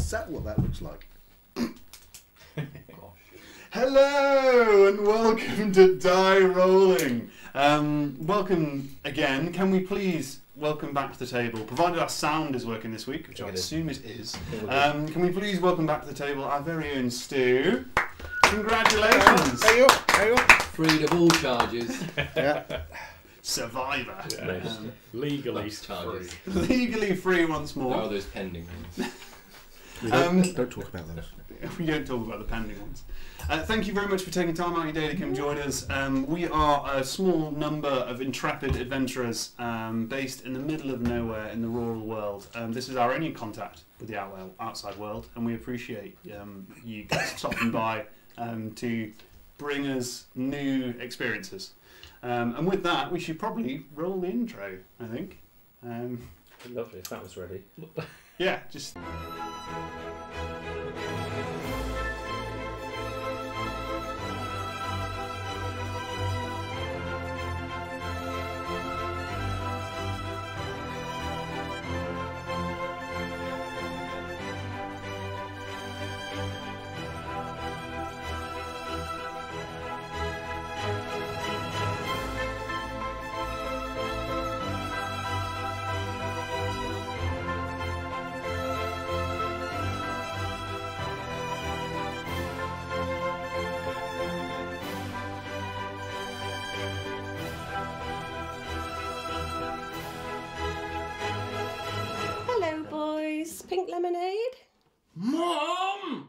Is that what that looks like? Hello and welcome to Die Rolling. Welcome again. Can we please welcome back to the table, provided our sound is working this week, which I assume it is. Can we please welcome back to the table our very own Stu? Congratulations! There you go. Freed of all charges. Yeah. Survivor. Yeah. Legally charges. free. Legally free once No, more. those pending ones. We Don't talk about those. We don't talk about the pending ones. Thank you very much for taking time out of your day to come join us. We are a small number of intrepid adventurers based in the middle of nowhere in the rural world. This is our only contact with the outside world, and we appreciate you guys stopping by to bring us new experiences. And with that, we should probably roll the intro, I think. Lovely, if that was ready. Yeah, just... Hello, boys. Pink lemonade? Mom!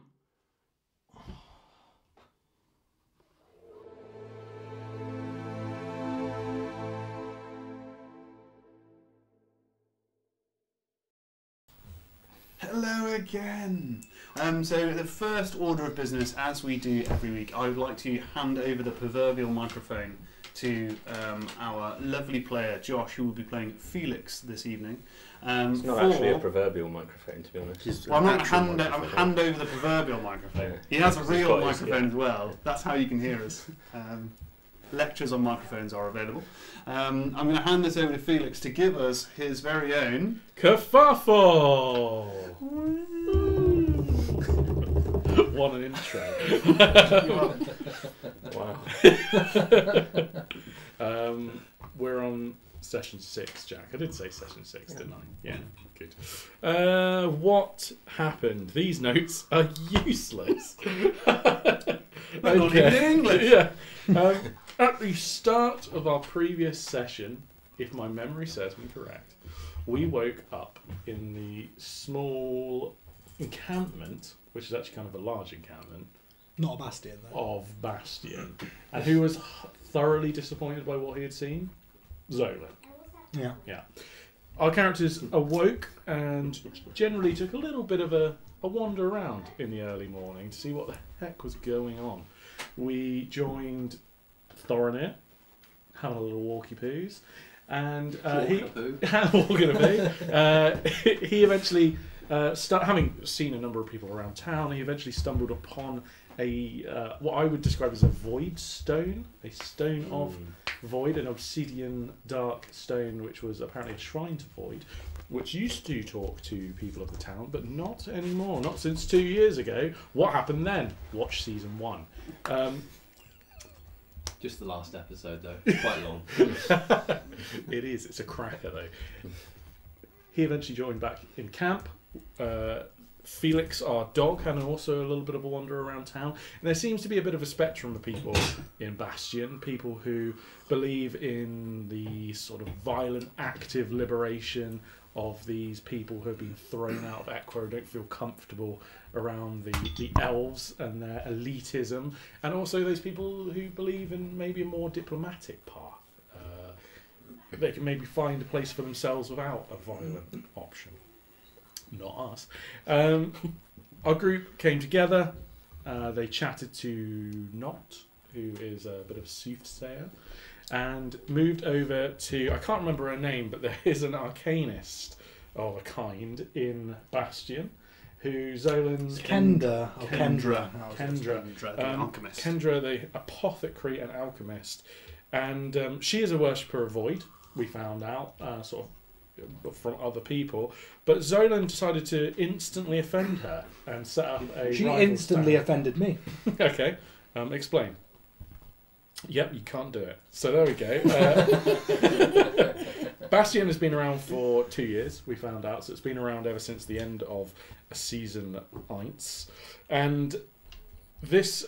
Hello again. So the first order of business, as we do every week, I would like to hand over the proverbial microphone to our lovely player, Josh, who will be playing Felix this evening. It's not actually a proverbial microphone, to be honest. Well, I'm not hand over the proverbial microphone. Yeah. He has a He's real got his, microphone as well. That's how you can hear us. Lectures on microphones are available. I'm going to hand this over to Felix to give us his very own... Kerfuffle! What an intro. Wow. We're on session 6, Jack. I did say session 6, didn't I? Yeah, good. What happened? These notes are useless. Not even in English. Yeah. At the start of our previous session, if my memory serves me correct, we woke up in the small encampment, which is actually kind of a large encampment, Not a bastion, though. of Bastion. And who was thoroughly disappointed by what he had seen? Zolan. Yeah. Yeah. Our characters awoke and generally took a little bit of a wander around in the early morning to see what the heck was going on. We joined Thorinir, having a little walkie-poos, and he eventually, having seen a number of people around town, he eventually stumbled upon a what I would describe as a void stone, a stone of void, an obsidian dark stone, which was apparently a shrine to void, which used to talk to people of the town, but not anymore, not since 2 years ago. What happened then? Watch season 1. Just the last episode, though. Quite long. It is. It's a cracker, though. He eventually joined back in camp. Felix, our dog, had also a little bit of a wander around town. And there seems to be a bit of a spectrum of people in Bastion. People who believe in the sort of violent, active liberation of these people who have been thrown out of Equa, don't feel comfortable around the elves and their elitism, and also those people who believe in maybe a more diplomatic path. They can maybe find a place for themselves without a violent option. Not us. Our group came together. They chatted to Not, who is a bit of a soothsayer, and moved over to, I can't remember her name, but there is an arcanist of a kind in Bastion, who Zolan's... Kendra. Kendra. Kendra. The alchemist. Kendra, the apothecary and alchemist. And she is a worshipper of void, we found out, sort of from other people. But Zolan decided to instantly offend her and set up a. She rival instantly stand. offended me. Okay, explain. Yep, you can't do it. So there we go. Bastion has been around for 2 years, we found out. So it's been around ever since the end of season 1. And this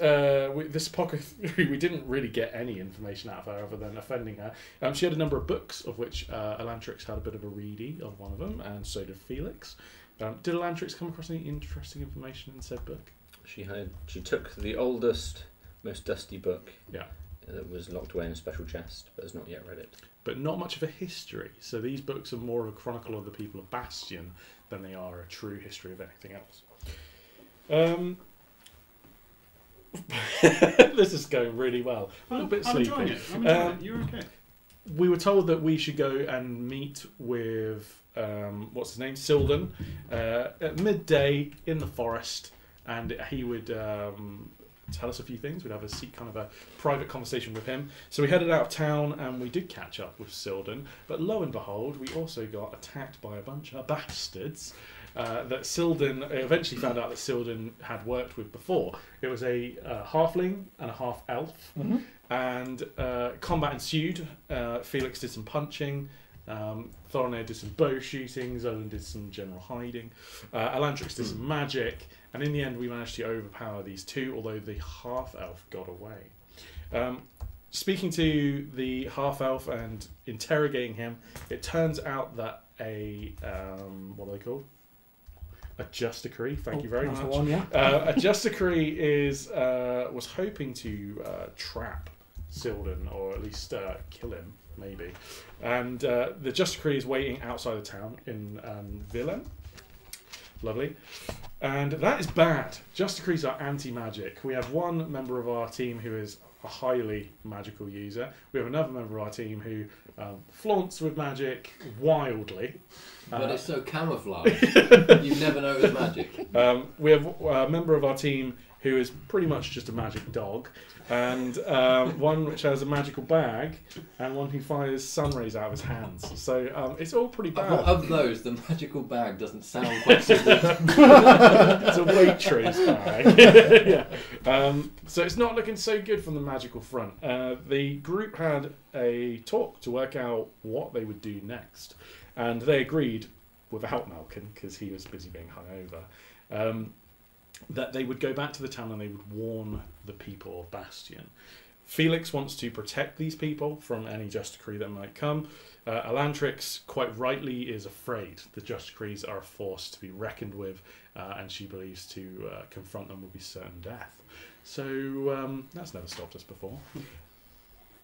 pocket, we didn't really get any information out of her other than offending her. She had a number of books, of which Elantrix had a bit of a readie of one of them, and so did Felix. Did Elantrix come across any interesting information in said book? She took the oldest, most dusty book. Yeah. That was locked away in a special chest, but has not yet read it. But not much of a history. So these books are more of a chronicle of the people of Bastion than they are a true history of anything else. This is going really well. I'm a bit sleepy. I'm enjoying it. You're okay. We were told that we should go and meet with what's his name, Silden, at midday in the forest, and he would tell us a few things. We'd have a private conversation with him. So we headed out of town and we did catch up with Silden, but lo and behold, we also got attacked by a bunch of bastards that Silden eventually found out that Silden had worked with before. It was a halfling and a half elf, and combat ensued. Felix did some punching. Thorinir did some bow shooting. Zolan did some general hiding. Elantrix did some magic. And in the end, we managed to overpower these two, although the half-elf got away. Speaking to the half-elf and interrogating him, it turns out that what are they called? A Justicary. Thank you very much. One, yeah. A Justicary was hoping to trap Silden, or at least kill him, maybe. And the Justicary is waiting outside the town in Villen. Lovely. And that is bad. Justicaries are anti-magic. We have one member of our team who is a highly magical user. We have another member of our team who flaunts with magic wildly. But it's so camouflaged, you never know it was magic. We have a member of our team who is pretty much just a magic dog, and one which has a magical bag, and one who fires sun rays out of his hands. So it's all pretty bad. Of those, the magical bag doesn't sound quite so good. It's a Waitrose bag. Yeah. So it's not looking so good from the magical front. The group had a talk to work out what they would do next, and they agreed, without Malkin, because he was busy being hungover, that they would go back to the town and they would warn the people of Bastion. Felix wants to protect these people from any Justicary that might come. Elantrix, quite rightly, is afraid the Justicaries are a force to be reckoned with, and she believes to confront them will be certain death. So that's never stopped us before.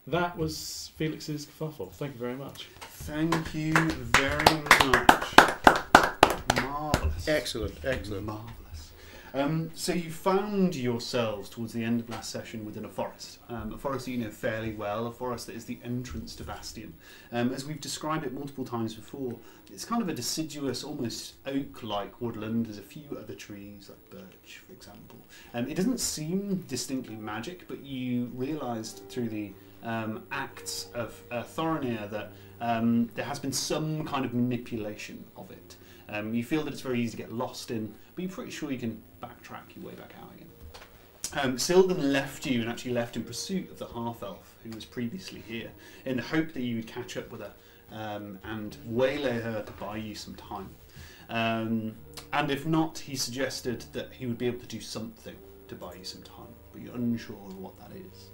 That was Felix's kerfuffle. Thank you very much. Thank you very much. Marvellous. Excellent. Marvellous. So you found yourselves towards the end of last session within a forest that you know fairly well, a forest that is the entrance to Bastion. As we've described it multiple times before, it's kind of a deciduous, almost oak-like woodland. There's a few other trees, like birch, for example. It doesn't seem distinctly magic, but you realised through the acts of Thorinir that there has been some kind of manipulation of it. You feel that it's very easy to get lost in, but you're pretty sure you can backtrack your way back out again. Silden left you, and actually left in pursuit of the half-elf who was previously here, in the hope that you would catch up with her and waylay her to buy you some time. And if not, he suggested that he would be able to do something to buy you some time, but you're unsure of what that is.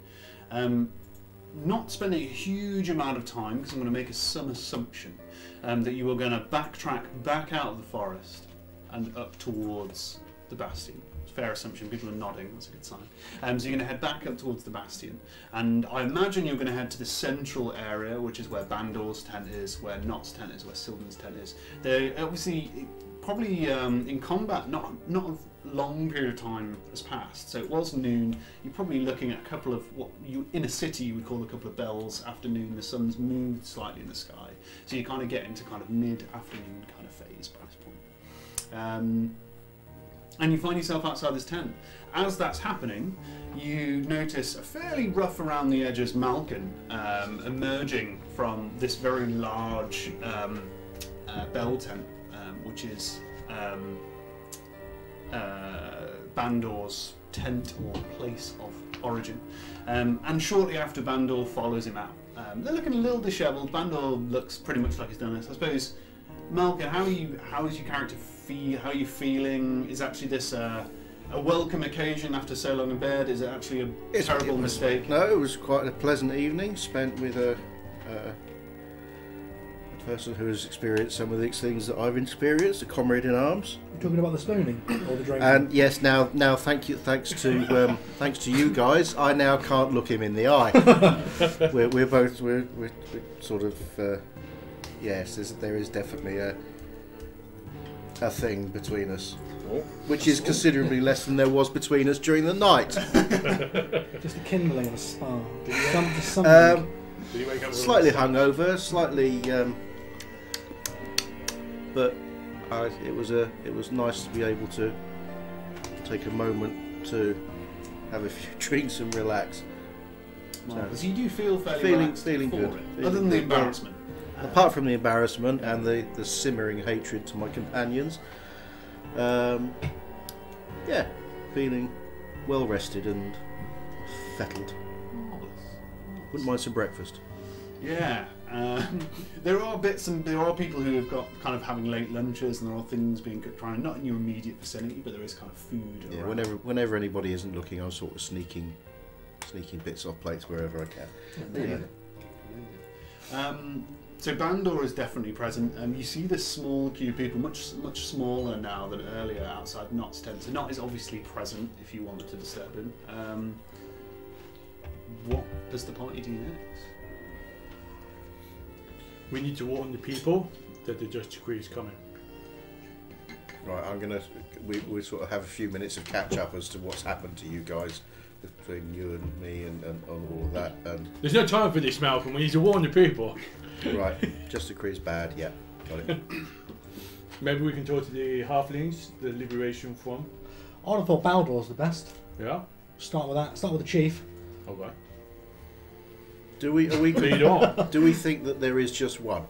Not spending a huge amount of time, because I'm going to make some assumption that you are going to backtrack back out of the forest and up towards the Bastion. Fair assumption, people are nodding, that's a good sign. So you're going to head back up towards the Bastion, and I imagine you're going to head to the central area, which is where Bandor's tent is, where Nott's tent is, where Silden's tent is. They're obviously probably in combat, not a long period of time has passed, so it was noon. You're probably looking at a couple of what you in a city you would call a couple of bells after noon. The sun's moved slightly in the sky, so you kind of get into kind of mid-afternoon kind of phase by this point. And you find yourself outside this tent. As that's happening, you notice a fairly rough around the edges Malkin emerging from this very large bell tent, which is Bandor's tent or place of origin. And shortly after, Bandor follows him out. They're looking a little dishevelled. Bandor looks pretty much like he's done this. I suppose, Malkin, how is your character feel? How are you feeling? Is actually this a welcome occasion after so long in bed? Is it actually a terrible mistake? No, it was quite a pleasant evening spent with a person who has experienced some of these things that I've experienced, a comrade in arms. You're talking about the spooning or the drinking? And yes, now, thanks to you guys, I now can't look him in the eye. we're sort of yes, there is definitely a thing between us, which is considerably less than there was between us during the night. Just a kindling of a spark. Something. Did you wake up Slightly hungover, slightly, but it was nice to be able to take a moment to have a few drinks and relax. So you do feel fairly Feeling relaxed good. for it, Feeling other than the good. embarrassment. Apart from the embarrassment and the simmering hatred to my companions, yeah, feeling well rested and fettled. Wouldn't mind some breakfast. Yeah, there are people who have got kind of having late lunches, and there are things being cooked around, not in your immediate vicinity, but there is kind of food Yeah, around. whenever anybody isn't looking, I'm sort of sneaking bits off plates wherever I can. So Bandor is definitely present. You see this small queue of people, much smaller now than earlier, outside Nott's tent. So Nott is obviously present if you wanted to disturb him. What does the party do next? We need to warn the people that the Just Decree is coming. Right, we sort of have a few minutes of catch up as to what's happened to you guys between you and me and all of that. And There's no time for this, Malcolm. We need to warn the people. right, Just Decree's bad. Yeah, got it. Maybe we can talk to the halflings, the Liberation Front. I would have thought Baldor's the best. Yeah. Start with that. Start with the chief. Okay. Are we Lead on. do we think that there is just one,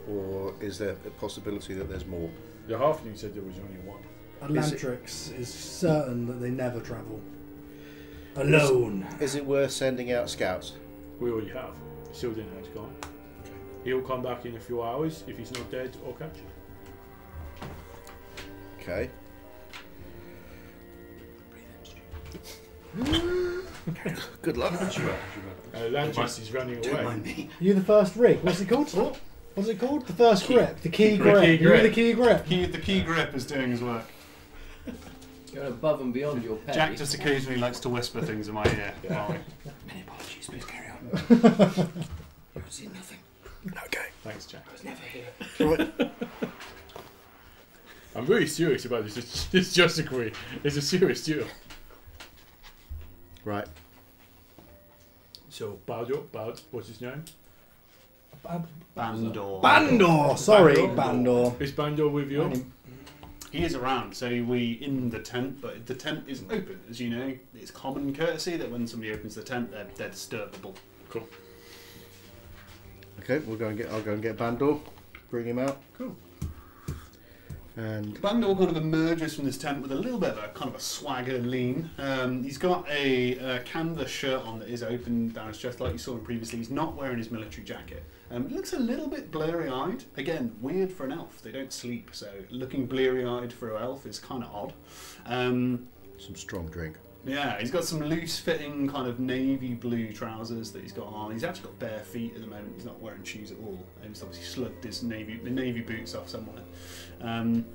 or is there a possibility that there's more? The halfling said there was only one. Atlantrix is certain that they never travel alone. Is it worth sending out scouts? We already have. Sildin has gone. He'll come back in a few hours if he's not dead or captured. Okay. Good luck. Atlantis is running away. You the first rig. What's it called? What's it called? The first grip. The key grip. key You were grip. the key grip. The key grip is doing his work. Going above and beyond your pay. Jack just occasionally likes to whisper things in my ear. Many apologies, please carry on. You've seen nothing. Okay. Thanks, Jack. I was never here. Right. I'm really serious about this. It's Just Decree. It's a serious deal. Right. So, what's his name? Bandor. Bandor. Sorry, Bandor. Bandor. Is Bandor with you? He is around, so we in the tent, but the tent isn't open. As you know, it's common courtesy that when somebody opens the tent, they're disturbable. Cool. Okay, I'll go and get Bandor, bring him out. Cool. And Bandor kind of emerges from this tent with a little bit of a kind of a swagger lean. He's got a canvas shirt on that is open down his chest, like you saw him previously. He's not wearing his military jacket. It looks a little bit blurry-eyed. Again, weird for an elf. They don't sleep, so looking bleary-eyed for an elf is kind of odd. some strong drink. Yeah, he's got some loose-fitting kind of navy blue trousers that he's got on. He's actually got bare feet at the moment. He's not wearing shoes at all. He's obviously slugged his navy boots off somewhere. And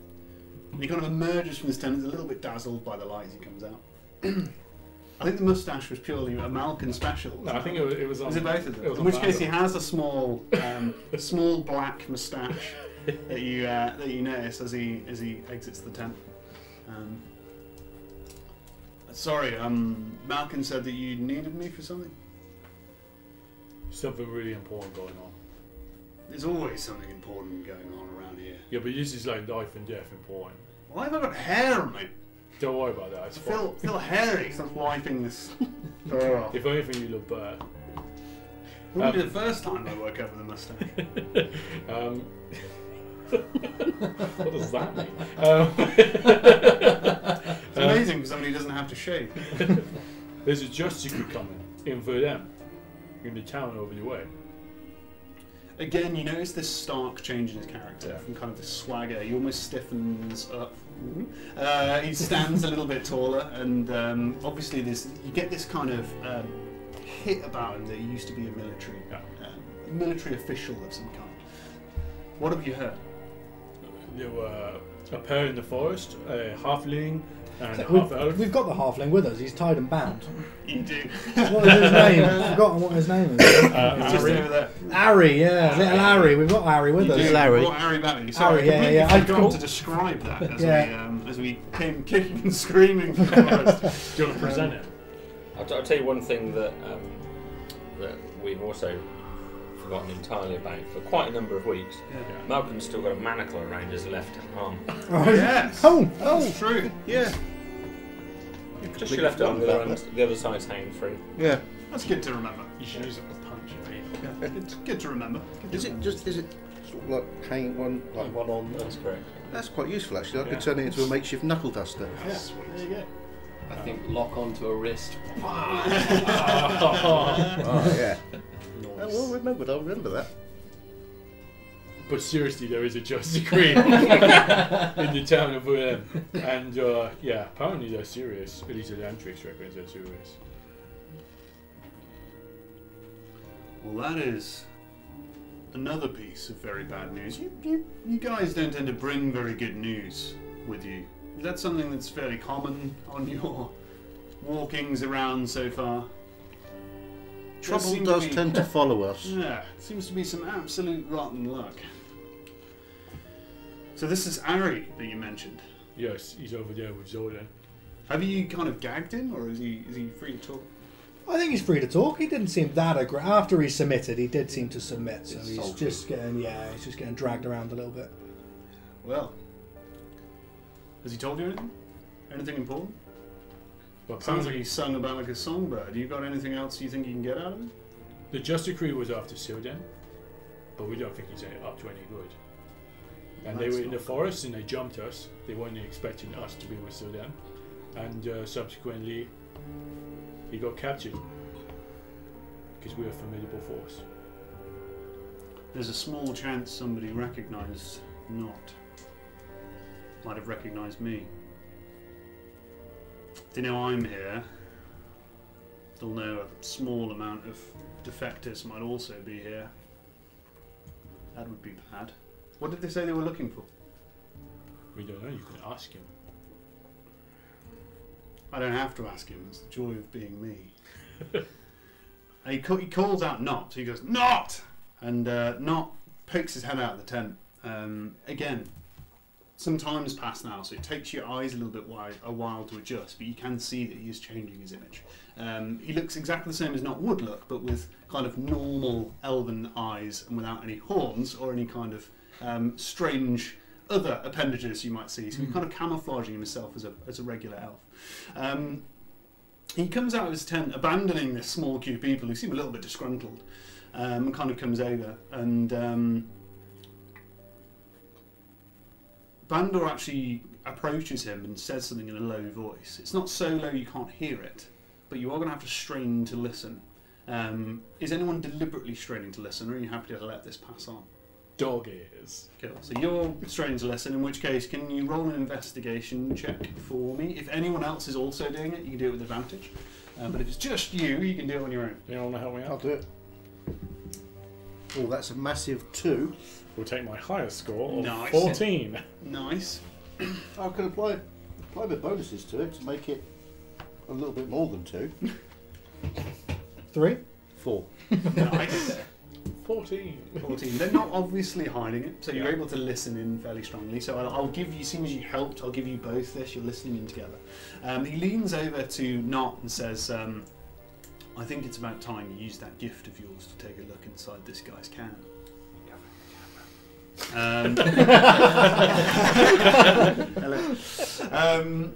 he kind of emerges from this tent. He's a little bit dazzled by the light as he comes out. I think the moustache was purely a Malkin special. No, I think it was on. Was it both of it them? was In on which case, he Bandor. has a small black moustache that you notice as he exits the tent. Sorry, Malkin said that you needed me for something. Something really important going on. There's always something important going on around here. Yeah, but this is like life and death important. Why have I got hair on me? Don't worry about that. It's I fine. feel hairy because I'm wiping this fur off. If anything, you look better. Wouldn't be the first time I woke up with a moustache. What does that mean? It's amazing for somebody who doesn't have to shave. There's a justice crew coming in Verdun, in the town over the way. Again, you notice this stark change in his character from kind of this swagger. He almost stiffens up. He stands a little bit taller, and obviously you get this kind of hit about him that he used to be a military official of some kind. What have you heard? There were a pair in the forest, a halfling and a We've, half-elf. we've got the halfling with us. He's tied and bound. You do. What is his name? I've forgotten what his name is. It's just Harry. over there. Harry, yeah, little Harry. We've got Harry with You us. do. Larry. Brought Harry back with you. Sorry, Harry, I yeah. completely I forgot thought- to describe that as Yeah. we came kicking and screaming from the forest. Do you want to present it? I'll tell you one thing that that we've also forgotten entirely about for quite a number of weeks. Malcolm's still got a manacle around his left arm. Oh, Yes. Oh, That's true. Yeah. Just your left arm, the other side's hanging free. Yeah. That's good to remember. You should use it for punch people. It's good to remember. Good to Is it remember. just? Is it sort of like hanging one? Like One on, that's correct. that's quite useful actually. I Yeah. could turn it into a makeshift knuckle duster. Yeah. Sweet. There you go. I think lock onto a wrist. Oh yeah. Oh, well remembered. I'll remember that. But seriously, there is a just decree in the town of Verdun. And yeah, apparently they're serious. At least the Antrix reckons they're serious. Well, that is another piece of very bad news. You guys don't tend to bring very good news with you. Is that something that's fairly common on your walkings around so far? Trouble seem to does be- tend to follow us. Yeah, seems to be some absolute rotten luck. So this is Ari that you mentioned. Yes, he's over there with Zodan. Have you kind of gagged him, or is he free to talk? I think he's free to talk. He didn't seem that aggressive. After he submitted, he did seem to submit. So It's he's salty. just he's just getting dragged around a little bit. Well, has he told you anything? Anything important? But Sounds like apparently he sung about like a songbird. You got anything else you think you can get out of him? the just decree was after Sildan, but we don't think he's up to any good. And they That's were in the not forest and they jumped us. They weren't expecting us to be with Sildan. And subsequently, he got captured because we were a formidable force. There's a small chance somebody recognised Not might have recognised me. They know I'm here. They'll know a small amount of defectors might also be here. That would be bad. What did they say they were looking for? We don't know, you can ask him. I don't have to ask him. It's the joy of being me. And he calls out Not. He goes, Not! And Not pokes his head out of the tent. Again, some time's passed now, so it takes your eyes a little bit a while to adjust, but you can see that he is changing his image. He looks exactly the same as Not would look, but with kind of normal elven eyes and without any horns or any kind of strange other appendages you might see. So he's kind of camouflaging himself as a regular elf. He comes out of his tent, abandoning this small queue of people who seem a little bit disgruntled, and kind of comes over. And Bandor actually approaches him and says something in a low voice. It's not so low you can't hear it, but you are going to have to strain to listen. Is anyone deliberately straining to listen, or are you happy to let this pass on? Dog ears. Cool. So you're straining to listen, in which case, can you roll an investigation check for me? If anyone else is also doing it, you can do it with advantage. But if it's just you, you can do it on your own. Anyone want to help me I'll out? do it. Oh, that's a massive 2. We'll take my highest score of Nice. 14. Nice. I could apply a bit bonuses to it to make it a little bit more than 2. 3. 4. Nice. 14. 14. They're not obviously hiding it, so you're able to listen in fairly strongly. So I'll give you, as soon as you helped, I'll give you both this. You're listening in together. He leans over to Not and says, I think it's about time you use that gift of yours to take a look inside this guy's can. Hello.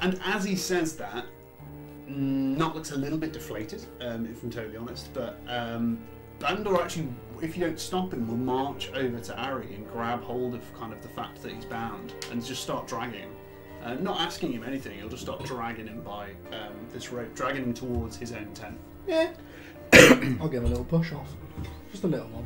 And as he says that, Not looks a little bit deflated, if I'm totally honest, but Bandor actually, if you don't stop him, will march over to Ari and grab hold of kind of the fact that he's bound and just start dragging him. Not asking him anything, he'll just start dragging him by this rope, dragging him towards his own tent. Yeah. I'll give him a little push off. Just a little one.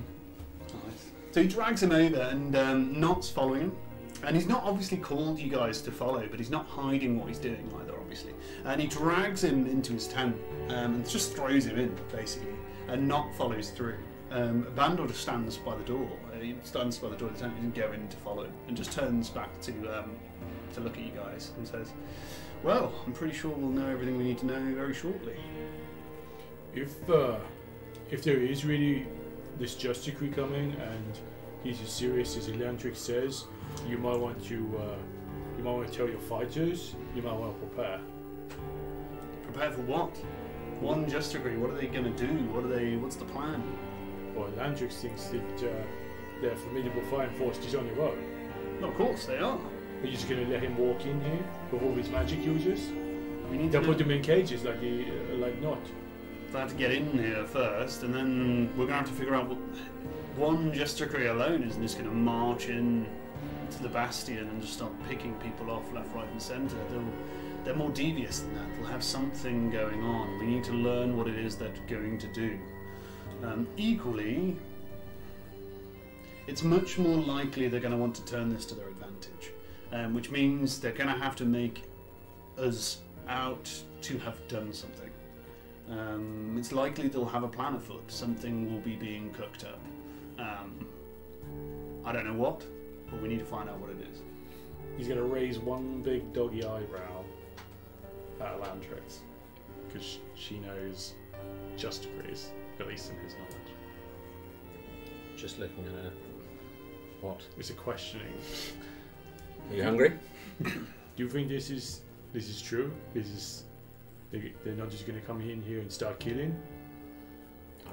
Nice. So he drags him over and Not's following him. And he's not obviously called you guys to follow, but he's not hiding what he's doing either, obviously. And he drags him into his tent and just throws him in, basically. And Not follows through. Bandor just stands by the door. He stands by the door of the tent, he doesn't go in to follow him, and just turns back to look at you guys and says, well, I'm pretty sure we'll know everything we need to know very shortly. If there is really this Just Decree coming and he's as serious as Elandrix says, you might want to tell your fighters. You might want to prepare. Prepare for what? One Just Decree. What are they going to do? What's the plan? Well, Elandrix thinks that their formidable fighting force is on the road. Well, of course they are. Are you just going to let him walk in here with all his magic users? We need They'll to put them in cages like Not. They have to get in here first, and then we're going to have to figure out what one Just Decree alone isn't just going to march in to the Bastion and just start picking people off left, right, and centre. They're more devious than that. They'll have something going on. We need to learn what it is they're going to do. Equally, it's much more likely they're going to want to turn this to their advantage, which means they're going to have to make us out to have done something. It's likely they'll have a plan afoot. Something will be being cooked up. I don't know what, but we need to find out what it is. He's going to raise one big doggy eyebrow at Elandrix because she knows Just Decrees, at least in his knowledge. Just looking at her. What? It's a questioning. Are you hungry? Do you think this is true? They're not just going to come in here and start killing?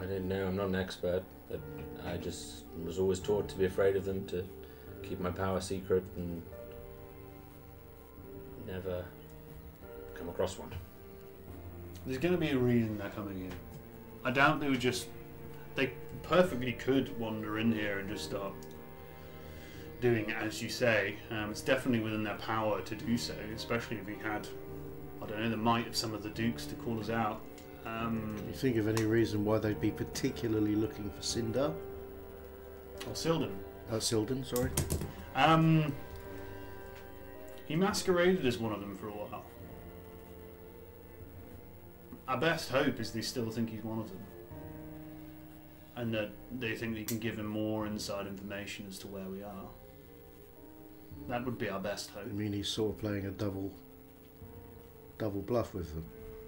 I don't know. I'm not an expert, but I just was always taught to be afraid of them, to keep my power secret, and never come across one. There's going to be a reason they're coming in. I doubt they would just... They perfectly could wander in here and just start doing as you say. It's definitely within their power to do so, especially if we had, I don't know, the might of some of the dukes to call us out. Can you think of any reason why they'd be particularly looking for Sindar? Or Silden. Silden, sorry. He masqueraded as one of them for a while. Our best hope is they still think he's one of them. And that they think they can give him more inside information as to where we are. That would be our best hope. I mean, he's sort of playing a double bluff with them.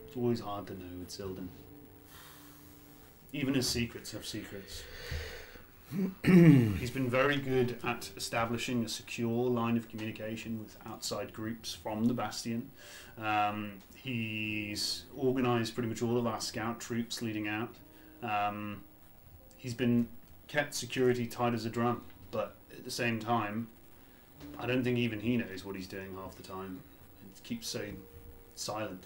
It's always hard to know with Silden. Even his secrets have secrets. He's been very good at establishing a secure line of communication with outside groups from the Bastion. He's organised pretty much all of our scout troops leading out. He's been kept security tight as a drum, but at the same time, I don't think even he knows what he's doing half the time. He keeps so silent.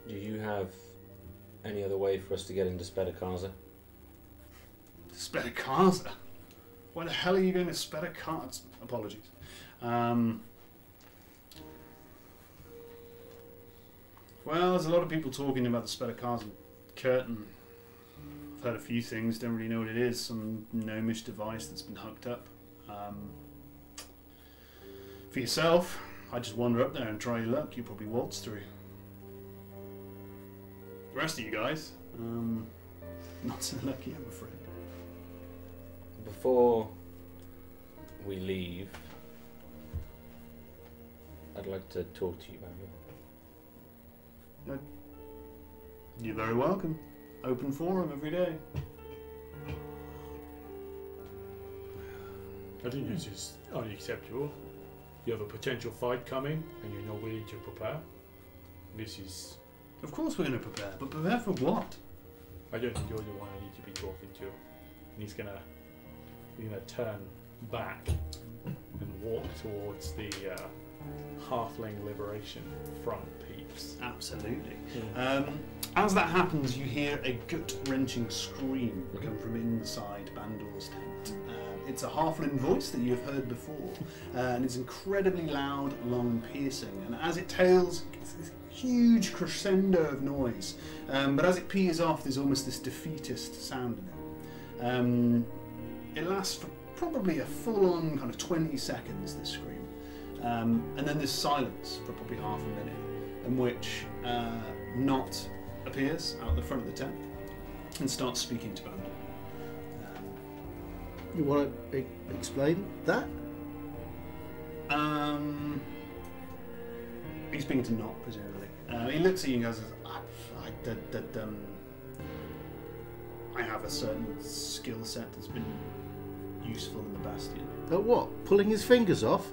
Do you have any other way for us to get into Spedakaza? Spedakaza? Why the hell are you going to Spedakaza? Apologies. Well, there's a lot of people talking about the Spedakaza curtain. I've heard a few things, don't really know what it is. Some gnomish device that's been hooked up. For yourself, I just wander up there and try your luck. You probably waltz through. The rest of you guys, not so lucky, I'm afraid. Before we leave, I'd like to talk to you about it. You're very welcome. Open forum every day. I think this is unacceptable. You have a potential fight coming and you're not willing to prepare. This is... Of course we're going to prepare, but prepare for what? I don't think you're the one I need to be talking to. And he's gonna turn back and walk towards the Halfling Liberation Front peeps. Absolutely. As that happens, you hear a gut-wrenching scream come from inside Bandor's tent. It's a halfling voice that you have heard before, and it's incredibly loud, long, and piercing. And as it tails, it's this huge crescendo of noise. But as it peers off, there's almost this defeatist sound in it. It lasts for probably a full-on kind of 20 seconds, this scream. And then there's silence for probably half a minute, in which Not appears out the front of the tent and starts speaking to Bandor. You want to explain that? He's speaking to Not, presumably. He looks at you and goes, I have a certain skill set that's been useful in the Bastion. At what? Pulling his fingers off?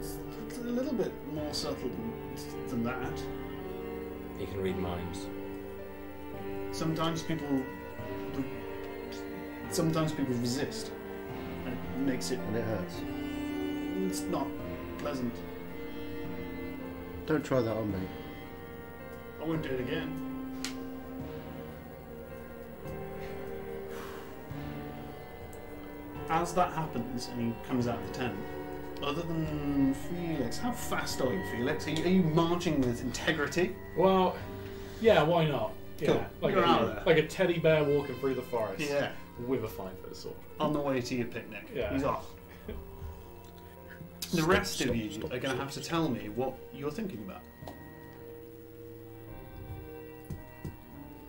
It's a little bit more subtle than that. He can read minds. Sometimes people resist. And it makes it... And it hurts. It's not pleasant. Don't try that on me. I won't do it again. As that happens and he comes out of the tent, other than Felix, how fast are you, Felix? Are you marching with integrity? Well, yeah, why not? Yeah, Cool. like, You're out of there. like a teddy bear walking through the forest Yeah. with a 5-foot sword. On the way to your picnic. Yeah. He's off. The rest of you are going to have to tell me what you're thinking about.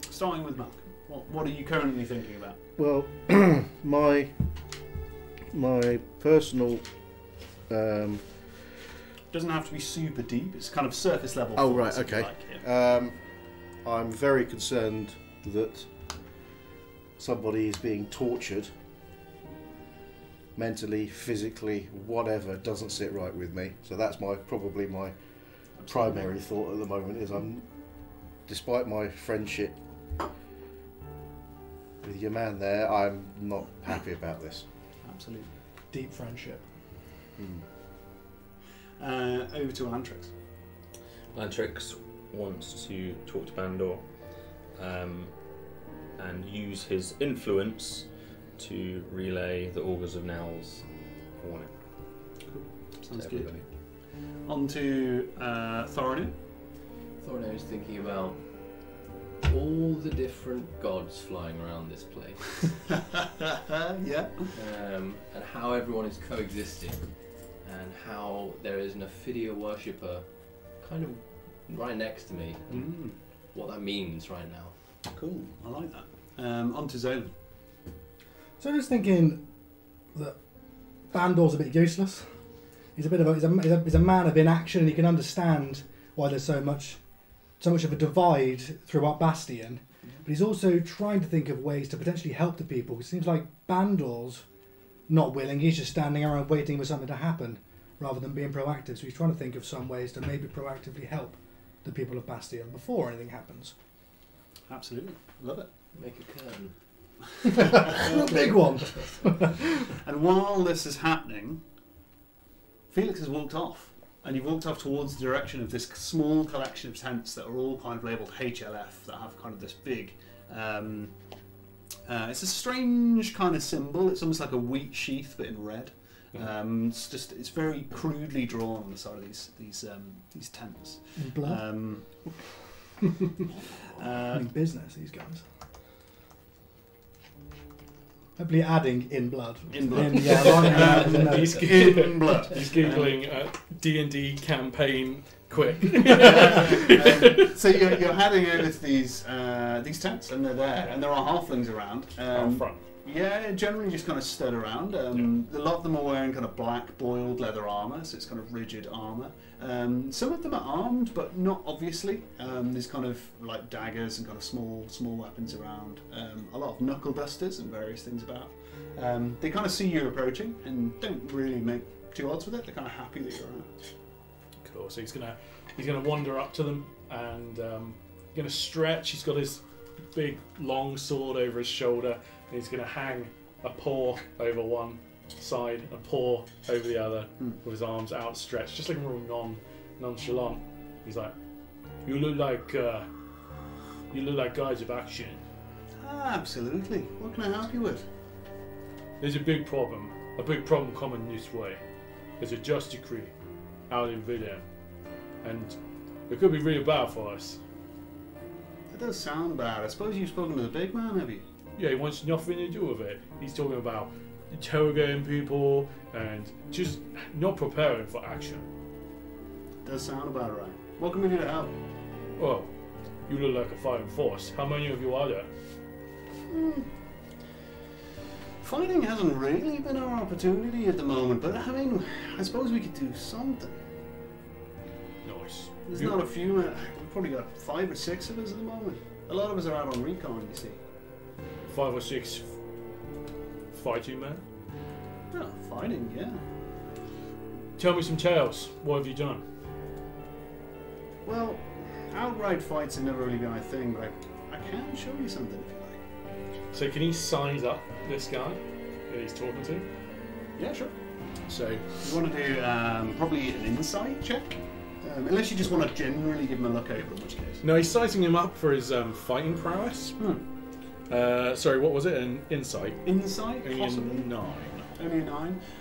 Starting with Malcolm. What are you currently thinking about? Well, my personal. Doesn't have to be super deep. It's kind of surface level. Oh thoughts, right, if you okay. like, yeah. I'm very concerned that somebody is being tortured, mentally, physically, whatever. Doesn't sit right with me. So that's probably my primary thought at the moment. Is despite my friendship with your man there, I'm not happy about this. Absolutely. Deep friendship. Over to Lantrix. Lantrix wants to talk to Bandor and use his influence to relay the Augurs of Nell's warning. Sounds to good. everybody. On to Thorinir. Thorno is thinking about all the different gods flying around this place Yeah. and how everyone is coexisting and how there is an Ophidia worshipper kind of right next to me and what that means right now. Cool. I like that. On to Zolan. So I'm just thinking that Bandor's a bit useless. He's a bit of he's a man of inaction, and he can understand why there's so much of a divide throughout Bastion. But he's also trying to think of ways to potentially help the people. It seems like Bandor's not willing. He's just standing around waiting for something to happen rather than being proactive. So he's trying to think of some ways to maybe proactively help the people of Bastion before anything happens. Absolutely. Love it. Make a curtain. A big one. And while this is happening, Felix has walked off. And you've walked off towards the direction of this small collection of tents that are all kind of labelled HLF, that have kind of this big... it's a strange kind of symbol. It's almost like a wheat sheath, but in red. It's very crudely drawn on the side of these tents. In blood. Running business, these guys. Hopefully adding in blood. In blood. He's In blood. He's googling D&D campaign quick. So you're heading over to these tents, and they're there, and there are halflings around. Out front. Yeah, generally just kind of stood around. A lot of them are wearing kind of black boiled leather armour, so it's kind of rigid armour. Some of them are armed, but not obviously. There's kind of like daggers and kind of small weapons around. A lot of knuckle dusters and various things about. They kind of see you approaching and don't really make too odds with it. They're kind of happy that you're around. Cool. So he's gonna wander up to them and gonna stretch. He's got his big long sword over his shoulder. And he's gonna hang a paw over one side, a paw over the other, with his arms outstretched, just like real nonchalant. He's like, "You look like You look like guys of action. Absolutely. What can I help you with? There's a big problem coming this way. There's a just decree out in Vidam, and it could be really bad for us. That does sound bad. I suppose you've spoken to the big man, have you? Yeah, he wants nothing to do with it. He's talking about interrogating people and just not preparing for action. Does sound about right. What can we do to help? Well, you look like a fighting force. How many of you are there? Fighting hasn't really been our opportunity at the moment, but I mean, I suppose we could do something. Nice. There's not a few. We've probably got 5 or 6 of us at the moment. A lot of us are out on recon, you see. 5 or 6 fighting men? Oh, fighting, yeah. Tell me some tales. What have you done? Well, outright fights have never really been my thing, but I can show you something if you like. So can he size up this guy that he's talking to? Yeah, sure. So You want to do probably an insight check? Unless you just want to generally give him a look over, in which case. no, he's sizing him up for his fighting prowess. Sorry, what was it? An insight? Insight, Only possibly? a 9. Only a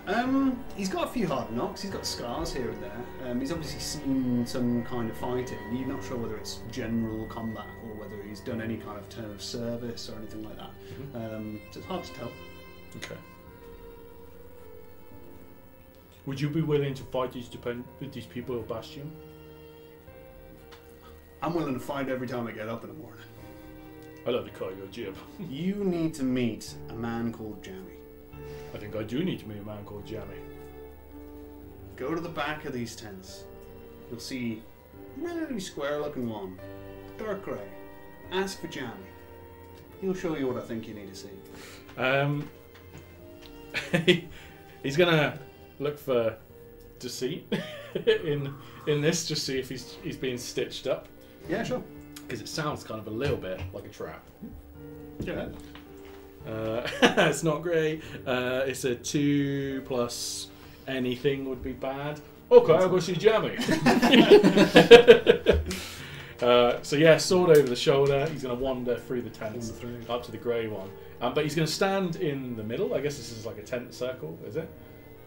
9. He's got a few hard knocks. He's got scars here and there. He's obviously seen some kind of fighting. You're not sure whether it's general combat or whether he's done any kind of term of service or anything like that. So it's hard to tell. Okay. Would you be willing to fight these people of Bastion? I'm willing to fight every time I get up in the morning. I love the call your jib. You need to meet a man called Jammy. I think I do need to meet a man called Jammy. Go to the back of these tents. You'll see a relatively square-looking one, dark grey. Ask for Jammy. He'll show you what I think you need to see. He's gonna look for deceit in this, just see if he's being stitched up, Yeah, sure. because it sounds kind of a little bit like a trap. Yeah. It's not great. It's a 2 plus anything would be bad. Okay, I'll go see Jammy. So yeah, sword over the shoulder. He's going to wander through the tents up to the grey one. But he's going to stand in the middle. I guess this is like a tent circle, is it?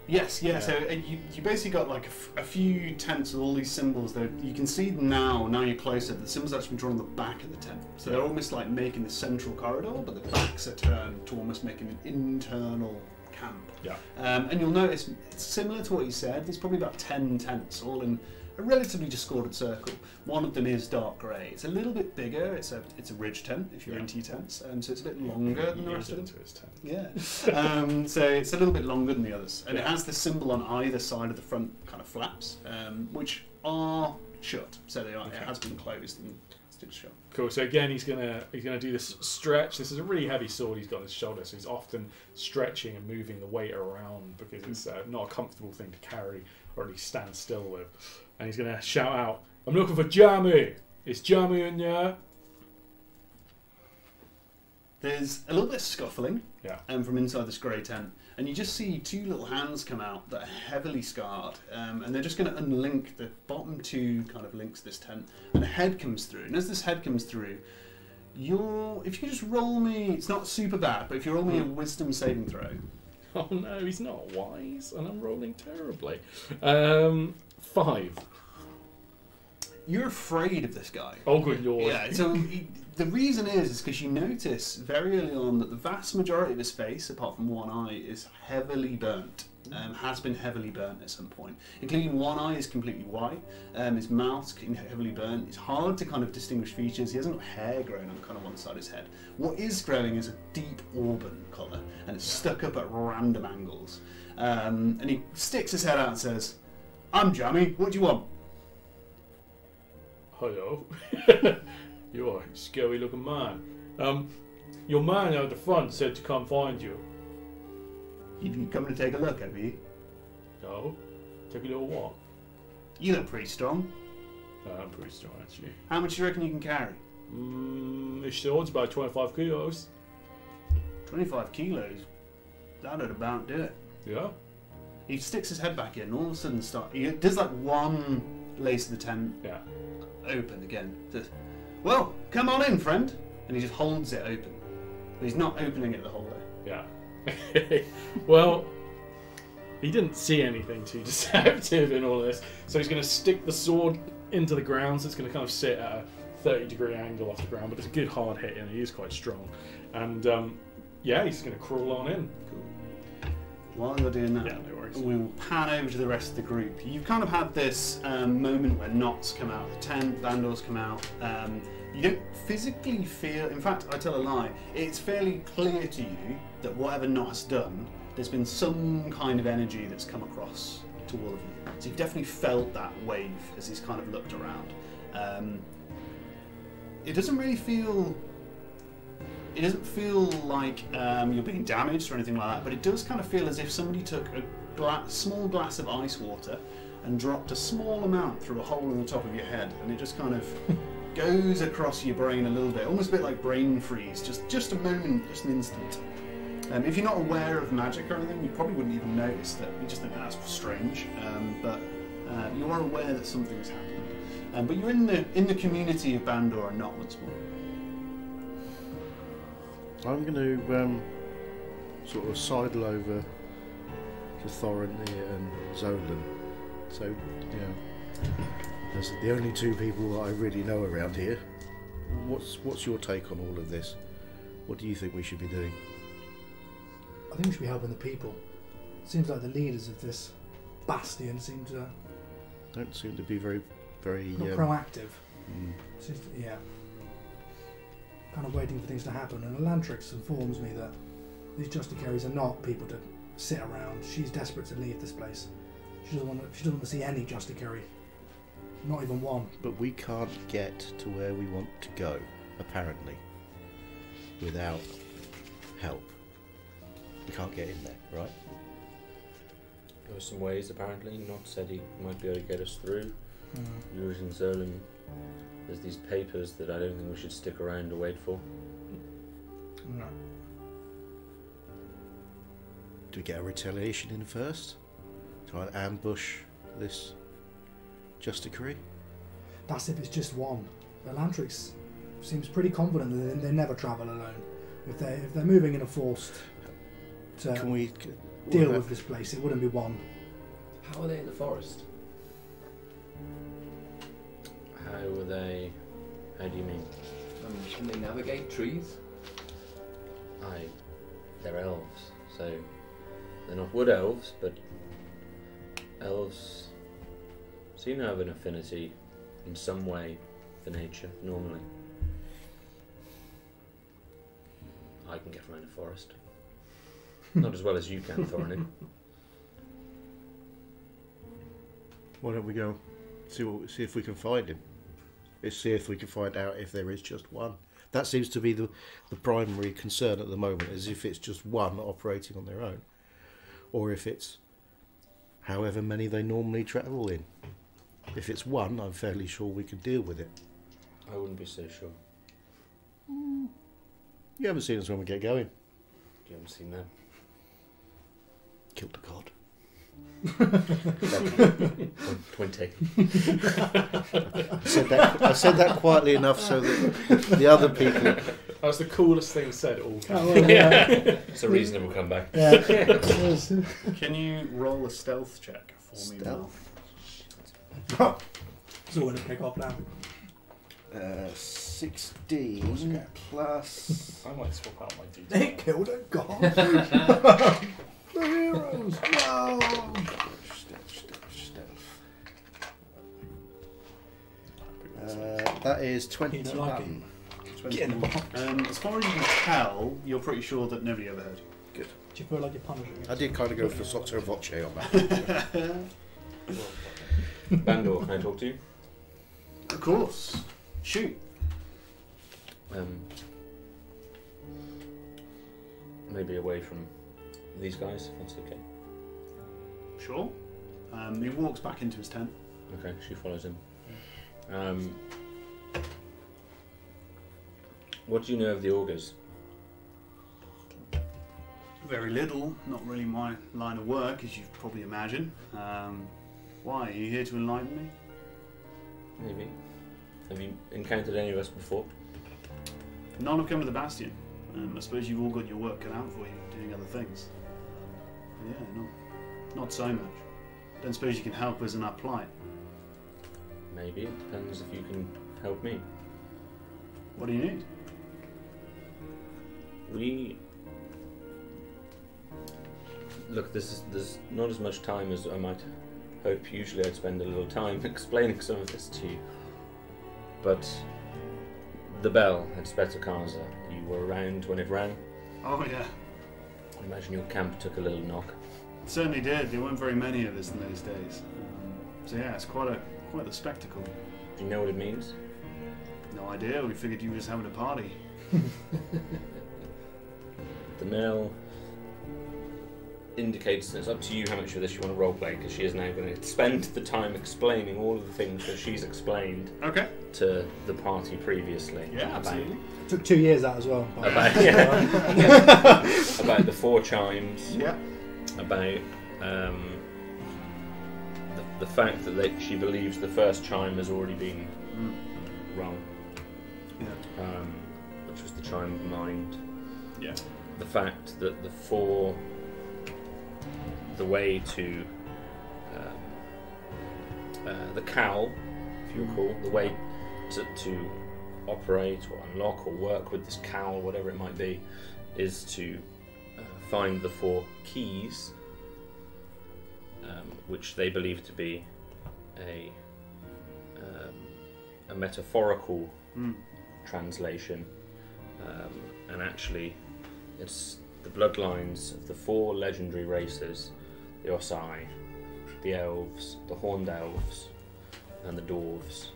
Yes, yeah. So you basically got like a few tents with all these symbols that you can see now you're closer. The symbols are actually drawn on the back of the tent. So they're almost like making the central corridor, but the backs are turned to almost making an internal camp. Yeah. And you'll notice it's similar to what you said. There's probably about 10 tents all in a relatively discordant circle. One of them is dark grey. It's a little bit bigger. It's a ridge tent if you're into tents, so it's a bit longer than the rest of them. Into his tent. Yeah. So it's a little bit longer than the others, and it has the symbol on either side of the front kind of flaps, which are shut. So they are. Okay. It has been closed and still shut. Cool. So again, he's gonna do this stretch. This is a really heavy sword he's got on his shoulder, so he's often stretching and moving the weight around because it's not a comfortable thing to carry or at least stand still with. And he's gonna shout out, "I'm looking for Jammy. Is Jammy in there?" There's a little bit of scuffling from inside this grey tent, and you just see 2 little hands come out that are heavily scarred, and they're just going to unlink the bottom 2 kind of links of this tent, and a head comes through. And as this head comes through, if you could just roll me, it's not super bad, but if you roll me a wisdom saving throw. Oh no, he's not wise, and I'm rolling terribly. 5. You're afraid of this guy. Oh good lord. Yeah, so the reason is because you notice very early on that the vast majority of his face, apart from one eye, is heavily burnt. Has been heavily burnt at some point, including one eye is completely white. His mouth's heavily burnt. It's hard to kind of distinguish features. He hasn't got hair growing on kind of one side of his head. What is growing is a deep auburn colour, and it's stuck up at random angles. And he sticks his head out and says, "I'm Jammy. What do you want?" Hello. You're a scary looking man. Your man out the front said to come find you. You come to take a look, have you? No. Take a little walk. You look pretty strong. I'm pretty strong actually. How much do you reckon you can carry? This sword's about 25 kilos. 25 kilos? That'd about do it. Yeah? He sticks his head back in, and all of a sudden he does like one lace of the tent Yeah. open again. Says, Well, come on in, friend. And he just holds it open. But he's not opening it the whole way. Yeah. Well, he didn't see anything too deceptive in all this, so he's going to stick the sword into the ground, so it's going to kind of sit at a 30-degree angle off the ground, but it's a good hard hit, and he is quite strong. And yeah, he's going to crawl on in. Cool. While you're doing that, Yeah, no worries. we'll pan over to the rest of the group. You've kind of had this moment where knots come out of the tent, Bandors come out. You don't physically feel, in fact, I tell a lie, it's fairly clear to you that whatever Knot has done, there's been some kind of energy that's come across to all of you. So you've definitely felt that wave as he's kind of looked around. It doesn't really feel... It doesn't feel like you're being damaged or anything like that, but it does kind of feel as if somebody took a small glass of ice water and dropped a small amount through a hole in the top of your head, and it just kind of goes across your brain a little bit, almost a bit like brain freeze, just a moment, just an instant. If you're not aware of magic or anything, you probably wouldn't even notice that. You just think that's strange, but you are aware that something's happened. But you're in the community of Bandor and not once more. I'm going to sort of sidle over to Thorin and Zolan. So, yeah, as the only two people that I really know around here, what's your take on all of this? What do you think we should be doing? I think we should be helping the people. It seems like the leaders of this bastion Don't seem to be very not proactive. Mm. Seems to, yeah. Kind of waiting for things to happen, and Elantrix informs me that these Justicaries are not people to sit around. She's desperate to leave this place. She doesn't want to see any Justicary, not even one. But we can't get to where we want to go, apparently, without help. We can't get in there, right? There were some ways, apparently. Not said he might be able to get us through. Using Zolan. There's these papers that I don't think we should stick around to wait for. No. Do we get a retaliation in first? Try and ambush this Justicary? That's if it's just one. Elantrix seems pretty confident that they never travel alone. If they're moving in a force to Can we deal with this place, it wouldn't be one. How are they in the forest? How are they... How do you mean? Can they navigate trees? They're elves, so... They're not wood elves, but... Elves seem to have an affinity in some way for nature, normally. I can get around a forest. Not as well as you can, Thorin. Why don't we go see if we can find him? Let's see if we can find out if there is just one. That seems to be the primary concern at the moment, is if it's just one operating on their own, or if it's however many they normally travel in. If it's one, I'm fairly sure we can deal with it. I wouldn't be so sure. You haven't seen us when we get going. You haven't seen them. Killed the god. 20. I said that quietly enough so that the other people... That was the coolest thing said all time. Oh, well, yeah. It's a reasonable comeback. Yeah. Can you roll a stealth check for me, Mal? Stealth? So we're going to pick up now. 16 plus... I might swap out my D10. They killed a god. The heroes. No. Stealth. That is 21. like As far as you can tell, you're pretty sure that nobody ever heard. Do you feel like you're punishing I us? did kind of go for sotto voce on that. Bandor, can I talk to you? Of course. Shoot. Maybe away from these guys, if that's okay. Sure. He walks back into his tent. Okay, she follows him. What do you know of the augurs? Very little. Not really my line of work, as you probably imagine. Why? Are you here to enlighten me? Maybe. Have you encountered any of us before? None have come to the Bastion. I suppose you've all got your work cut out for you, doing other things. Yeah, not so much. Don't suppose you can help us in our plight. Maybe. It depends if you can help me. What do you need? Look, there's not as much time as I might hope. Usually I'd spend a little time explaining some of this to you. But the bell at Spetakaza, you were around when it rang. Oh yeah, I imagine your camp took a little knock. it certainly did. There weren't very many of us in those days. So yeah, it's quite the spectacle. Do you know what it means? No idea. We figured you were just having a party. The mill indicates, and it's up to you how much of this you want to roleplay, because she is now going to spend the time explaining all of the things that she's explained Okay. to the party previously. Yeah, absolutely. Took 2 years that as well. About the 4 chimes. Yeah. About the fact that she believes the first chime has already been rung, Yeah. which was the chime of mind. Yeah. The fact that the way to the cowl, if you recall, the way to operate or unlock or work with this cowl, whatever it might be, is to find the 4 keys, which they believe to be a metaphorical translation, and actually it's the bloodlines of the 4 legendary races: the Osai, the Elves, the Horned Elves, and the Dwarves.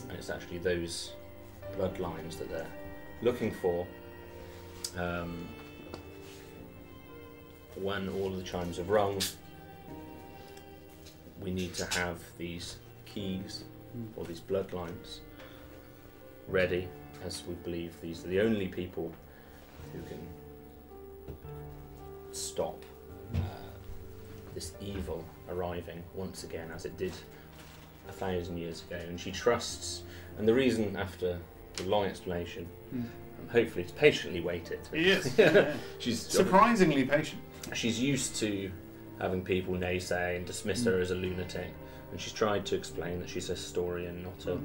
And it's actually those bloodlines that they're looking for when all of the chimes have rung. We need to have these keys, or these bloodlines, ready, as we believe these are the only people who can stop this evil arriving once again, as it did 1,000 years ago. And she trusts, and the reason, after the long explanation, hopefully it's patiently waited. Yes. Yeah. She's Surprisingly patient. She's used to having people naysay and dismiss her as a lunatic, and she's tried to explain that she's a historian, not a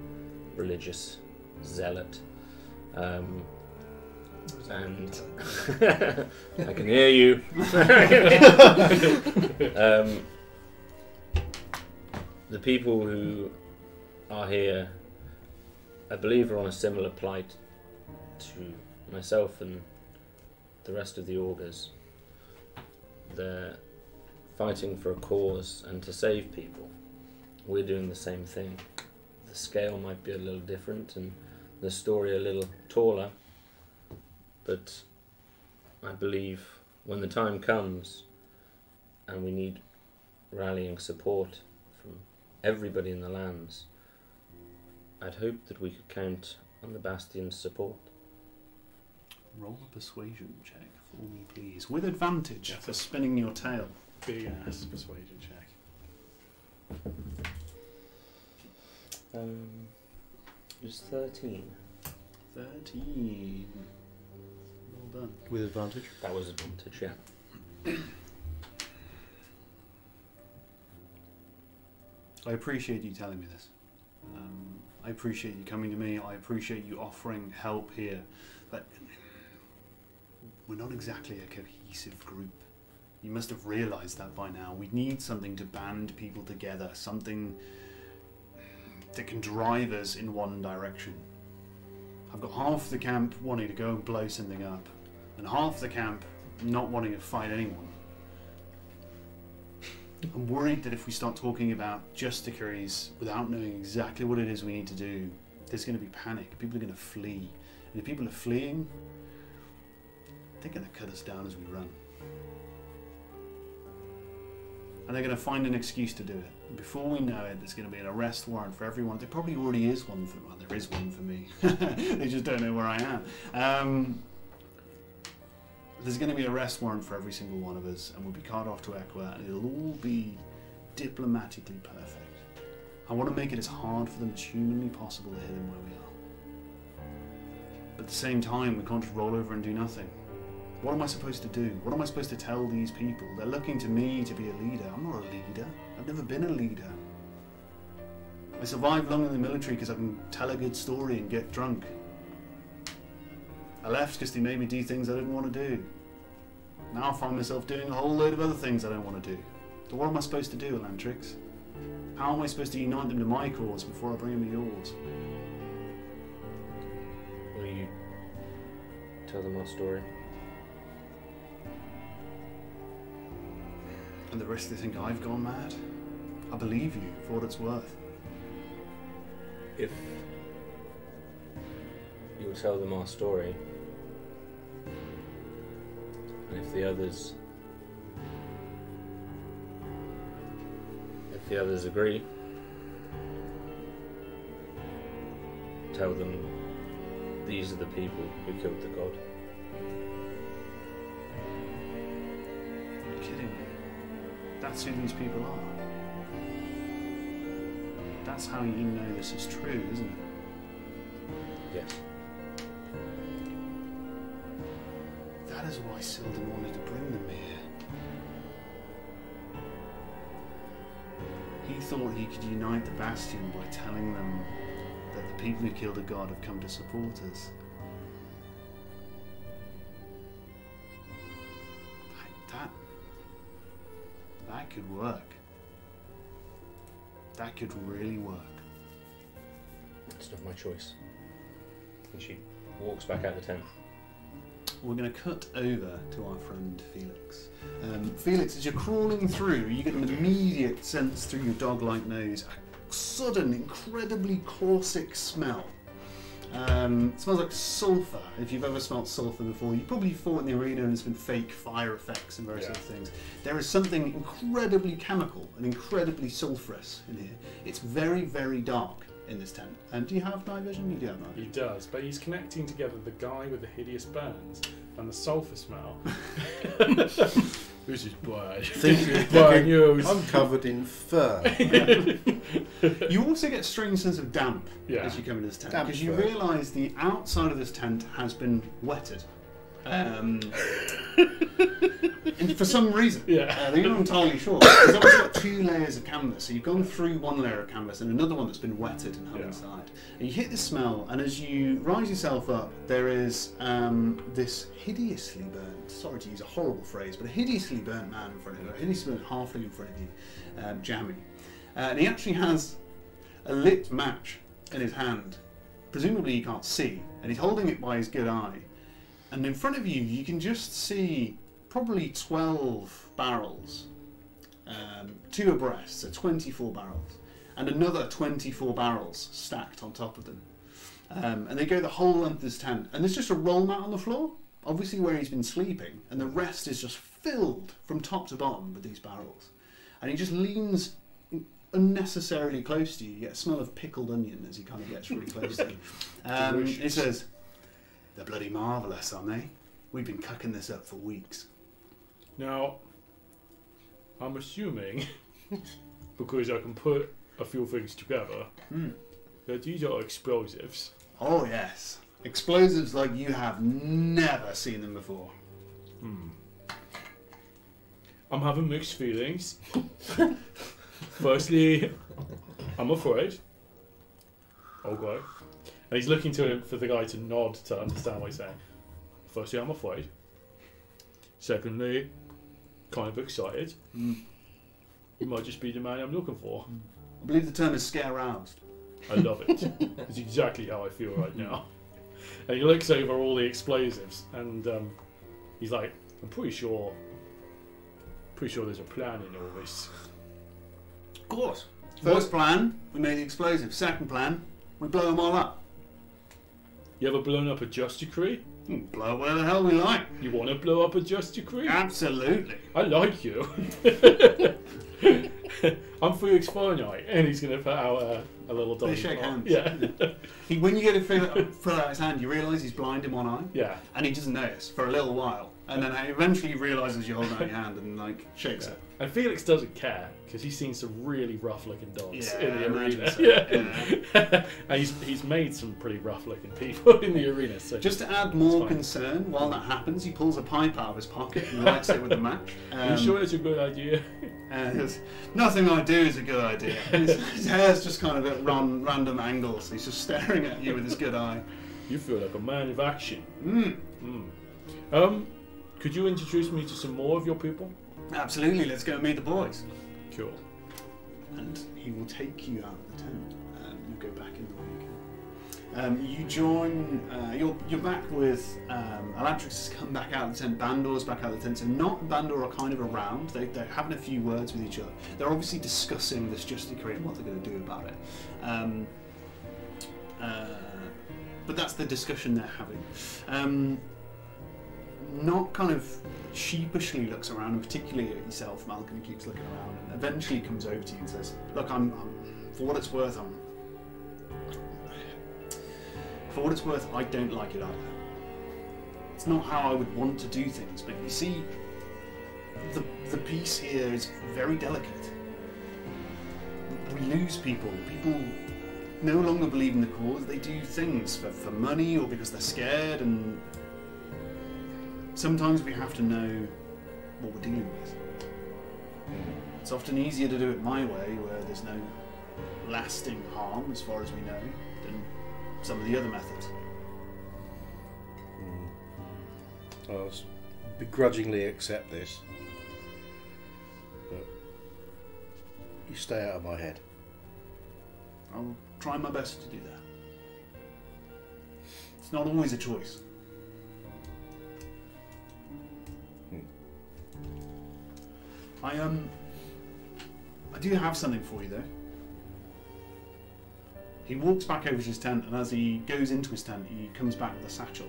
religious zealot. And I can hear you. The people who are here, I believe, are on a similar plight to myself and the rest of the augurs. They're fighting for a cause and to save people. We're doing the same thing. The scale might be a little different and the story a little taller, but I believe when the time comes and we need rallying support from everybody in the lands, I'd hope that we could count on the Bastion's support. Roll a persuasion check for me, please, with advantage for spinning your tail. Big ass persuasion check. It's 13. 13. Well done. With advantage. That was advantage, yeah. I appreciate you telling me this. I appreciate you coming to me. I appreciate you offering help here. But we're not exactly a cohesive group. You must have realised that by now. We need something to band people together, something that can drive us in one direction. I've got half the camp wanting to go and blow something up, and half the camp not wanting to fight anyone. I'm worried that if we start talking about justicaries without knowing exactly what it is we need to do, there's going to be panic. People are going to flee. And if people are fleeing, they're going to cut us down as we run. And they're going to find an excuse to do it. And before we know it, there's going to be an arrest warrant for everyone. There probably already is one for, well, there is one for me. They just don't know where I am. There's going to be an arrest warrant for every single one of us, and we'll be carted off to Equa, and it'll all be diplomatically perfect. I want to make it as hard for them as humanly possible to hit them where we are. But at the same time, we can't just roll over and do nothing. What am I supposed to do? What am I supposed to tell these people? They're looking to me to be a leader. I'm not a leader. I've never been a leader. I survived long in the military because I can tell a good story and get drunk. I left because they made me do things I didn't want to do. Now I find myself doing a whole load of other things I don't want to do. So what am I supposed to do, Elantrix? How am I supposed to unite them to my cause before I bring them to yours? Will you tell them our story? And the rest they think I've gone mad? I believe you for what it's worth. If you'll tell them our story, and if the others agree, tell them these are the people who killed the god. You're kidding me. That's who these people are. That's how you know this is true, isn't it? Yes. That is why Sildon wanted to bring them here. He thought he could unite the Bastion by telling them that the people who killed a god have come to support us. That could work. That could really work. It's not my choice. And she walks back out the tent. We're going to cut over to our friend Felix. Felix, as you're crawling through, you get an immediate sense through your dog-like nose, a sudden, incredibly caustic smell. It smells like sulphur. If you've ever smelled sulphur before, you probably fought in the arena and it's been fake fire effects and various other things. There is something incredibly chemical and incredibly sulphurous in here. It's very, very dark in this tent. Do you have night vision? You do have night vision. He does, but he's connecting together the guy with the hideous burns and the sulphur smell. This is bad. I'm covered in fur. You also get a strange sense of damp as you come into this tent, because you realise the outside of this tent has been wetted. And for some reason, you're not entirely sure. There's obviously got 2 layers of canvas, so you've gone through one layer of canvas and another one that's been wetted and hung inside. And you hit the smell, and as you rise yourself up, there is this hideously burnt, sorry to use a horrible phrase, but a hideously burnt man in front of you, a hideously burnt halfling in front of you, Jammy. And he actually has a lit match in his hand. Presumably he can't see, and he's holding it by his good eye. And in front of you, you can just see probably 12 barrels, 2 abreast, so 24 barrels, and another 24 barrels stacked on top of them. And they go the whole length of this tent. And there's just a roll mat on the floor, obviously where he's been sleeping, and the rest is just filled from top to bottom with these barrels. And he just leans unnecessarily close to you. You get a smell of pickled onion as he kind of gets really close to you. He says, "They're bloody marvellous, aren't they? We've been cooking this up for weeks." Now, I'm assuming, because I can put a few things together, that these are explosives. Oh yes. Explosives like you have never seen them before. I'm having mixed feelings. Firstly, I'm afraid. Okay. And he's looking to him for the guy to nod to understand what he's saying. Firstly, I'm afraid. Secondly, kind of excited. You might just be the man I'm looking for. I believe the term is scare-roused. I love it. It's exactly how I feel right now. And he looks over all the explosives, and he's like, "I'm pretty sure there's a plan in all this." Of course. First plan, we made the explosives. Second plan, we blow them all up. You ever blown up a Just Decree? Blow up where the hell we like. You want to blow up a Just Decree? Absolutely. I like you. I'm Felix Fahrenheit, and he's going to put out a little dog. They shake hands. Yeah. When you get a fill out his hand, you realise he's blind in one eye. Yeah. And he doesn't notice for a little while. And then eventually he realises you're holding out your hand and like shakes it. And Felix doesn't care because he's seen some really rough-looking dogs Yeah, in the I imagine arena. so, Yeah. And he's made some pretty rough-looking people in the arena. So Just to add it's more fine. concern, while that happens, he pulls a pipe out of his pocket and lights it with a match. Are you sure it's a good idea? Nothing I do is a good idea. His hair's just kind of at random angles. He's just staring at you with his good eye. You feel like a man of action. Mm. Could you introduce me to some more of your people? Absolutely, let's go and meet the boys. Cool. And he will take you out of the tent. You go back in the way you came. You join. You're back with Elantrix has come back out of the tent. Bandor's back out of the tent. So Not and Bandor are kind of around. They're having a few words with each other. They're obviously discussing this Just Decree and what they're going to do about it. But that's the discussion they're having. Not kind of sheepishly looks around, and particularly at yourself, Malcolm keeps looking around, and eventually comes over to you and says, "Look, I'm for what it's worth, I don't like it either. It's not how I would want to do things, but you see, the peace here is very delicate. We lose people. People no longer believe in the cause. They do things for money or because they're scared, and sometimes we have to know what we're dealing with. It's often easier to do it my way, where there's no lasting harm, as far as we know, than some of the other methods." I'll begrudgingly accept this, but you stay out of my head. I'll try my best to do that. It's not always a choice. I do have something for you, though. He walks back over to his tent, and as he goes into his tent, he comes back with a satchel.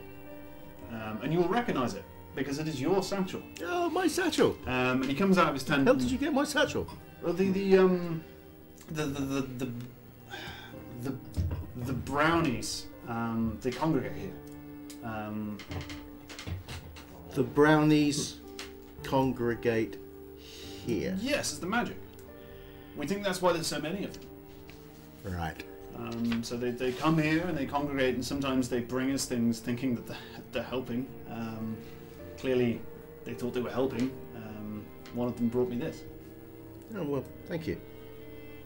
And you will recognise it, because it is your satchel. Oh, my satchel! And he comes out of his tent. How did you get my satchel? Well, the brownies, they congregate here. The brownies congregate here. Yes, it's the magic. We think that's why there's so many of them. Right. So they come here and they congregate, and sometimes they bring us things thinking that they're helping. Clearly, they thought they were helping. One of them brought me this. Oh, well, thank you.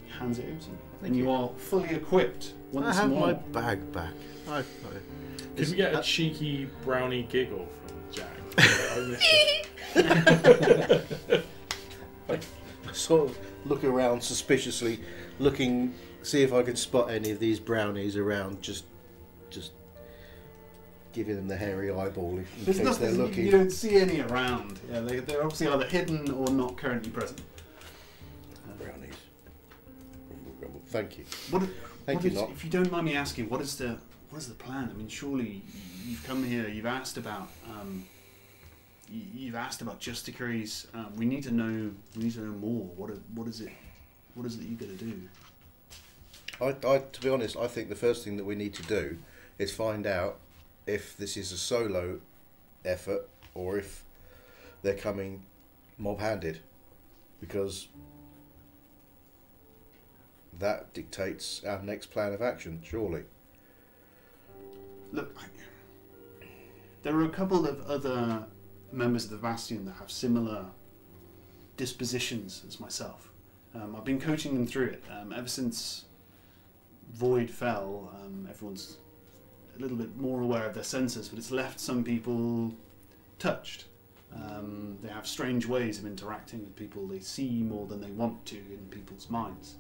He hands it over to you. Thank And you you. are fully equipped I once have more. my bag back. Could we get a cheeky brownie giggle from Jack? I missed it. I sort of look around suspiciously, see if I could spot any of these brownies around, just giving them the hairy eyeball in There's case they're nothing, looking. you don't see any around. Yeah, they're obviously either hidden or not currently present. Brownies. Thank you. What you, is, Not. if you don't mind me asking, what is the plan? I mean, surely you've come here, you've asked about Just Decrees. We need to know more. What is it that you're going to do? To be honest, I think the first thing that we need to do is find out if this is a solo effort or if they're coming mob-handed, because that dictates our next plan of action, surely. Look, there are a couple of other members of the Bastion that have similar dispositions as myself. I've been coaching them through it. Ever since Void fell, everyone's a little bit more aware of their senses, but it's left some people touched. They have strange ways of interacting with people. They see more than they want to in people's minds.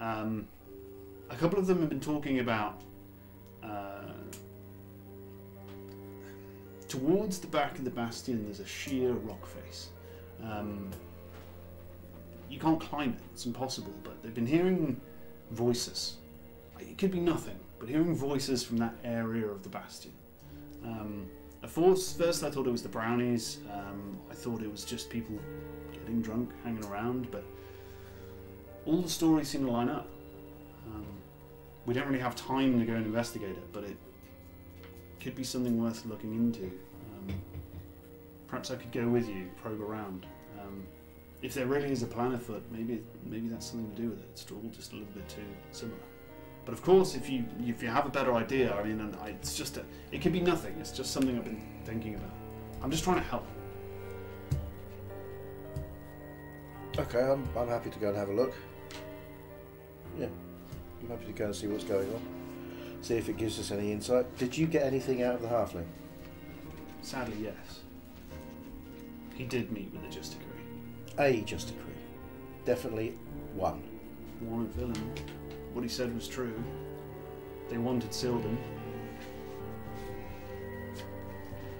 A couple of them have been talking about towards the back of the Bastion there's a sheer rock face. You can't climb it, it's impossible, but they've been hearing voices. It could be nothing, but hearing voices from that area of the Bastion. At first I thought it was the brownies, I thought it was just people getting drunk, hanging around, but all the stories seem to line up. We don't really have time to go and investigate it, but it could be something worth looking into. perhaps I could go with you, probe around. If there really is a plan afoot, maybe that's something to do with it. It's all just a little bit too similar. But of course, if you have a better idea, I mean, it's just it could be nothing. It's just something I've been thinking about. I'm just trying to help. Okay, I'm happy to go and have a look. Yeah, I'm happy to go and see what's going on. See if it gives us any insight. Did you get anything out of the halfling? Sadly, yes. He did meet with the Justicary. A Justicary. Definitely one. One of villain. What he said was true. They wanted Sildon.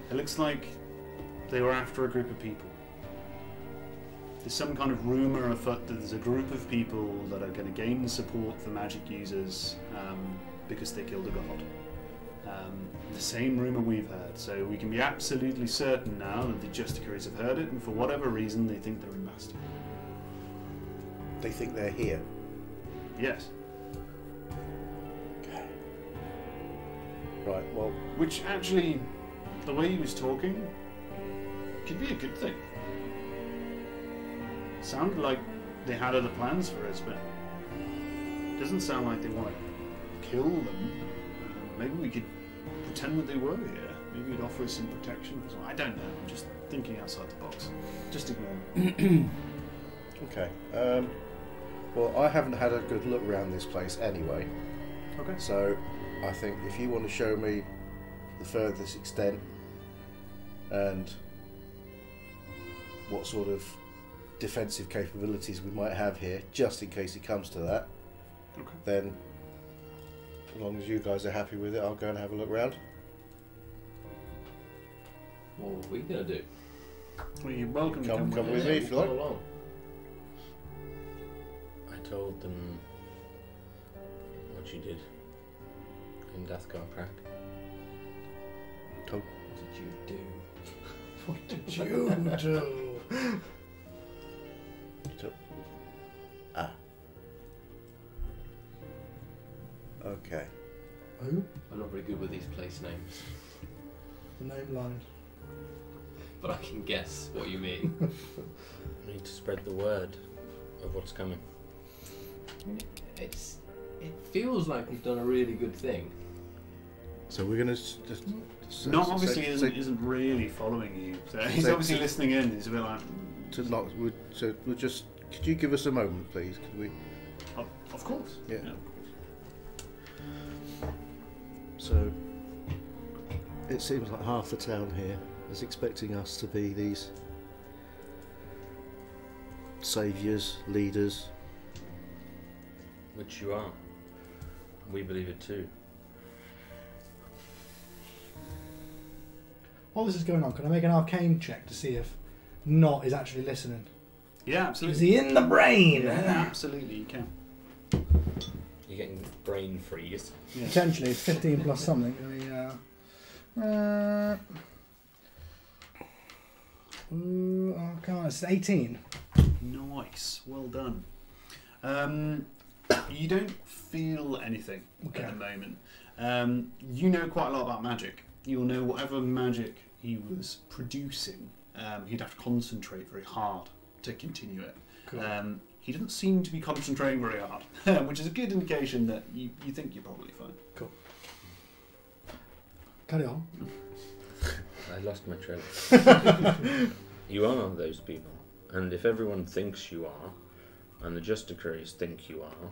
It looks like they were after a group of people. There's some kind of rumour afoot that there's a group of people that are going to gain support for magic users because they killed a god. The same rumour we've heard, so we can be absolutely certain now that the Justicaries have heard it, and for whatever reason they think they're in Bastion. They think they're here. Yes. Okay. Right, well... Which actually, the way he was talking, could be a good thing. Sounded like they had other plans for us, but it doesn't sound like they want to kill them. Maybe we could pretend that they were here. Maybe it'd offer us some protection. I don't know. I'm just thinking outside the box. Just ignore me. Okay. Well, I haven't had a good look around this place anyway. Okay. So, I think if you want to show me the furthest extent and what sort of defensive capabilities we might have here, just in case it comes to that, Okay. then as long as you guys are happy with it, I'll go and have a look round. What are we going to do? Well, you're welcome to Come come with me if you We'll like. come along. I told them what you did in Dathgar Crack. What did you do? What did you do? Okay. Who? I'm not very good with these place names, The name line. but I can guess what you mean. We need to spread the word of what's coming. It feels like we've done a really good thing. So we're going to just... Not obviously isn't really following you. So he's obviously listening in. He's a bit like... So we'll just... Could you give us a moment, please? Could we... Of course. Yeah. Of course. So, it seems like half the town here is expecting us to be these saviours, leaders. Which you are. We believe it too. While this is going on, can I make an arcane check to see if Not is actually listening? Yeah, Is absolutely. he in the brain? Yeah, absolutely, you can. You're getting brain freeze. Yeah. Potentially, it's 15 plus something. Okay, it's 18. Nice, well done. You don't feel anything Okay. at the moment. You know quite a lot about magic. You'll know whatever magic he was producing, he'd have to concentrate very hard to continue it. Cool. He doesn't seem to be concentrating very hard, which is a good indication that you think you're probably fine. Carry on. I lost my trail. You are those people. And if everyone thinks you are, and the Justicaries think you are,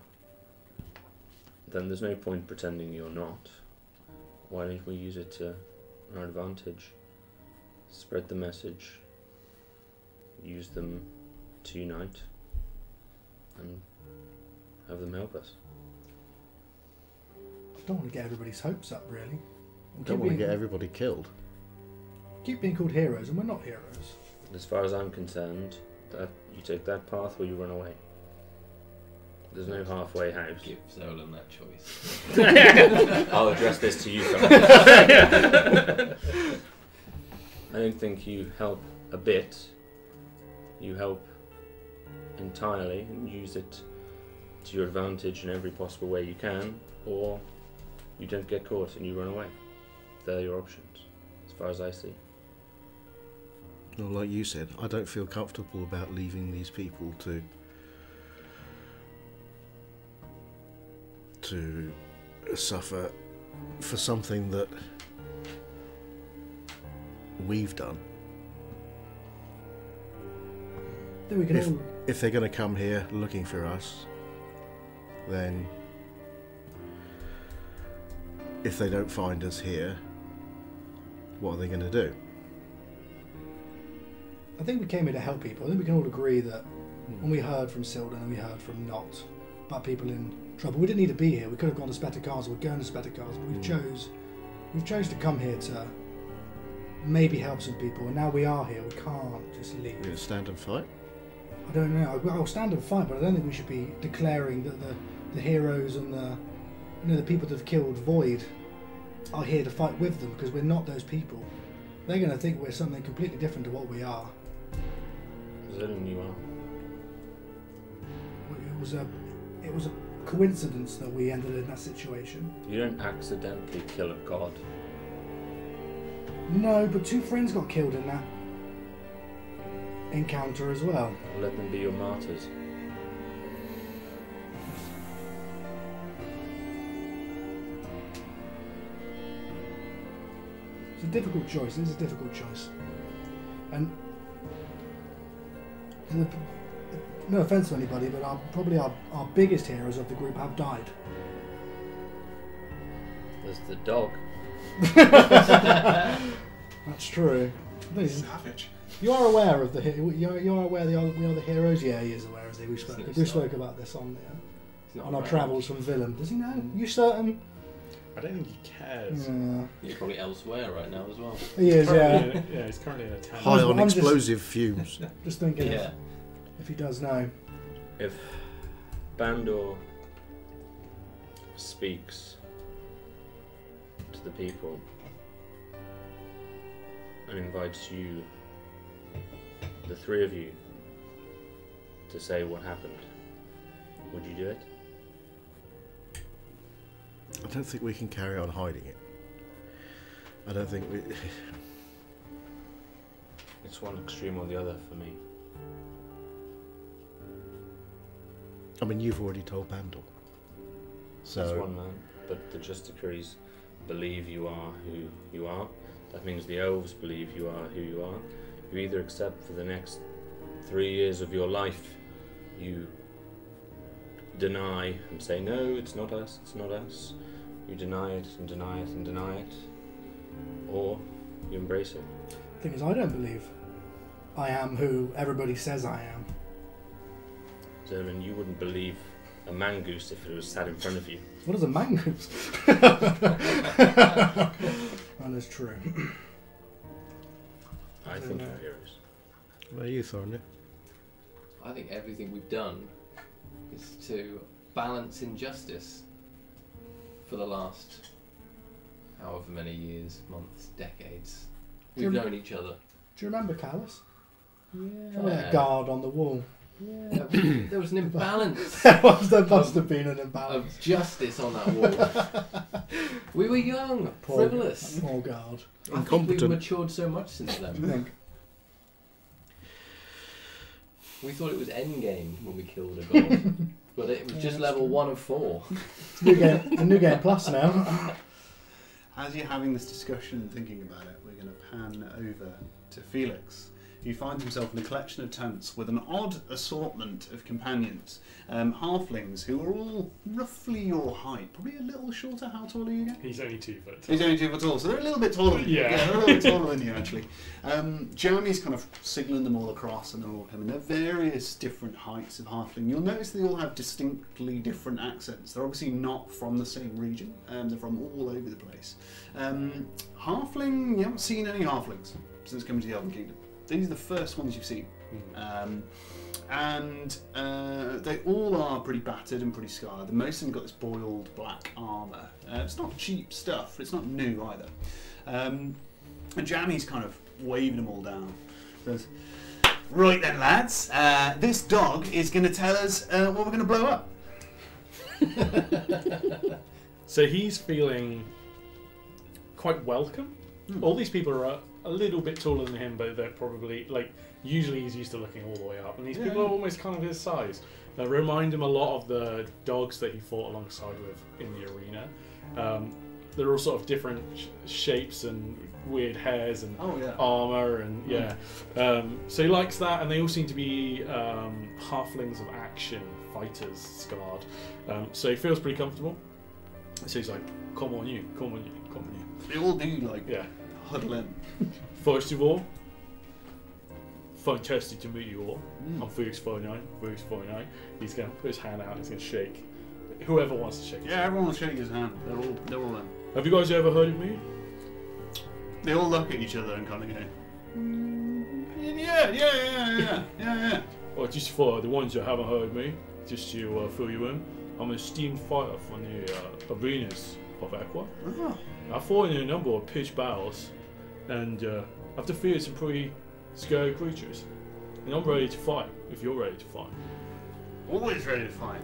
then there's no point pretending you're not. Why don't we use it to our advantage? Spread the message, use them to unite, and have them help us. I don't want to get everybody's hopes up, really. And Don't keep want to being- get everybody killed. Keep being called heroes, and we're not heroes. As far as I'm concerned, that you take that path or you run away. There's no halfway house. Give Zolan that choice. I'll address this to you, fellas. I don't think you help a bit. You help entirely and use it to your advantage in every possible way you can, or you don't get caught and you run away. They're your options, as far as I see. Well, like you said, I don't feel comfortable about leaving these people to suffer for something that we've done. I think we can all. If they're going to come here looking for us, then if they don't find us here, what are they going to do? I think we came here to help people. I think we can all agree that when we heard from Sildan and we heard from Nott about people in trouble, we didn't need to be here. We could have gone to Spetakars or we're going to Spetakars, but we've chose to come here to maybe help some people, and now we are here. We can't just leave. We're going to stand and fight? I don't know. I'll stand and fight, but I don't think we should be declaring that the heroes and the people that have killed Void are here to fight with them, because we're not those people. They're going to think we're something completely different to what we are. Zillion, you are. It was a coincidence that we ended in that situation. You don't accidentally kill a god. No, but 2 friends got killed in that encounter as well. Let them be your martyrs. It's a difficult choice. It is a difficult choice. And no offence to anybody, but probably our biggest heroes of the group have died. There's the dog. That's true. Savage. You are aware of you are aware we are the heroes. Yeah, he is aware of it. We spoke about this on our travels from Villain. Does he know? You certain? I don't think he cares. Yeah. You're probably elsewhere right now as well. He is. Yeah. Yeah, he's currently in a town. High on I'm just- explosive fumes. Just thinking Yeah. if he does know. If Bandor speaks to the people and invites you, the 3 of you, to say what happened, would you do it? I don't think we can carry on hiding it. I don't think we... It's one extreme or the other for me. I mean, you've already told Bandor. So... That's one man, but the Justicaries believe you are who you are. That means the elves believe you are who you are. You either accept for the next 3 years of your life, you deny and say, no, it's not us, it's not us. You deny it and deny it and deny it. Or you embrace it. The thing is, I don't believe I am who everybody says I am. Zerlin, you wouldn't believe a mangoose if it was sat in front of you. What is a mangoose? That is true. I think you're heroes. What are you, Thorny? I think everything we've done is to balance injustice for the last however many years, months, decades. We've known each other. Do you remember Callus? Yeah. Remember that guard on the wall? Yeah, there was an imbalance There must have been an imbalance. of justice on that wall. We were young, frivolous. Poor guard. I think Incompetent. we've matured so much since I then. think. We thought it was endgame when we killed a god, but it was Yeah, just that's level true. 1 of 4. A new game plus now. As you're having this discussion and thinking about it, we're going to pan over to Felix. He finds himself in a collection of tents with an odd assortment of companions, halflings who are all roughly your height, probably a little shorter. How tall are you again? He's only 2 foot. He's only 2 foot tall, so they're a little bit taller than you. Yeah. They're a little bit taller than you, actually. Jeremy's kind of signalling them all across, and they're all coming. They're various different heights of halfling. You'll notice they all have distinctly different accents. They're obviously not from the same region. They're from all over the place. Halfling, you haven't seen any halflings since coming to the Elven Kingdom. These are the first ones you've seen. And they all are pretty battered and pretty scarred. Most of them got this boiled black armour. It's not cheap stuff, but it's not new either. And Jamie's kind of waving them all down. Says, right then, lads, this dog is going to tell us what we're going to blow up. So he's feeling quite welcome. All these people are a little bit taller than him, but they're probably like usually he's used to looking all the way up, and these Yeah. people are almost kind of his size. They remind him a lot of the dogs that he fought alongside with in the arena. They're all sort of different shapes and weird hairs and Oh yeah. armor and yeah. So he likes that, and they all seem to be halflings of action, fighters, scarred. So he feels pretty comfortable. So he's like, "Come on, you, come on, you, come on, you." They all do like Yeah. huddle in. First of all, fantastic to meet you all. Mm. I'm Felix 49. Felix 49. He's gonna put his hand out. He's gonna shake whoever wants to shake. His Yeah, hand. everyone will shake his hand. They're all in. Have you guys ever heard of me? They all look at each other and kind of go, yeah. Well, just for the ones that haven't heard of me, just to fill you in, I'm an esteemed fighter from the arenas of Aqua. Oh, I fought in a number of pitched battles, and I've defeated some pretty scary creatures. And I'm ready to fight, if you're ready to fight. always ready to fight.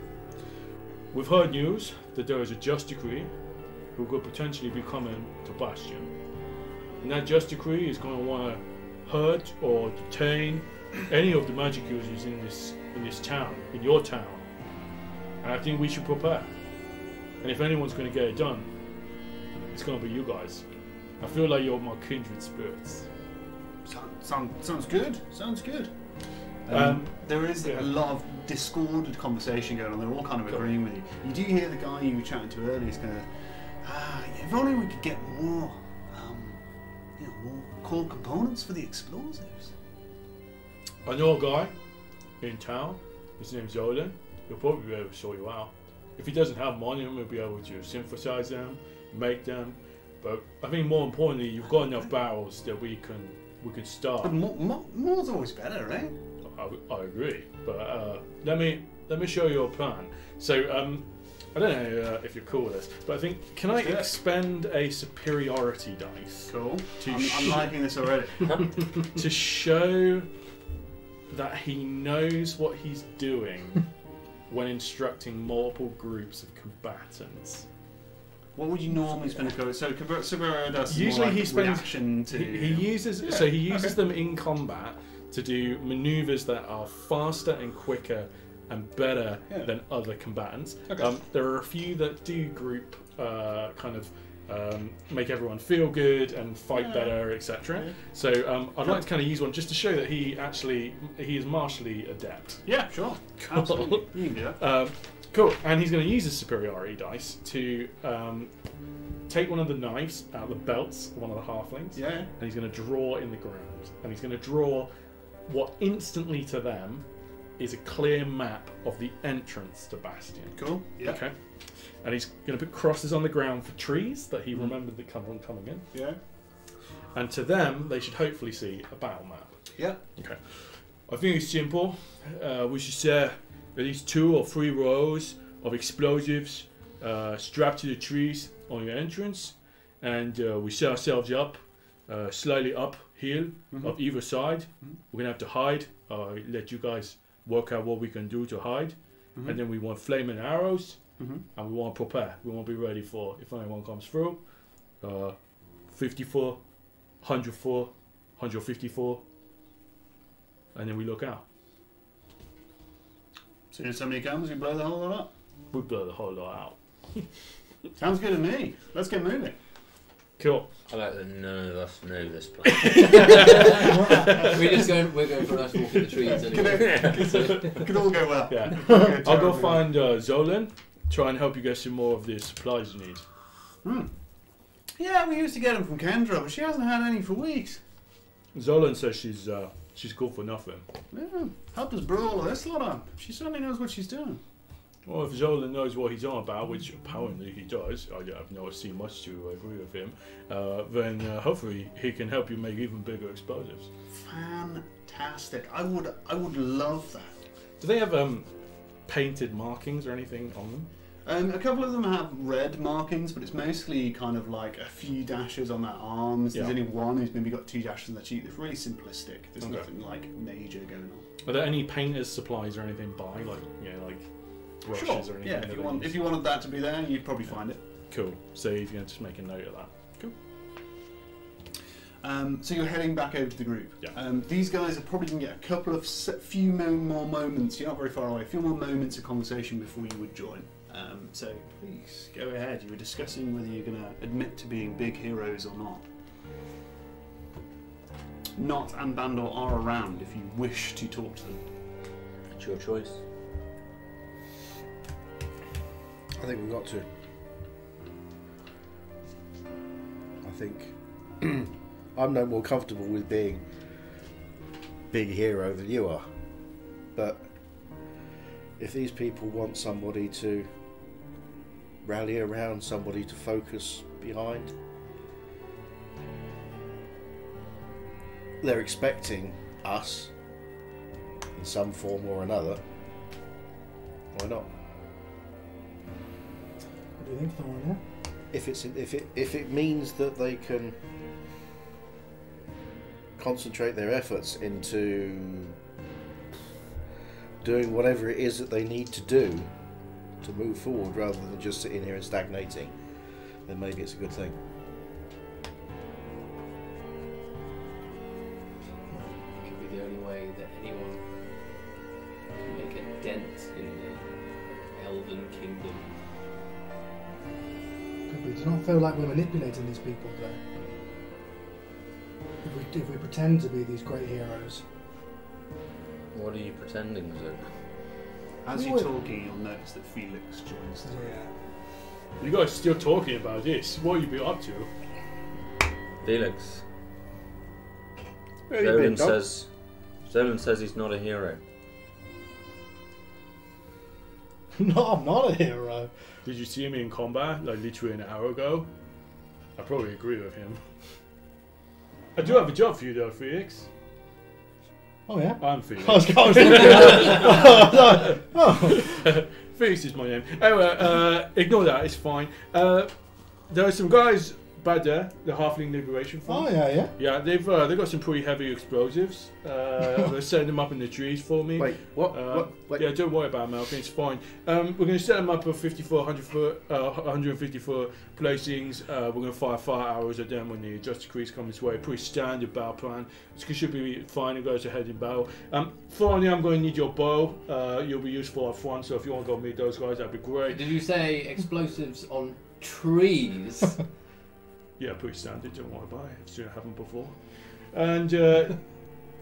We've heard news that there is a Just Decree who could potentially be coming to Bastion. And that Just Decree is going to want to hurt or detain any of the magic users in this town, in your town. And I think we should prepare. And if anyone's going to get it done, it's going to be you guys. I feel like you're my kindred spirits. Sounds good. Sounds good. There is yeah. a lot of discordant conversation going on. They're all kind of Cool. agreeing with you. You do hear the guy you were chatting to earlier is going to, if only we could get more, more core components for the explosives. I know a guy in town. His name's Odin. He'll probably be able to sort you out. If he doesn't have money, he'll be able to synthesize them, make them. But I think more importantly, you've got enough barrels that we can start. But more's always better, right? I agree, but let me show you a plan. So I don't know if you're cool with this, but I think can I Let's do it. expend a superiority dice Cool. To I'm liking this already. to show that he knows what he's doing when instructing multiple groups of combatants? What would you normally spend a code? So superiority does Usually more like he spends- reaction to. He uses Yeah, so he uses okay. them in combat to do maneuvers that are faster and quicker and better Yeah. than other combatants. Okay. There are a few that do group kind of make everyone feel good and fight Yeah. better, etc. Yeah. So I'd like to kind of use one just to show that he is martially adept. Yeah, sure. Cool. Absolutely. You can do that. Cool, and he's going to use his superiority dice to take one of the knives out of the belts of one of the halflings, Yeah. and he's going to draw in the ground, and he's going to draw what instantly to them is a clear map of the entrance to Bastion. Cool. Yeah. Okay, and he's going to put crosses on the ground for trees that he remembered that come on coming in, Yeah. and to them they should hopefully see a battle map. Yeah. Okay. I think it's simple. We should set at least 2 or 3 rows of explosives strapped to the trees on your entrance, and we set ourselves up slightly uphill of either side. We're gonna have to hide. Let you guys work out what we can do to hide, and then we want flaming arrows, and we want to prepare. We want to be ready for if anyone comes through. 54, 104, 154. And then we look out. As soon as somebody comes, we blow the whole lot up. We blow the whole lot out. Sounds good to me. Let's get moving. Cool. I like that none of us know this plan. We're going for a nice walk in the trees anyway. Could all go well. Yeah. Okay, I'll go terrible. find Zolan. Try and help you get some more of the supplies you need. Yeah, we used to get them from Kendra, but she hasn't had any for weeks. Zolan says she's good for nothing. Yeah, helped us brew all of this lot up. She certainly knows what she's doing. Well, if Zolan knows what he's on about, which apparently he does, I've never seen much to agree with him, then hopefully he can help you make even bigger explosives. Fantastic. I would love that. Do they have painted markings or anything on them? A couple of them have red markings, but it's mostly kind of like a few dashes on their arms. There's Yeah. only one who's maybe got 2 dashes on their cheek. It's really simplistic. There's Okay. nothing like major going on. Are there any painters' supplies or anything by, like brushes or anything? Yeah, that they if use? you wanted that to be there, you'd probably find it. Cool. So you're going to just make a note of that. Cool. So you're heading back over to the group. Yeah. These guys are probably going to get a couple of few more moments. You're not very far away. A few more moments of conversation before you would join. So please go ahead. You were discussing whether you're going to admit to being big heroes or not. Not and Bandor are around if you wish to talk to them. It's your choice. I think we've got to. I think I'm no more comfortable with being big hero than you are. But if these people want somebody to rally around, somebody to focus behind, they're expecting us in some form or another. Why not? What do you think, Thorin? If it means that they can concentrate their efforts into doing whatever it is that they need to do to move forward rather than just sitting here and stagnating, then maybe it's a good thing. Could be the only way that anyone can make a dent in the Elven Kingdom. It does not feel like we're manipulating these people, though. If we pretend to be these great heroes. What are you pretending to? As you're talking, you'll notice that Felix joins them. Yeah. You guys are still talking about this. What have you been up to? Felix. Where have you been, Doc? Zolan says he's not a hero. No, I'm not a hero. Did you see me in combat, like literally an hour ago? I probably agree with him. I do have a job for you though, Felix. Oh yeah? I'm Felix. I was thinking, Felix is my name. Anyway, ignore that, it's fine. There are some guys back there, the Halfling Liberation Front. Oh yeah. Yeah, they've got some pretty heavy explosives. They're setting them up in the trees for me. Wait, what? Wait. Yeah, don't worry about it, Malcolm. It's fine. We're going to set them up at 54, 100 foot, 150 foot placings. We're going to fire arrows at them when the Justice Crease come this way. Pretty standard battle plan. It should be fine. It goes ahead in battle. Thorny, I'm going to need your bow. You'll be useful up front. So if you want to go meet those guys, that'd be great. Did you say explosives on trees? Yeah, pretty standard. Don't worry about it. I've seen it happen before. And Zolan,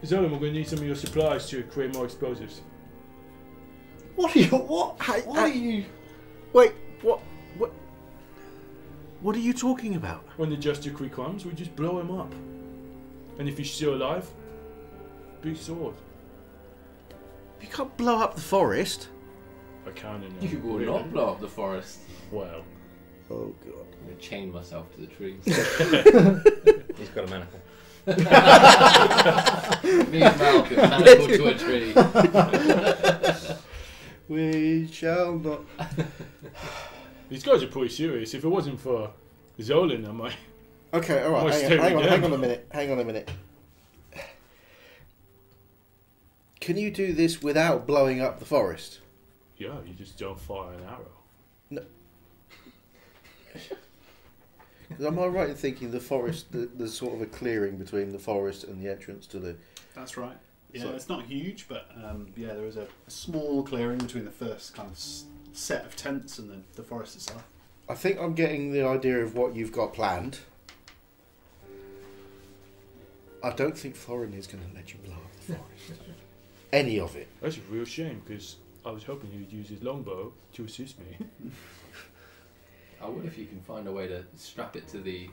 we're going to need some of your supplies to create more explosives. What are you? What? What are you? Wait, what? What are you talking about? When the Justice Decree comes, we just blow him up. And if he's still alive, big sword. You can't blow up the forest. I can in You will not blow up the forest. Well. Oh god. I'm going to chain myself to the trees. He's got a manacle. Me and Malcolm manacled to a tree. We shall not. These guys are pretty serious. If it wasn't for Zolan, I might. Okay, all right. Might Hang stay on with them. Hang on a minute. Can you do this without blowing up the forest? Yeah, you just don't fire an arrow. No. Am I right in thinking the forest, there's sort of a clearing between the forest and the entrance to the... That's right. Yeah, So- it's not huge, but yeah, there is a small clearing between the first kind of set of tents and the forest itself. I think I'm getting the idea of what you've got planned. I don't think Thorin is going to let you blow up the forest. Any of it. That's a real shame, because I was hoping you'd use his longbow to assist me. I would if you can find a way to strap it to the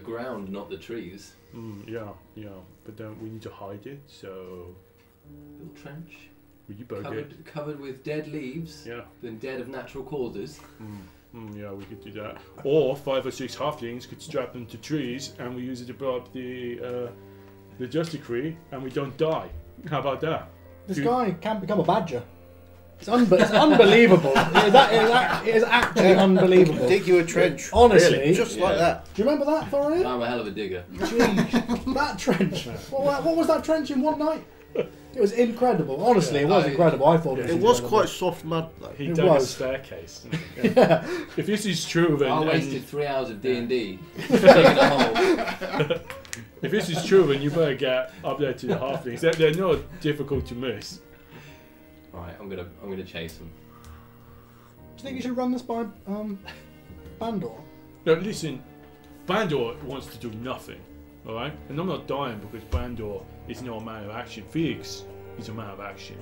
ground, not the trees. Yeah, but then we need to hide it, so... Little trench. Will you bug it? Covered with dead leaves. Yeah. Then dead of natural causes. Yeah, we could do that. Or 5 or 6 halflings could strap them to trees, and we use it to blow up the Justice Decree, and we don't die. How about that? This guy can't become a badger. It's unbelievable. It is actually unbelievable. Dig you a trench. Honestly. Really? Just like that. Do you remember that, Thorin? I'm a hell of a digger. Jeez, that trench. What was that trench in one night? It was incredible. Honestly, it was incredible. I thought Yeah. it It was was incredible. quite soft mud though. He It dug a was. staircase. Yeah. If this is true, then I wasted 3 hours of D&D digging a hole. if this is true, then you better get up there to the halflings. They're not difficult to miss. Right, I'm gonna chase him. Do you think you should run this by Bandor? No, listen, Bandor wants to do nothing, alright? And I'm not dying because Bandor is not a man of action. Felix is a man of action.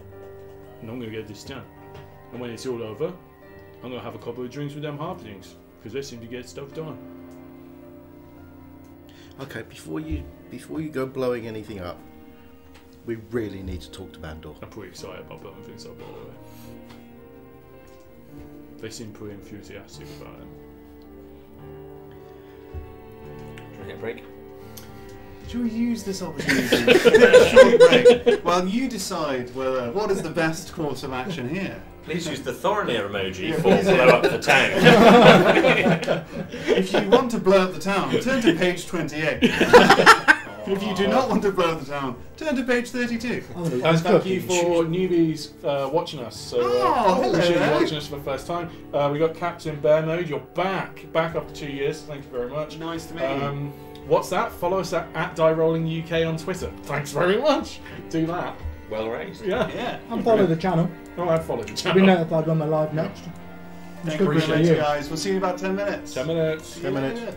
And I'm going to get this done. And when it's all over, I'm going to have a couple of drinks with them halflings because they seem to get stuff done. Okay, before you go blowing anything up, we really need to talk to Bandor. I'm pretty excited about blowing things up, by the way. They seem pretty enthusiastic about it. Can I get a break? Should we use this opportunity to take a short break while you decide what is the best course of action here? Please use the Thornir emoji Yeah, for please. blow up the town. If you want to blow up the town, turn to page 28. If you do not want to blow up the town, turn to page 32. And thank you for newbies watching us. So, Oh, hello appreciate you there. watching us for the first time. We got Captain Bear Mode. You're back after 2 years. Thank you very much. Nice to meet you. What's that? Follow us at @DieRollingUK on Twitter. Thanks very much. Do that. Well raised. Yeah. Yeah. And follow the channel. Oh, I followed the You'll channel. be notified when we're live next. Thank Good you very for much, you. guys. We'll see you in about 10 minutes. 10 minutes. See you 10 minutes. later.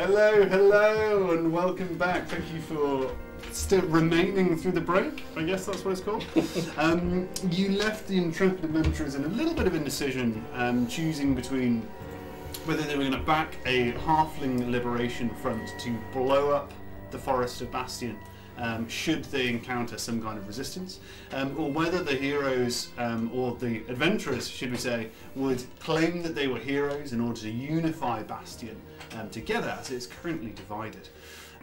Hello, and welcome back. Thank you for still remaining through the break. I guess that's what it's called. You left the intrepid adventurers in a little bit of indecision, choosing between whether they were going to back a halfling liberation front to blow up the forest of Bastion, should they encounter some kind of resistance, or whether the heroes, or the adventurers, should we say, would claim that they were heroes in order to unify Bastion together, as it's currently divided.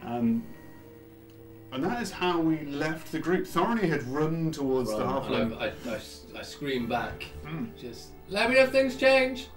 And that is how we left the group. Thorny had run towards the halfling. I scream back. Just let me know if things change.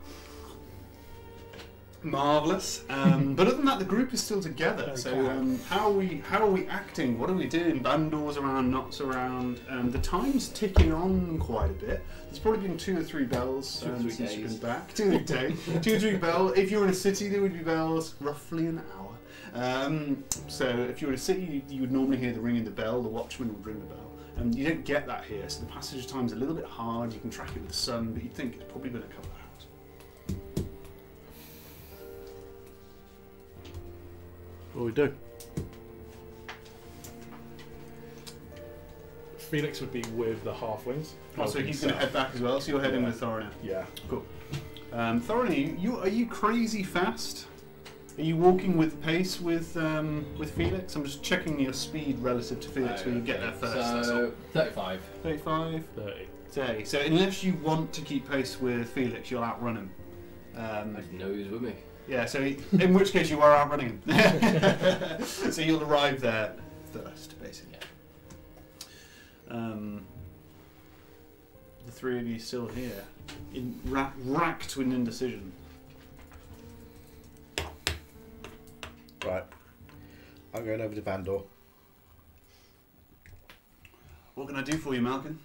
Marvellous. But other than that, the group is still together. Very So how are we acting? What are we doing? Bandors around, knots around. The time's ticking on quite a bit. There's probably been 2 or 3 bells 2 or 3 since you've days. been back. 2 or 3 days. 2 or 3 bells. If you're in a city, there would be bells roughly an hour. So if you're in a city, you would normally hear the ringing of the bell. The watchman would ring the bell. You don't get that here, so the passage time's a little bit hard. You can track it with the sun, but you'd think it's probably been a couple of hours. What do we do? Felix would be with the halflings. Oh, so he's going to head back as well. So you're heading with Thorin. Yeah. Cool. Thorin, are you crazy fast? Are you walking with pace with Felix? I'm just checking your speed relative to Felix when you get there first. that's all. So 35. 35. 30. 30. So unless you want to keep pace with Felix, you'll outrun him. I didn't know he was with me. Yeah. So in which case you are outrunning him. So you'll arrive there first, basically. The 3 of you still here, racked with indecision. Right. I'm going over to Bandor. What can I do for you, Malcolm?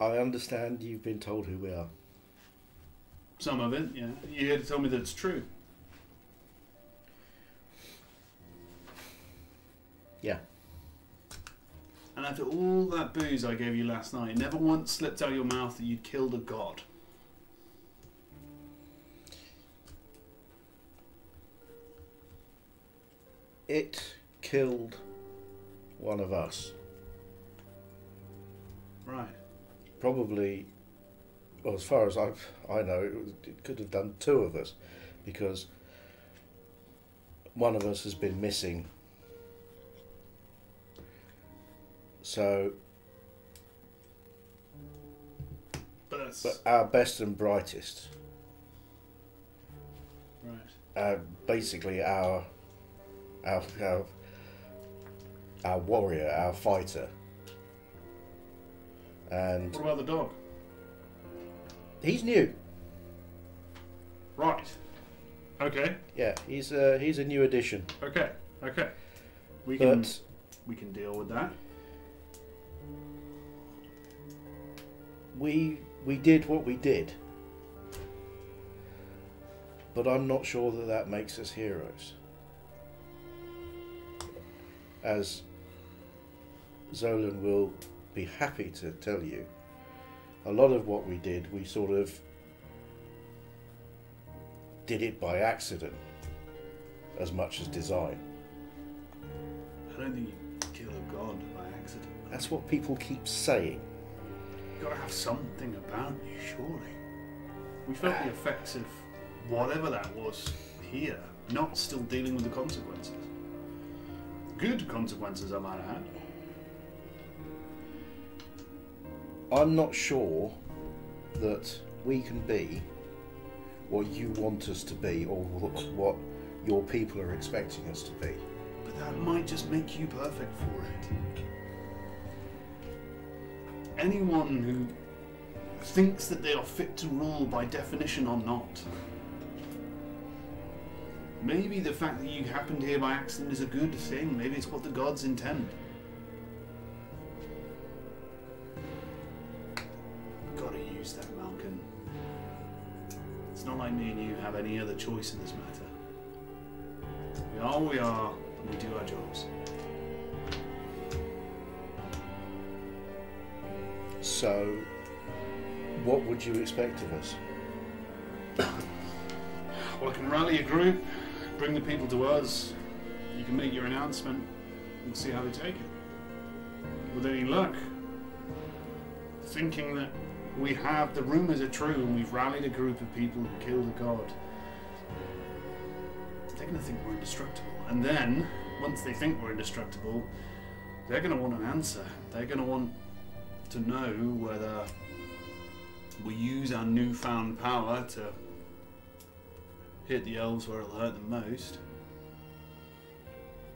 I understand you've been told who we are. Some of it, yeah. You're here to tell me that it's true. Yeah. And after all that booze I gave you last night, never once slipped out of your mouth that you'd killed a god. It killed one of us. Right. Probably, well, as far as I know, it could have done 2 of us, because one of us has been missing. So, but our best and brightest, right. Basically our warrior, our fighter. And What about the dog? he's new. Right. Okay. Yeah, he's a new addition. Okay. Okay. We But can deal with that. we did what we did. But I'm not sure that makes us heroes. As Zolan will be happy to tell you, a lot of what we did, we sort of did it by accident as much as design. I don't think you kill a god by accident. That's what people keep saying. You've got to have something about you, surely. We felt the effects of whatever that was here, not still dealing with the consequences. Good consequences, I might add. I'm not sure that we can be what you want us to be, or what your people are expecting us to be. But that might just make you perfect for it. Anyone who thinks that they are fit to rule by definition are not. Maybe the fact that you happened here by accident is a good thing. Maybe it's what the gods intend. Gotta use that, Malcolm. It's not like me and you have any other choice in this matter. We are what we are, and we do our jobs. So, what would you expect of us? Well, I can rally a group, bring the people to us. You can make your announcement. We'll see how they take it. With any luck, thinking that we have the rumours are true and we've rallied a group of people who killed a god, they're going to think we're indestructible. And then, once they think we're indestructible, they're going to want an answer. They're going to want to know whether we use our newfound power to hit the elves where it'll hurt them most,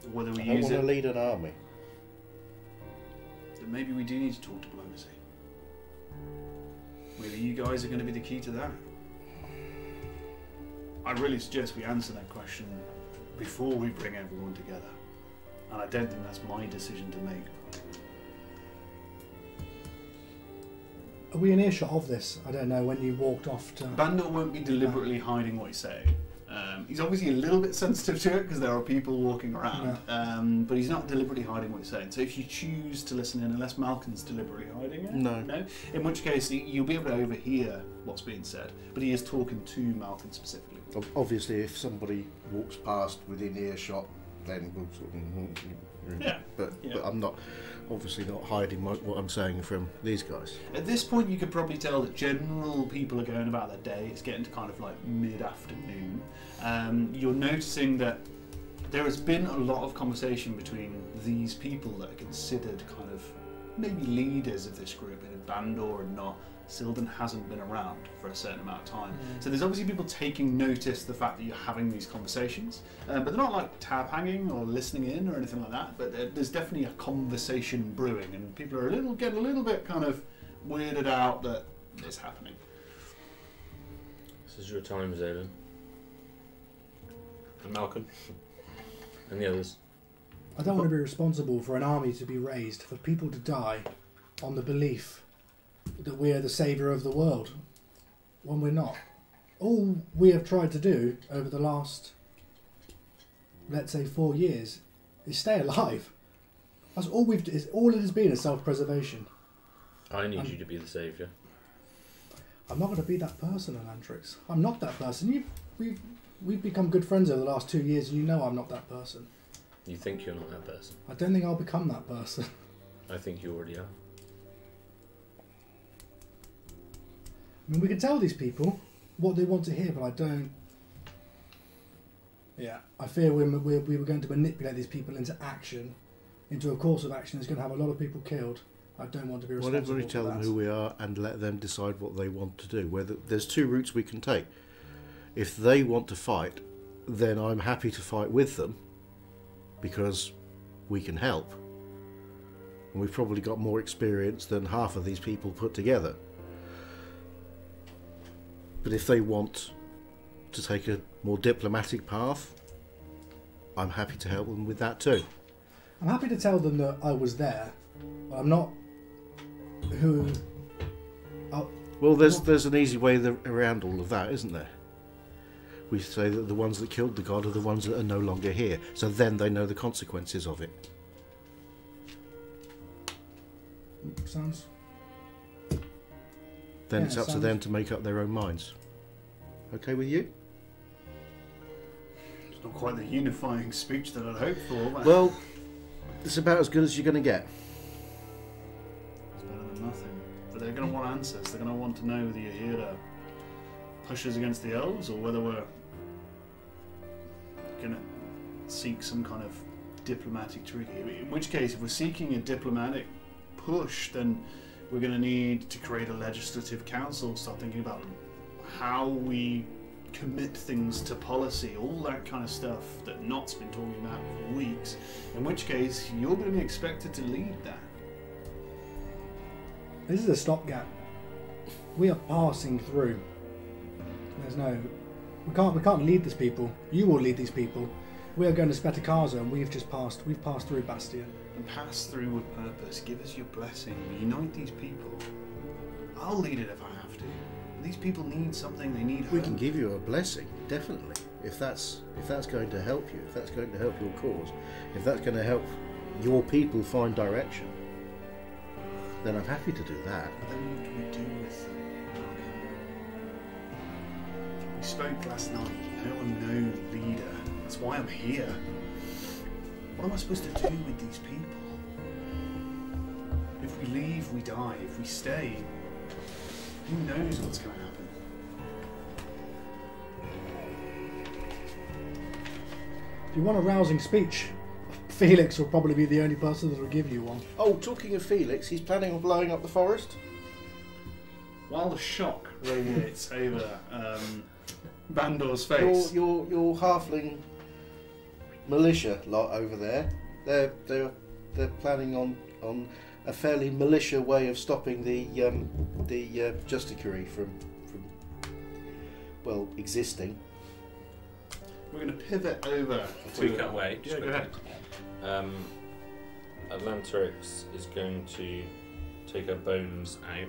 or whether we I use want it. to lead an army. That maybe we do need to talk diplomacy. Maybe you guys are going to be the key to that. I really suggest we answer that question before we bring everyone together. And I don't think that's my decision to make. Are we in earshot of this? I don't know, when you walked off to... Bandor won't be deliberately hiding what he's saying. He's obviously a little bit sensitive to it because there are people walking around, but he's not deliberately hiding what he's saying. So if you choose to listen in, unless Malkin's deliberately hiding it, No. in which case you'll be able to overhear what's being said. But he is talking to Malkin specifically. Obviously, if somebody walks past within earshot, then we'll sort of... Yeah. But I'm obviously not hiding what I'm saying from these guys. At this point, you could probably tell that general people are going about their day. It's getting to kind of like mid-afternoon. You're noticing that there has been a lot of conversation between these people that are considered kind of maybe leaders of this group, in Bandor and not. Sildon hasn't been around for a certain amount of time. So there's obviously people taking notice of the fact that you're having these conversations, but they're not like tab hanging or listening in or anything like that, but there's definitely a conversation brewing, and people are getting a little bit kind of weirded out that it's happening. This is your time, Zayden. And Malcolm. And the others. I don't want to be responsible for an army to be raised, for people to die on the belief that we are the saviour of the world, when we're not. All we have tried to do over the last, let's say, 4 years, is stay alive. That's all all it has been is self-preservation. I need you to be the saviour. I'm not going to be that person, Elantrix. I'm not that person. We've become good friends over the last 2 years, and you know I'm not that person. You think you're not that person. I don't think I'll become that person. I think you already are. I mean, we can tell these people what they want to hear, but I don't... Yeah, I fear we were going to manipulate these people into action, into a course of action that's going to have a lot of people killed. I don't want to be Why responsible don't we tell for them that. who we are and let them decide what they want to do? Whether there's two routes we can take. If they want to fight, then I'm happy to fight with them because we can help. And we've probably got more experience than half of these people put together. But if they want to take a more diplomatic path, I'm happy to help them with that too. I'm happy to tell them that I was there, but I'm not who... Well, there's an easy way around all of that, isn't there? We say that the ones that killed the god are the ones that are no longer here, so then they know the consequences of it. Sounds... Then Yeah, it's up to sounds- them to make up their own minds. Okay with you? It's not quite the unifying speech that I'd hoped for, but Well, it's about as good as you're going to get. it's better than nothing. But they're going to want answers. They're going to want to know whether you're here to push us against the elves or whether we're going to seek some kind of diplomatic treaty. In which case, if we're seeking a diplomatic push, then we're going to need to create a legislative council, start thinking about how we commit things to policy, all that kind of stuff that Nott's been talking about for weeks. In which case, you're going to be expected to lead that. This is a stopgap. We are passing through. There's no... We can't lead these people. You will lead these people. We are going to Spetakaza, and we've passed through Bastion. And pass through with purpose. Give us your blessing. Unite these people. I'll lead it if I have to. These people need something. They need We hope. can give you a blessing, definitely. If that's going to help you, if that's going to help your cause, if that's going to help your people find direction, then I'm happy to do that. But then what do we do with them? We spoke last night. No leader That's why I'm here. What am I supposed to do with these people? If we leave, we die. If we stay, who knows what's going to happen? If you want a rousing speech, Felix will probably be the only person that will give you one. Oh, talking of Felix, he's planning on blowing up the forest. While the shock radiates over Bandor's face. Your halfling militia lot over there, they're planning on a fairly militia way of stopping the Justiciary from existing. We're going to pivot over Before you cut away, Yeah, just go ahead. Atlantrix is going to take her bones out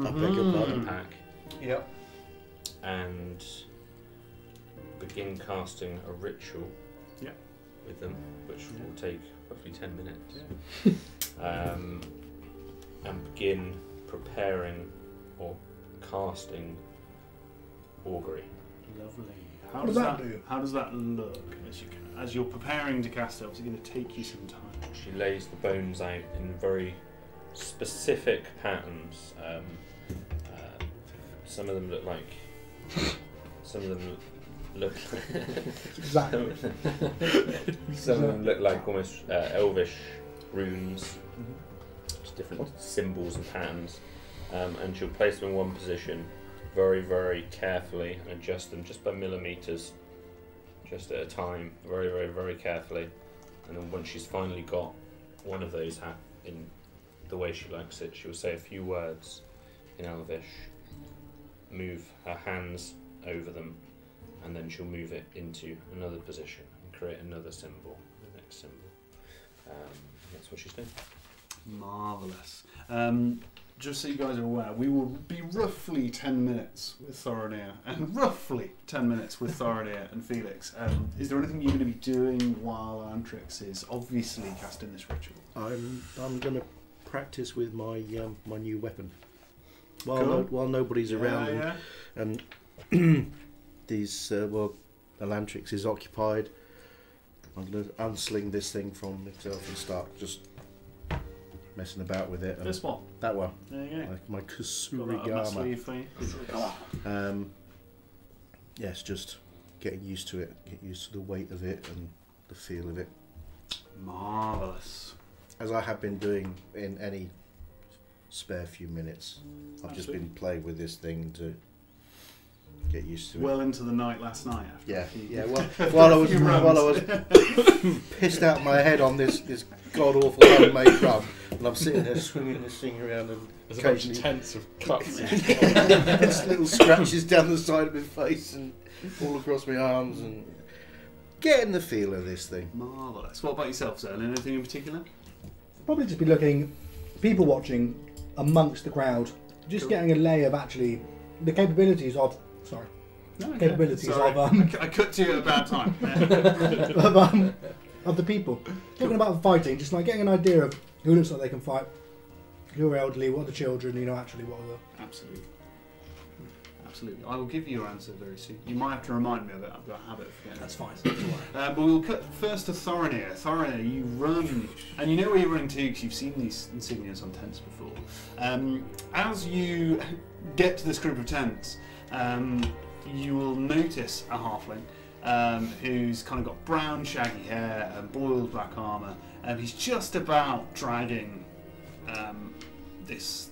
I beg your of pardon. the pack Yep. and begin casting a ritual Yeah. with them, which will take roughly 10 minutes. And begin preparing or casting augury. Lovely. What does that do? How does that look as you're preparing to cast it? It's going to take you some time. She lays the bones out in very specific patterns. Some of them look like. Some of them look. Exactly. Some of them look like almost elvish runes, just different symbols and patterns. And she'll place them in one position, very, very carefully, and adjust them just by millimeters, just at a time, very, very, very carefully. And then once she's finally got one of those in the way she likes it, she'll say a few words in Elvish, move her hands over them, and then she'll move it into another position and create another symbol, the next symbol. That's what she's doing. Marvellous. Just so you guys are aware, we will be roughly 10 minutes with Thorinir and roughly 10 minutes with Thorinir and Felix. Is there anything you're going to be doing while Antrix is obviously casting this ritual? I'm going to practice with my my new weapon Cool. while nobody's around Yeah. and these Elantrix is occupied. I'm going to unsling this thing from itself and start just messing about with it. And This one. that one, There you go. my Got that up my Kusurigama. sleeve for you. Yes, just getting used to it, get used to the weight of it and the feel of it, Marvellous. as I have been doing in any spare few minutes. I've just been playing with this thing to get used to it. Well into the night last night. After Yeah, a few- yeah. Well, while I was pissed out my head on this god awful homemade rum, and I'm sitting there swinging this thing around, and There's a bunch of occasionally tents of cuts. there's little scratches down the side of my face and all across my arms, and getting the feel of this thing. Marvellous. What about yourself, Zerlin? Anything in particular? Probably just be looking, people watching amongst the crowd, just Cool. getting a lay of actually the capabilities of. Sorry. No, okay. Capabilities Sorry. of I cut to you at a bad time. of the people. Talking about fighting, just like getting an idea of who looks like they can fight, who are elderly, what are the children, actually what are the... Absolutely. Absolutely. I will give you your answer very soon. You might have to remind me of it. I've got a habit of forgetting. That's fine. But we'll cut first to Thorinir. Thorinir, you run, and you know where you're running to because you've seen these insignias on tents before. As you get to this group of tents, you will notice a halfling who's kind of got brown, shaggy hair and boiled black armour. He's just about dragging this.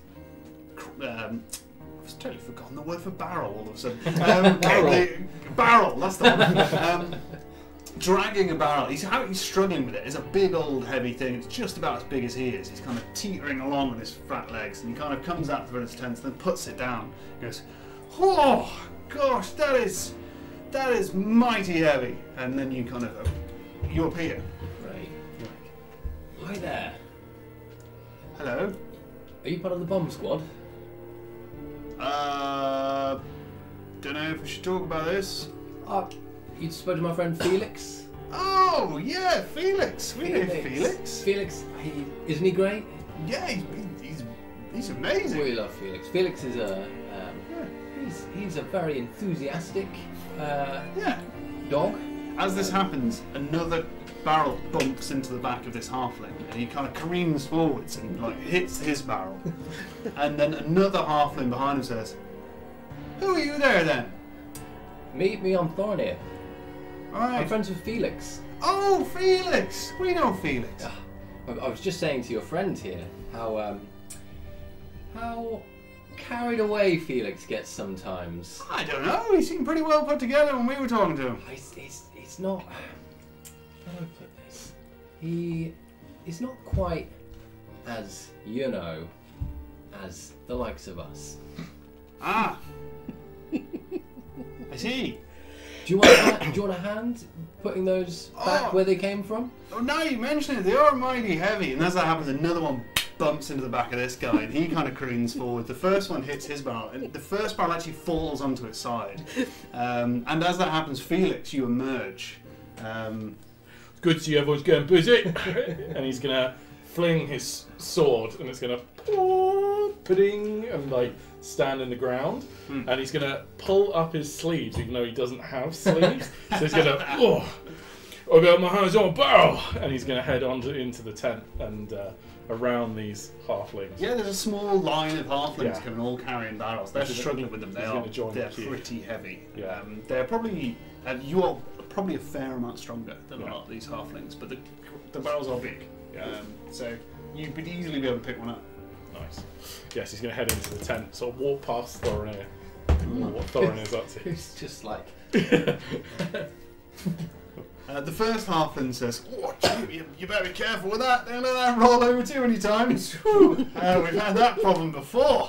I've totally forgotten the word for barrel all of a sudden. Barrel, that's the one. Dragging a barrel. He's struggling with it. It's a big old heavy thing. It's just about as big as he is. He's kind of teetering along on his fat legs, and he kind of comes out for his tent, then puts it down. He goes, "Oh gosh, that is mighty heavy." And then you kind of you appear. Right. Hi there. Hello. Are you part of the bomb squad? Don't know if we should talk about this. You spoke to my friend Felix? Oh yeah, Felix. We know Felix. Felix, isn't he great? Yeah, he's amazing. We love Felix. Felix is he's a very enthusiastic Yeah. dog. As this happens, another barrel bumps into the back of this halfling, and he kind of careens forwards and like hits his barrel. And then another halfling behind him says, "Who are you there then?" Meet me on Thornir. All I'm right. friends with Felix. Oh, Felix. We know Felix. I was just saying to your friend here how carried away Felix gets sometimes. I don't know. He seemed pretty well put together when we were talking to him. It's not. How do I put this? He's not quite as as the likes of us. Ah. I see. Do you want a hand putting those back Oh. where they came from? Oh, now you mention it, they are mighty heavy. And as that happens, another one bumps into the back of this guy, and he kind of careens forward. The first one hits his barrel, and the first barrel actually falls onto its side. And as that happens, Felix, you emerge. It's good to see everyone's getting busy. And he's gonna fling his sword, and it's gonna pudding and like stand in the ground. And he's gonna pull up his sleeves, even though he doesn't have sleeves. So he's gonna, I got my hands on a barrel, and he's gonna head into the tent and around these halflings. Yeah, there's a small line of halflings Yeah. coming, all carrying barrels. They're He's gonna- struggling with them. he's gonna join They're the queue. pretty heavy. Yeah. They're probably, you are probably a fair amount stronger than a Yeah. lot of these halflings, but the barrels are big. Yeah. So you could easily be able to pick one up. Nice. Yes, he's gonna head into the tent, sort of walk past Thorinir. What Thorinir's up to. It's just like The first halfling says, "Oh, gee, you better be careful with that. Don't let that roll over too many times. Whew. We've had that problem before."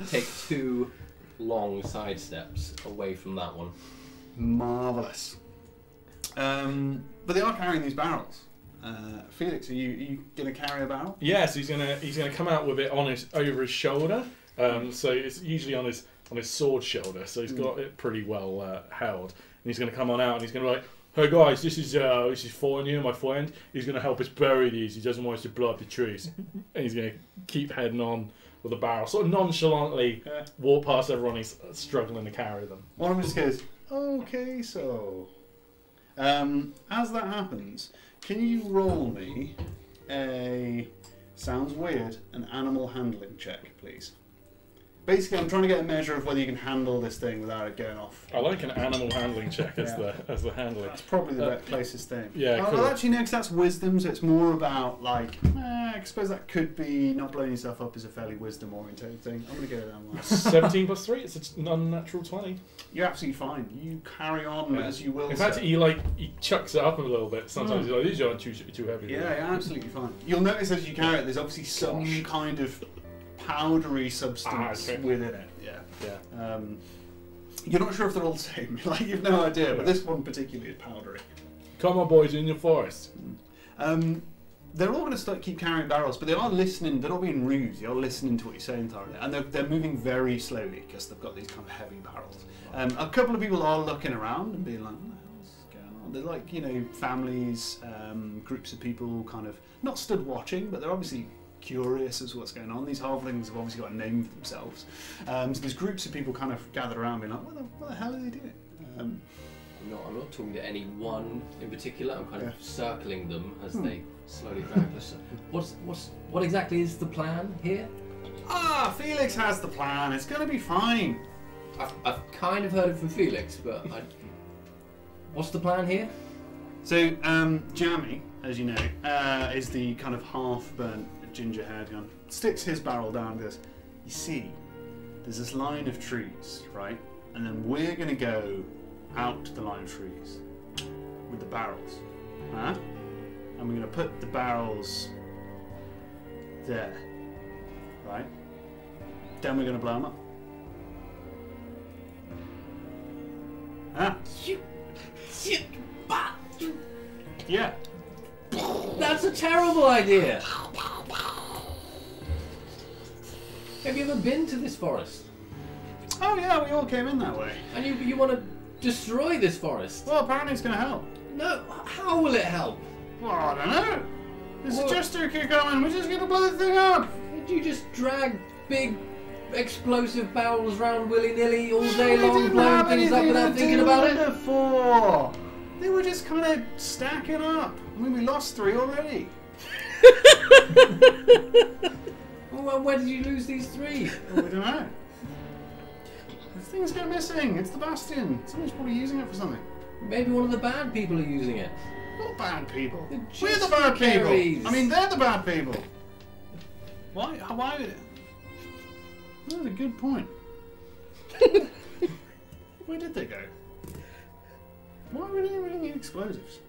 take 2 long side steps away from that one. Marvellous. But they are carrying these barrels. Felix, are you going to carry a barrel? Yes, he's gonna come out with it over his shoulder. So it's usually on his sword shoulder. So he's got it pretty well held. And he's gonna come on out and he's gonna be like, "Hey guys, this is Fournier, my friend. He's gonna help us bury these. He doesn't want us to blow up the trees." And he's gonna keep heading on with the barrel, sort of nonchalantly walk past everyone. He's struggling to carry them. One of them just goes, "Okay, so." As that happens, can you roll me sounds weird, an animal handling check, please? Basically, I'm trying to get a measure of whether you can handle this thing without it going off. I like an animal handling check as the handling. That's probably the closest thing. Yeah, cool. Well, actually, no, 'cause that's wisdom, so it's more about, like, I suppose that could be not blowing yourself up is a fairly wisdom-oriented thing. I'm going to go down one. 17 plus 3, it's an unnatural 20. You're absolutely fine. You carry on as you will. In fact, sir. he chucks it up a little bit. Sometimes he's like, "These aren't too heavy." Yeah, you're absolutely fine. You'll notice as you carry it, there's obviously some kind of powdery substance okay. within it. Yeah. You're not sure if they're all the same. Like, you've no idea, but this one particularly is powdery. Come on, boys, in your forest. They're all going to keep carrying barrels, but they are listening. They're not being rude. They are listening to what you're saying, Thorin, and they're moving very slowly because they've got these kind of heavy barrels. A couple of people are looking around and being like, "What the hell's going on?" They're like, families, groups of people, kind of not stood watching, but they're obviously curious as to what's going on. These halflings have obviously got a name for themselves. So there's groups of people kind of gathered around, being like, "What the hell are they doing?" I'm not talking to any one in particular. I'm kind of circling them as they slowly drag us. What exactly is the plan here? Felix has the plan. It's going to be fine. I've kind of heard it from Felix, but what's the plan here? So, Jammy, as you know, is the kind of half-burnt ginger-haired gun. Sticks his barrel down and goes, "You see, there's this line of trees, right? And then we're going to go out to the line of trees with the barrels. And we're going to put the barrels there, right? Then we're going to blow them up. Yeah. That's a terrible idea. Have you ever been to this forest? Oh yeah, we all came in that way. And you want to destroy this forest? Well, apparently it's going to help. No. How will it help? Well, I don't know. There's What? a jester could come in. We're just going to blow the thing up. Did you just drag big explosive barrels round willy-nilly all day We long, didn't blowing have things up anything without to thinking do about it? before. They were just kind of stacking up. I mean, we lost 3 already. Well, where did you lose these 3? Well, we don't know. The things go missing. It's the Bastion. Someone's probably using it for something. Maybe one of the bad people are using it. What bad people? The We're the bad Justicaries. people. I mean, they're the bad people. Why? Why? That's a good point. Where did they go? Why would they really need explosives?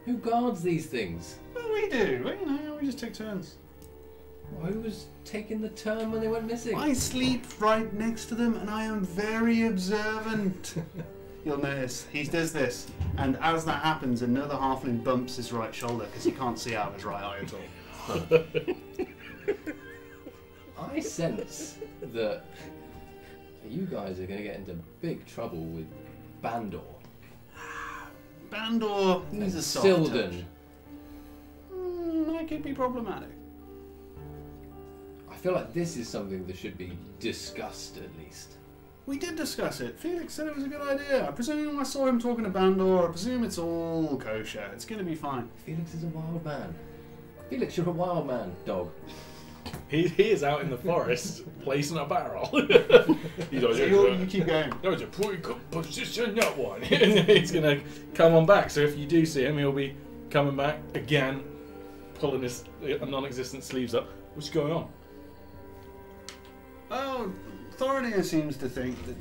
Who guards these things? Well, we do. Well, you know, we just take turns. Who was taking the turn when they went missing? I sleep right next to them, and I am very observant. You'll notice he does this, and as that happens, another halfling bumps his right shoulder because he can't see out of his right eye at all. I sense that you guys are going to get into big trouble with Bandor. Bandor is a soft Sildon. touch. That could be problematic. I feel like this is something that should be discussed at least. We did discuss it. Felix said it was a good idea. I presume I saw him talking to Bandor. I presume it's all kosher. It's going to be fine. Felix is a wild man. Felix, you're a wild man, dog. He is out in the forest placing a barrel. He's like, You keep going. that was a pretty good position, that one. And he's going to come on back. So if you do see him, he'll be coming back again, pulling his non-existent sleeves up. What's going on? Oh, Thorinir seems to think that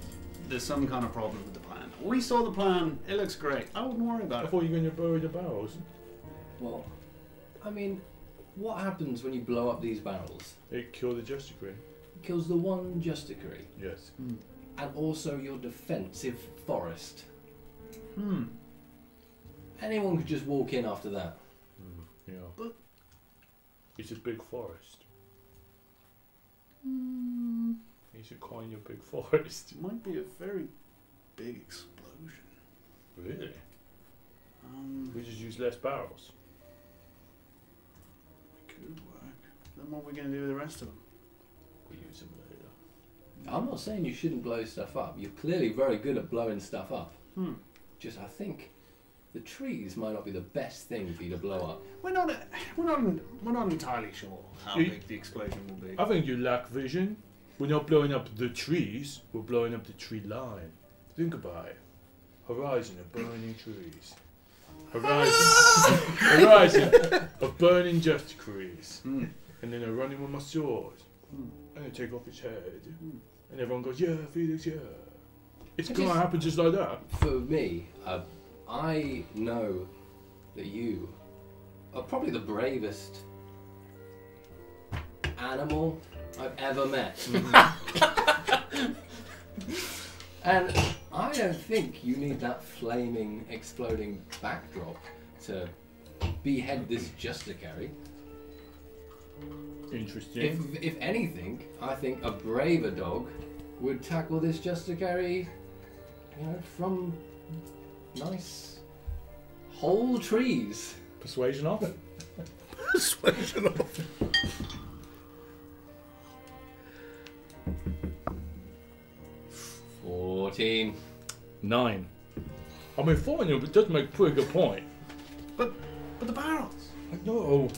there's some kind of problem with the plan. We saw the plan. It looks great. I wouldn't worry I about it. thought you were going to bury the barrels. Well, I mean, what happens when you blow up these barrels? It killed the Justicary. It kills the one Justicary Yes. and also your defensive forest. Hmm. Anyone could just walk in after that. Yeah. But- it's a big forest. You should coin your big forest. It might be a very big explosion. Really? We just use less barrels. It could work. Then what are we going to do with the rest of them? We use them later. I'm not saying you shouldn't blow stuff up. You're clearly very good at blowing stuff up. Just, I think the trees might not be the best thing for you to blow up. We're not entirely sure how You- big the explosion will be. I think you lack vision. We're not blowing up the trees, we're blowing up the tree line. Think about it. Horizon of burning trees. Horizon of burning Justicries. Hmm. And then I run in with my sword. And I take off his head. And everyone goes, yeah, Felix, yeah. It's I gonna just- happen just like that. For me, I know that you are probably the bravest animal I've ever met. And I don't think you need that flaming, exploding backdrop to behead this Justicary. Interesting. If anything, I think a braver dog would tackle this Justicary, you know, from nice whole trees. Persuasion off? Persuasion off. $14. 9. I mean, 4 does make a pretty good point. But the barrels. No.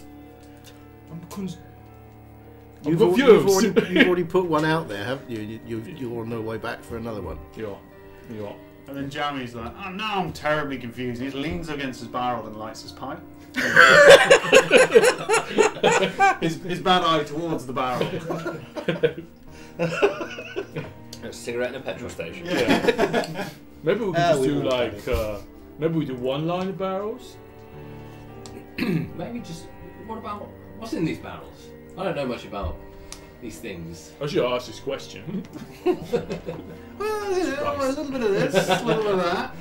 You've confused. already put one out there, haven't you? You're on the way back for another one. Yeah. And then Jamie's like, oh no, I'm terribly confused. He leans against his barrel and lights his pipe. his bad eye towards the barrel. A cigarette in a petrol station. Yeah. Maybe we could just we do all like, maybe we do one line of barrels. Maybe just, what about, what's in these barrels? I don't know much about these things. I should ask this question. Well, you know, a little bit of this, a little bit of that.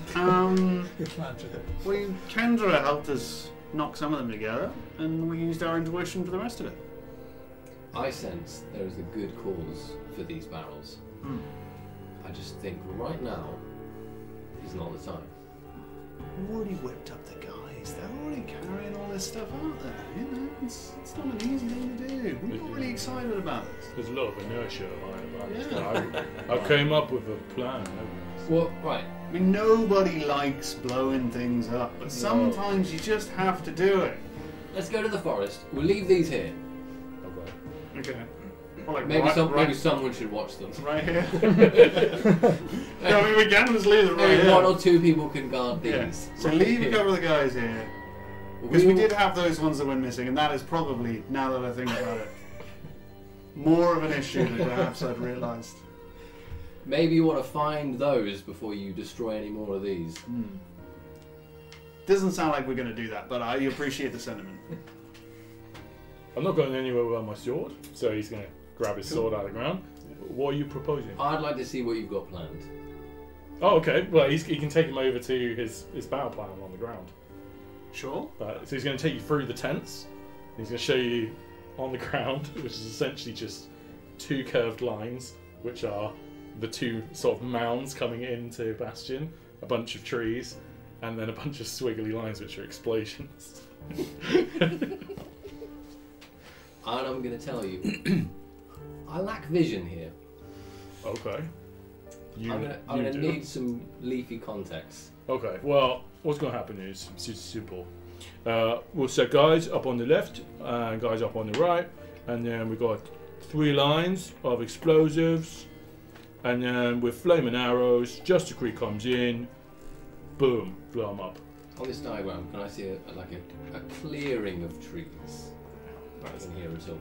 Kendra helped us knock some of them together, and we used our intuition for the rest of it. I sense there is a good cause for these barrels. I just think right now is not the time. We've already whipped up the guys. They're already carrying all this stuff out there. You know, it's not an easy thing to do. We're not really excited about this. There's a lot of inertia about this. Yeah. I came up with a plan. Well, right, I mean, nobody likes blowing things up, but sometimes you just have to do it. Let's go to the forest. We'll leave these here. Okay. Well, like Maybe right someone should watch them. right here. No, I mean, we can just leave them right Maybe here. one or two people can guard these. Yeah. So Right leave a here. couple of the guys here. Because we We'll- did have those ones that went missing, and that is probably, now that I think about it, more of an issue than perhaps I'd realised. Maybe you want to find those before you destroy any more of these. Doesn't sound like we're going to do that, but I appreciate the sentiment. I'm not going anywhere without my sword, so he's going to grab his sword out of the ground. What are you proposing? I'd like to see what you've got planned. Oh, okay. Well, he can take him over to his battle plan on the ground. Sure. So he's going to take you through the tents. He's going to show you on the ground, which is essentially just two curved lines, which are the two sort of mounds coming into Bastion, a bunch of trees, and then a bunch of swiggly lines, which are explosions. And I'm going to tell you, I lack vision here. Okay. I'm going to need some leafy context. Okay, well, what's going to happen is it's just simple. We'll set guys up on the left and guys up on the right, and then we've got 3 lines of explosives, and then with flaming arrows, just a creek comes in, boom, blow them up. On this diagram, can I see a clearing of trees? Rather than here at all.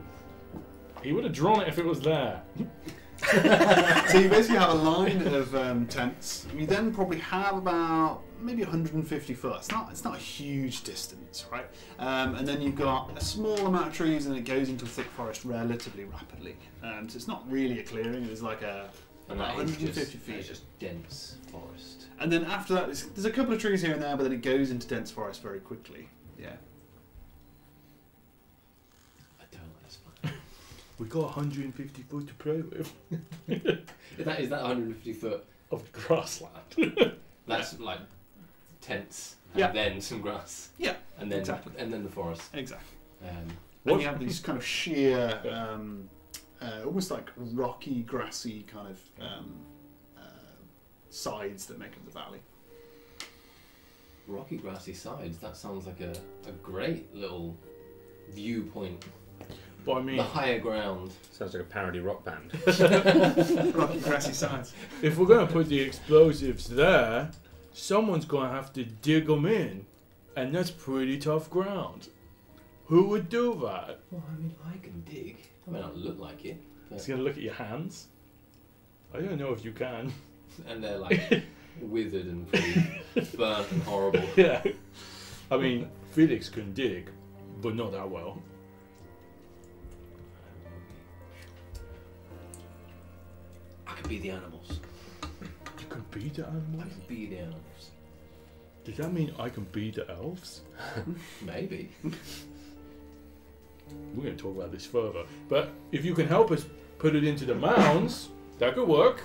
He would have drawn it if it was there. So you basically have a line of tents. You then probably have about maybe 150 foot. It's not a huge distance, right? And then you've got a small amount of trees, and it goes into a thick forest relatively rapidly. So it's not really a clearing. It's like And about that is 150 feet. It's just dense forest. And then after that, there's a couple of trees here and there, but then it goes into dense forest very quickly. Yeah. I don't like this plan. We got 150 foot to play with Is that 150 foot? of grassland. That's like tents, and Yeah. then some grass, Yeah. and then Exactly. and then the forest. Exactly. Um, And you have these kind of sheer, almost like rocky, grassy kind of sides that make up the valley. rocky, grassy sides. That sounds like a great little viewpoint. But I mean, The higher ground. Sounds like a parody rock band. Rocky, grassy sides. if we're going to put the explosives there, someone's going to have to dig them in, and that's pretty tough ground. Who would do that? Well, I mean, I can dig. I may not look like it, He's going to look at your hands. I don't know if you can. and they're like withered and pretty burnt and horrible. Yeah. I mean, Felix can dig, but not that well. I could be the animals. You can be the I animals? could be the animals. Does that mean I can be the elves? Maybe. We're going to talk about this further. But if you can help us put it into the mounds, that could work.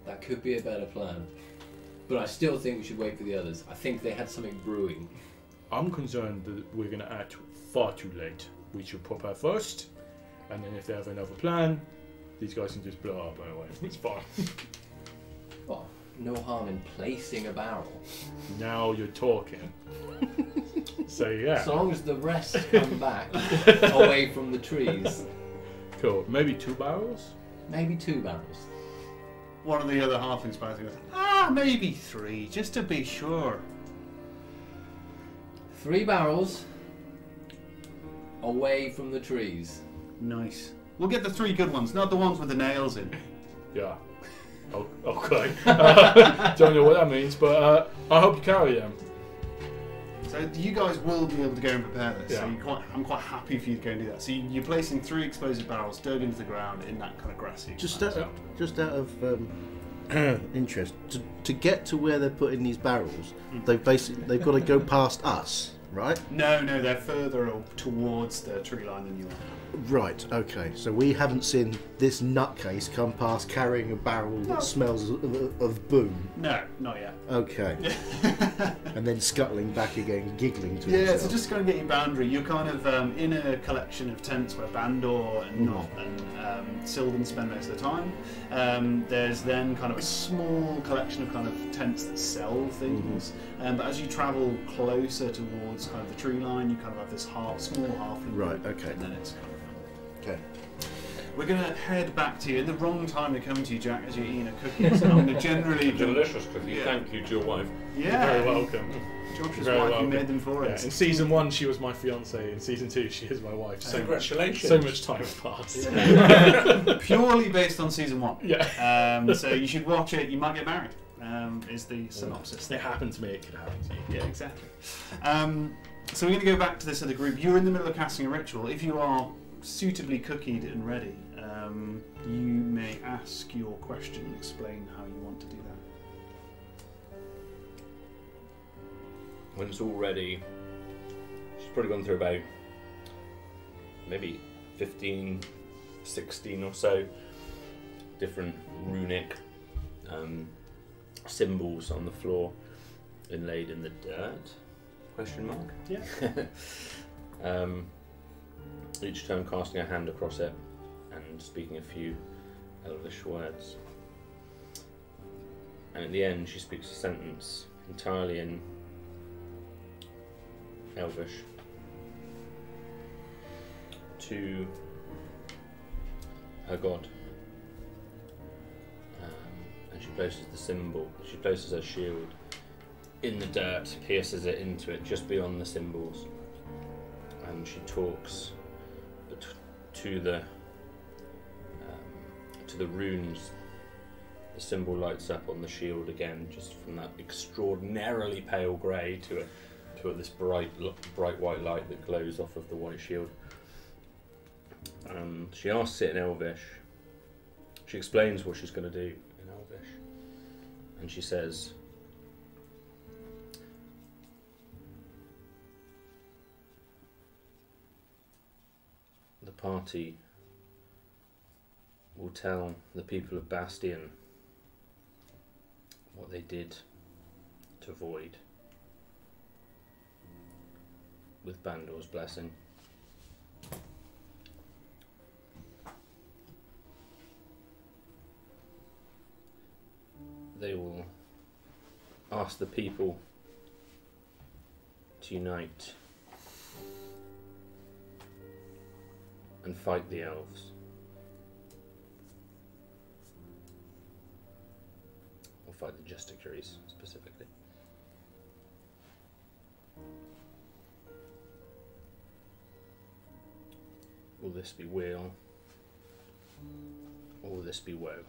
That could be a better plan. But I still think we should wait for the others. I think they had something brewing. I'm concerned that we're going to act far too late. We should prepare first, and then if they have another plan, these guys can just blow up anyway. It's fine. Well, no harm in placing a barrel. Now you're talking. So yeah, So long as the rest come back away from the trees. cool. Maybe 2 barrels? Maybe 2 barrels. One of the other halflings passing goes, maybe 3, just to be sure. 3 barrels away from the trees. Nice. We'll get the 3 good ones, not the ones with the nails in. Yeah. Oh, okay. Don't know what that means, but I hope you carry them. So you guys will be able to go and prepare this. Yeah. So I'm quite happy for you to go and do that. So you're placing 3 explosive barrels dug into the ground in that kind of grassy. Just expanse. out of interest, to get to where they're putting these barrels, they've got to go past us, right? No, they're further towards the tree line than you are. Right. Okay. So we haven't seen this nutcase come past carrying a barrel that smells of boom. No, not yet. Okay. and then scuttling back again, giggling to Yeah, himself. so just to kind of get your boundary, you're kind of in a collection of tents where Bandor and Not and Sylvan spend most of the time. There's then kind of a small collection of kind of tents that sell things. But as you travel closer towards kind of the tree line, you kind of have this small halfling Right, group, okay. and then it's kind of Okay. We're going to head back to you in the wrong time to come to you, Jack, as you're eating a cookie. So I'm going to generally Delicious cookie. Yeah. Thank you to your wife. Yeah, Very welcome. Josh's Very wife, you welcome. made them for Yeah, us. in season 1, she was my fiance. In season 2, she is my wife. So Congratulations. So much time has passed. Purely based on season 1. Yeah. So you should watch it. You might get married. Is the synopsis. It happened to me. It could happen to you. Yeah, exactly. So we're going to go back to this other group. You're in the middle of casting a ritual. If you are suitably cookied and ready, you may ask your question and explain how you want to do that. When it's all ready, she's probably gone through about maybe 15, 16 or so different runic symbols on the floor inlaid in the dirt? Question mark? Yeah. Each time casting a hand across it and speaking a few Elvish words. And at the end she speaks a sentence entirely in Elvish to her god. And she places the symbol, she places her shield in the dirt, pierces it into it just beyond the symbols, and she talks to the runes. The symbol lights up on the shield again, just from that extraordinarily pale grey to this bright white light that glows off of the white shield. She asks it in Elvish. She explains what she's going to do in Elvish, and she says, "The party will tell the people of Bastion what they did to Void with Bandor's blessing. They will ask the people to unite and fight the elves. Or fight the Justiciaries specifically. Will this be weal? Or will this be woe?"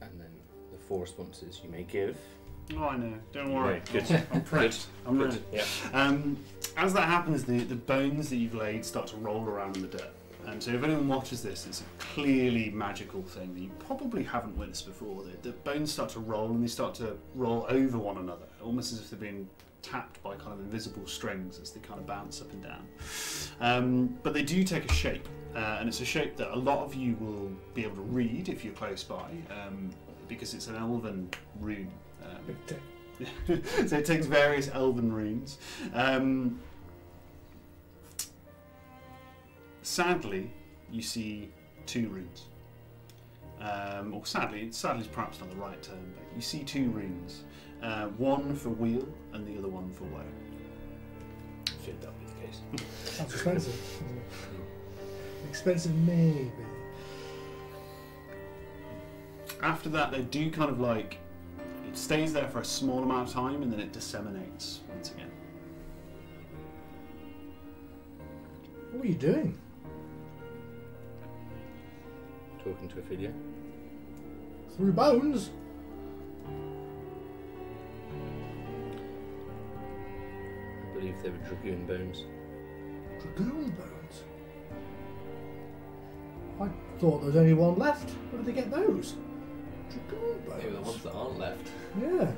And then the 4 responses you may give. Oh, I know. Don't worry. Yeah, good. I'm prepped. I'm Good. ready. Yeah. As that happens, the bones that you've laid start to roll around in the dirt. So if anyone watches this, it's a clearly magical thing that you probably haven't witnessed before. The bones start to roll, and they start to roll over one another, almost as if they're being tapped by kind of invisible strings as they kind of bounce up and down. But they do take a shape, and it's a shape that a lot of you will be able to read if you're close by, because it's an elven rune. So it takes various elven runes. Sadly, you see 2 runes. Or sadly is perhaps not the right term, but you see 2 runes. One for weal and the other one for woe. I think that'll be the case. Sounds expensive. Expensive, maybe. After that, they do kind of like, it stays there for a small amount of time and then it disseminates once again. What are you doing? Talking to Ophelia. Through bones? I believe they were Dragoon bones. Dragoon bones? I thought there was only one left. Where did they get those? Dragoon bones? They were the ones that aren't left. Yeah.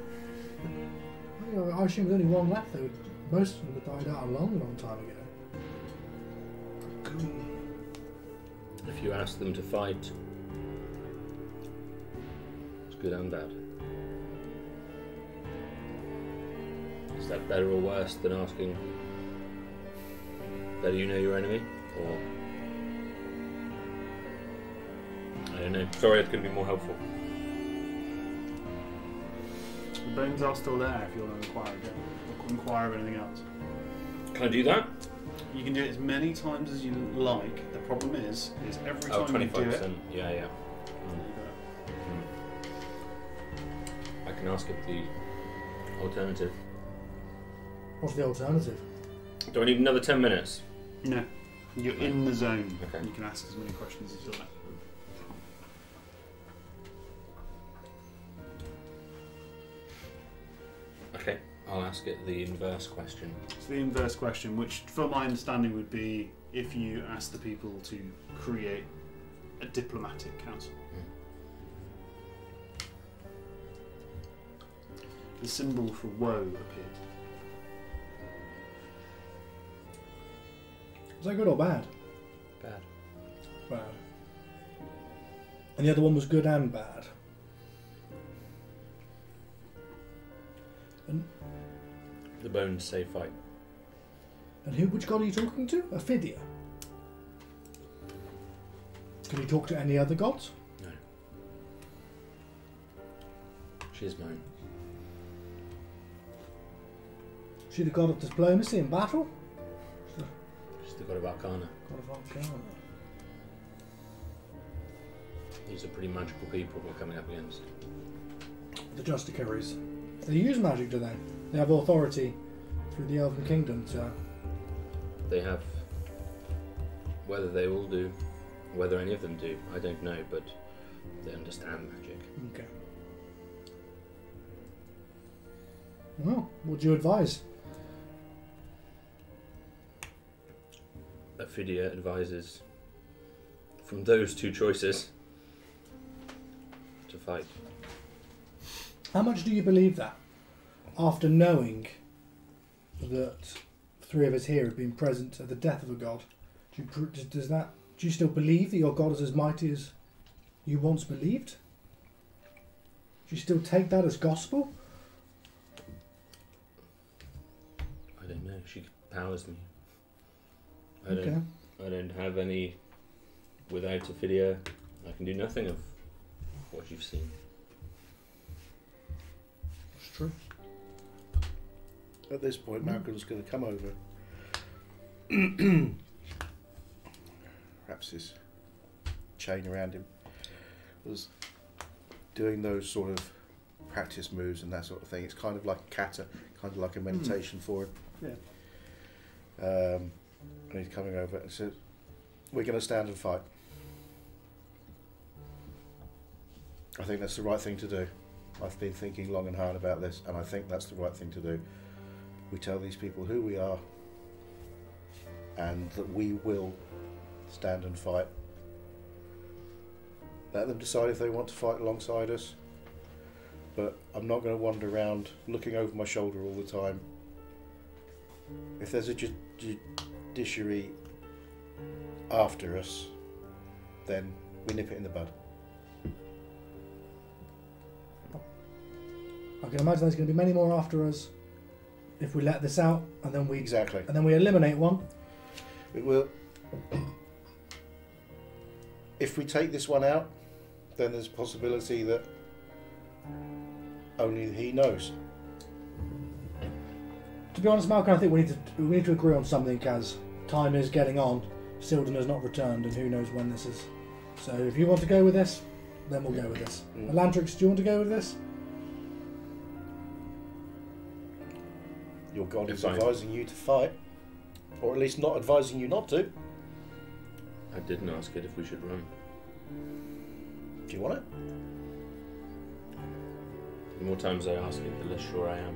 I assume there's only one left. Most of them had died out a long, long time ago. Dragoon. If you ask them to fight, it's Good and bad. Is that better or worse than asking, better you know your enemy? Or... I don't know. Sorry, it's going to be more helpful. The bones are still there if you want to inquire again. Or inquire of anything else. Can I do that? You can do it as many times as you like. The problem is every time you do it... 25%. Yeah. I can ask it the alternative. What's the alternative? Do I need another 10 minutes? No. You're in the zone. Okay. You can ask as many questions as you like. Okay, I'll ask it the inverse question. So the inverse question, which from my understanding would be if you ask the people to create a diplomatic council. The symbol for woe appeared. Is that good or bad? Bad. Bad. And the other one was good and bad. And The bones say fight. which god are you talking to? Ophidia. Can you talk to any other gods? No. She's mine. Is she the god of diplomacy and battle? She's the god of Arcana. God of Arcana. These are pretty magical people we're coming up against. The Justicaries. They use magic, do they? They have authority through the Elven Kingdom to... They have... Whether they all do, whether any of them do, I don't know, but they understand magic. Okay. Well, what do you advise? Ophidia advises from those two choices to fight. How much do you believe that? After knowing that 3 of us here have been present at the death of a god, do you still believe that your god is as mighty as you once believed? Do you still take that as gospel? I don't know. She powers me. Okay. I don't have any. Without Ophidia, I can do nothing of what you've seen. It's true. At this point, Malcolm's going to come over. Wraps his chain around him. Was doing those sort of practice moves and that sort of thing. It's kind of like a kata, kind of like a meditation for him. Yeah. And he's coming over and says, "We're going to stand and fight. I think that's the right thing to do. I've been thinking long and hard about this, and I think that's the right thing to do. We tell these people who we are, and that we will stand and fight. Let them decide if they want to fight alongside us, but I'm not going to wander around looking over my shoulder all the time. If there's a judiciary after us, then we nip it in the bud." I can imagine there's going to be many more after us if we let this out, and then we Exactly. and then we eliminate one. It will. If we take this one out, then there's a possibility that only he knows. To be honest, Malcolm, I think we need to agree on something, as time is getting on. Sildon has not returned, and who knows when this is. So if you want to go with this, then we'll go with this. Elantrix, do you want to go with this? Your god is Fine. advising you to fight, or at least not advising you not to. I didn't ask it if we should run. Do you want it? The more times I ask it, the less sure I am.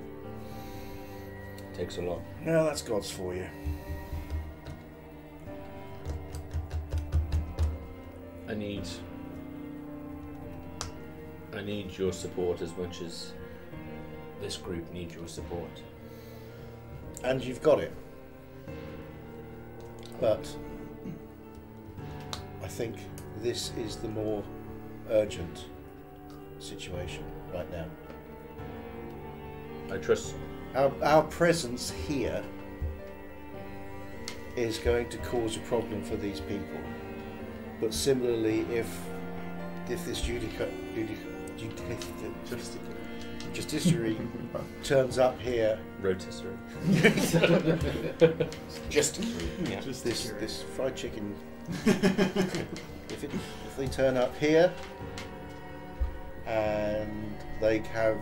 It takes a lot. No, that's God's for you. I need your support as much as this group needs your support. And you've got it. But I think this is the more urgent situation right now. I trust. Our presence here is going to cause a problem for these people. But similarly, if this justiciary turns up here, Rotisserie. justiciary, this fried chicken, if they turn up here and they have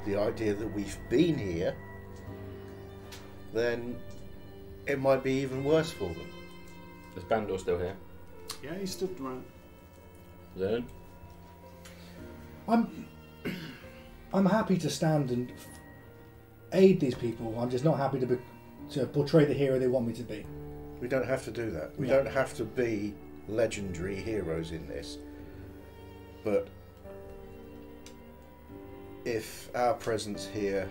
the idea that we've been here, then it might be even worse for them. Is Bandor still here? Yeah, he stood around. Learn. I'm happy to stand and aid these people. I'm just not happy to portray the hero they want me to be. We don't have to do that. We No. don't have to be legendary heroes in this. But if our presence here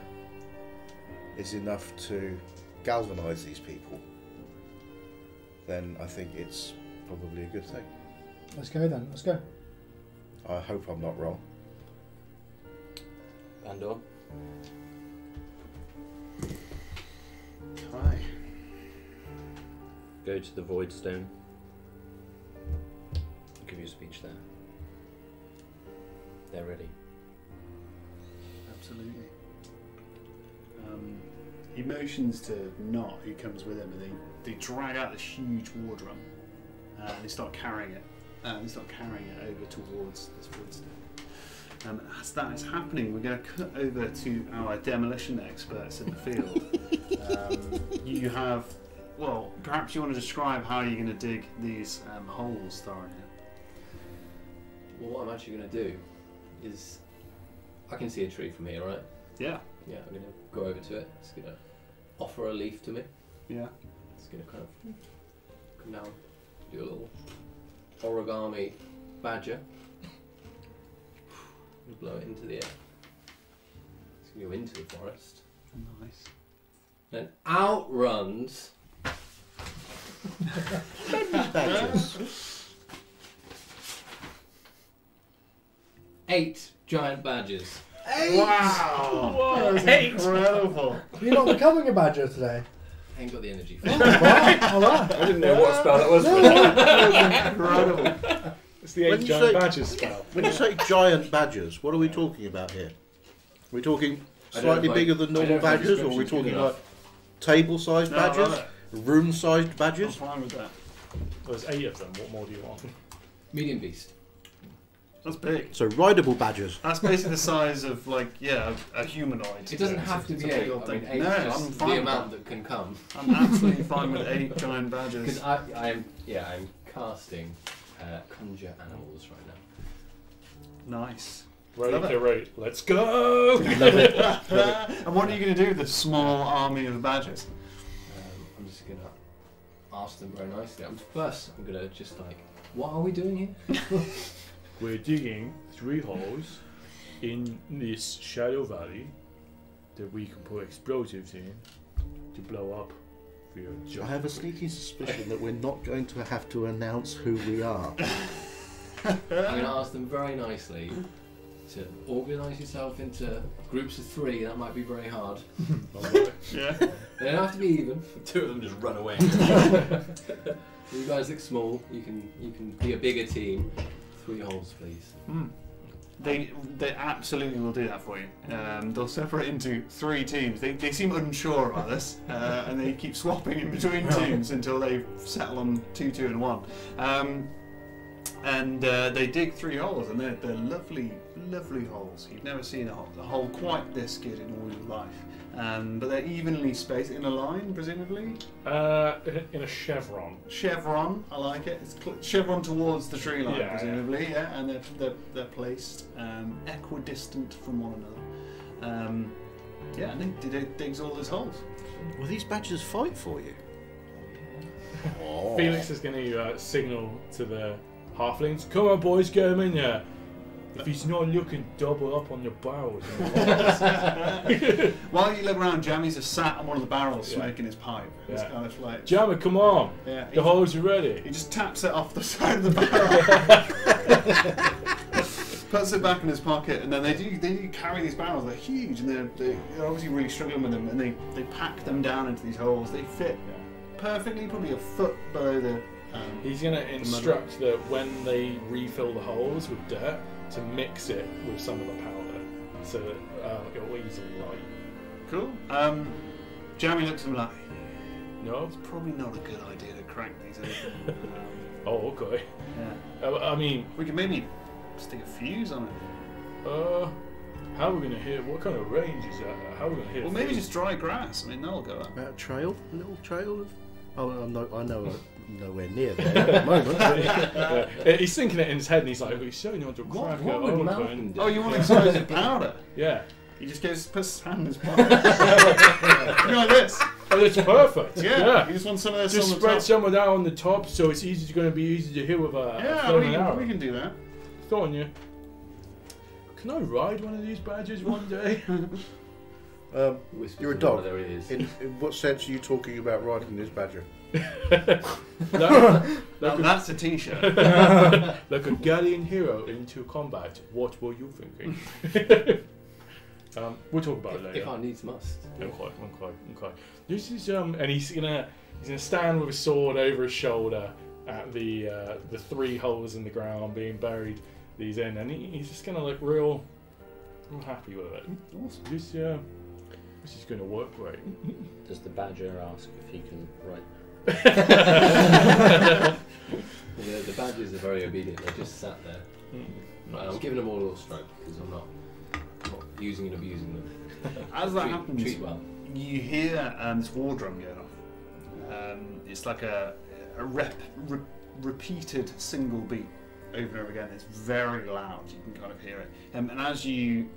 is enough to galvanise these people, then I think it's probably a good thing. Let's go then. Let's go. I hope I'm not wrong. Bandor. Hi. Go to the Void Stone. I'll give you a speech there. They're ready. Absolutely. He motions to Not, who comes with him, and they drag out this huge war drum, and they start carrying it. Over towards this woodstone. As that is happening, we're going to cut over to our demolition experts in the field. You have, well, perhaps you want to describe how you're going to dig these holes, Thorin. Well, what I'm actually going to do is, I can see a tree from here, right? Yeah. Yeah, I'm going to go over to it. It's going to offer a leaf to me. Yeah. It's going to kind of come down, do a little origami badger. And blow it into the air. It's going to go into the forest. Nice. And out runs Badgers. 8 giant badgers. Wow! That's incredible. You're not becoming a badger today. I ain't got the energy for Oh, it. right. All right. I didn't know what spell that was. Incredible. It's the When 8 you giant say- badgers spell. When you say giant badgers, what are we talking about here? Are we talking I don't slightly know if bigger than I don't normal know if my badgers, or are we description's talking good like enough. table-sized No, I love badgers, it. room-sized I'm badgers? fine with that. There's 8 of them. What more do you want? Medium beast. That's big. So rideable badgers. That's basically the size of, like, yeah, a humanoid. It doesn't have to It's be a big 8. old I mean, thing. 8 No, is I'm just fine the with amount that. that can come. I'm absolutely fine with 8 giant badgers. Because I'm casting conjure animals right now. Nice. Right, Love okay, it. right. Let's go! And what are you going to do with this small army of badgers? I'm just going to ask them very nicely. First, I'm going to just like, what are we doing here? We're digging 3 holes in this shallow valley that we can put explosives in to blow up for your I have a sneaky suspicion that we're not going to have to announce who we are. I'm going to ask them very nicely to organise yourself into groups of 3. That might be very hard. Yeah. They don't have to be even. 2 of them just run away. You guys look small. You can be a bigger team. 3 holes, please. They absolutely will do that for you. They'll separate into 3 teams. They seem unsure about this, and they keep swapping in between teams until they settle on 2, 2, and 1. And they dig 3 holes, and they're lovely, lovely holes. You've never seen a hole quite this good in all your life. But they're evenly spaced in a line, presumably. in a chevron. Chevron, I like it. It's chevron towards the tree line, Yeah, presumably, yeah. And they're placed equidistant from one another. Yeah, and they digs all those holes. Will these badgers fight for you? Oh. Felix is going to signal to the halflings, come on boys, get him in there. If he's not looking, double up on your barrels. While you look around, Jammy's just sat on one of the barrels Yeah. smoking his pipe. It's Yeah. kind of like, Jammer, come on. yeah, The holes are ready. he just taps it off the side of the barrel. puts it back in his pocket, and then they do carry these barrels. They're huge, and they're obviously really struggling with them, and they pack them down into these holes. They fit perfectly, probably a foot below the. He's going to instruct that when they refill the holes with dirt, to mix it with some of the powder, so that it'll easily light. Cool. Jamie looks at him like, No? it's probably not a good idea to crank these open. Oh, okay. Yeah. I mean, We can maybe stick a fuse on it. how are we going to hit? What kind of range is that? How are we going to hit? Or maybe just dry grass. I mean, that'll go up. About a trail, a little trail. Oh, I know nowhere near there at the moment. Yeah, he's thinking it in his head, and he's like, "He's showing onto a crack What at would open." Malcolm do? Oh, you want explosive powder? Yeah. He just puts his hand in his pocket. You like this? Oh, that's perfect. Yeah. He just wants some of this Just on the spread top. some of that on the top, so it's going to be easy to hit with a Yeah, flaming arrow. we can do that. Thought on you. Can I ride one of these badgers one day? Whispers You're a in dog. one of their ears. In what sense are you talking about riding this badger? Like That's a t-shirt. a galleon hero into combat. What were you thinking? We'll talk about it later. If our needs must. Okay. This is and he's gonna stand with his sword over his shoulder at the 3 holes in the ground being buried these in, and he's just gonna look real happy with it. Awesome. This is gonna work great. Does the badger ask if he can write? The badgers are very obedient. They just sat there. I'm giving them all a little stroke because I'm not using and abusing them. As that happens, Treat well. you hear this war drum going off. It's like a repeated single beat over and over again. It's very loud. You can kind of hear it. And as you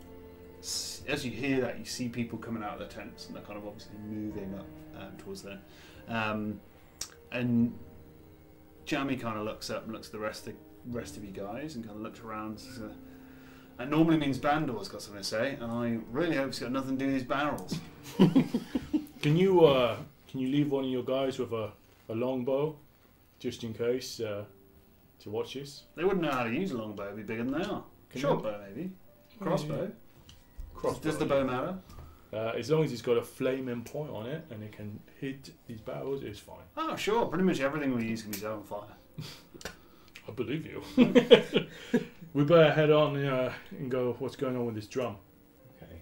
hear that, you see people coming out of their tents, and they're kind of obviously moving up towards there. And Jamie kind of looks up and looks at the rest of you guys, and kind of looks around. So, that normally means Bandor's got something to say, and I really hope he's got nothing to do with these barrels. Can you leave one of your guys with a longbow, just in case, to watch this? They wouldn't know how to use a longbow. It'd be bigger than they are. Can Short they? bow maybe. Crossbow. Crossbow. Does the bow matter? As long as it's got a flaming point on it and it can hit these barrels, it's fine. Oh, sure. Pretty much everything we use can be set on fire. I believe you. We better head on and go. What's going on with this drum? Okay.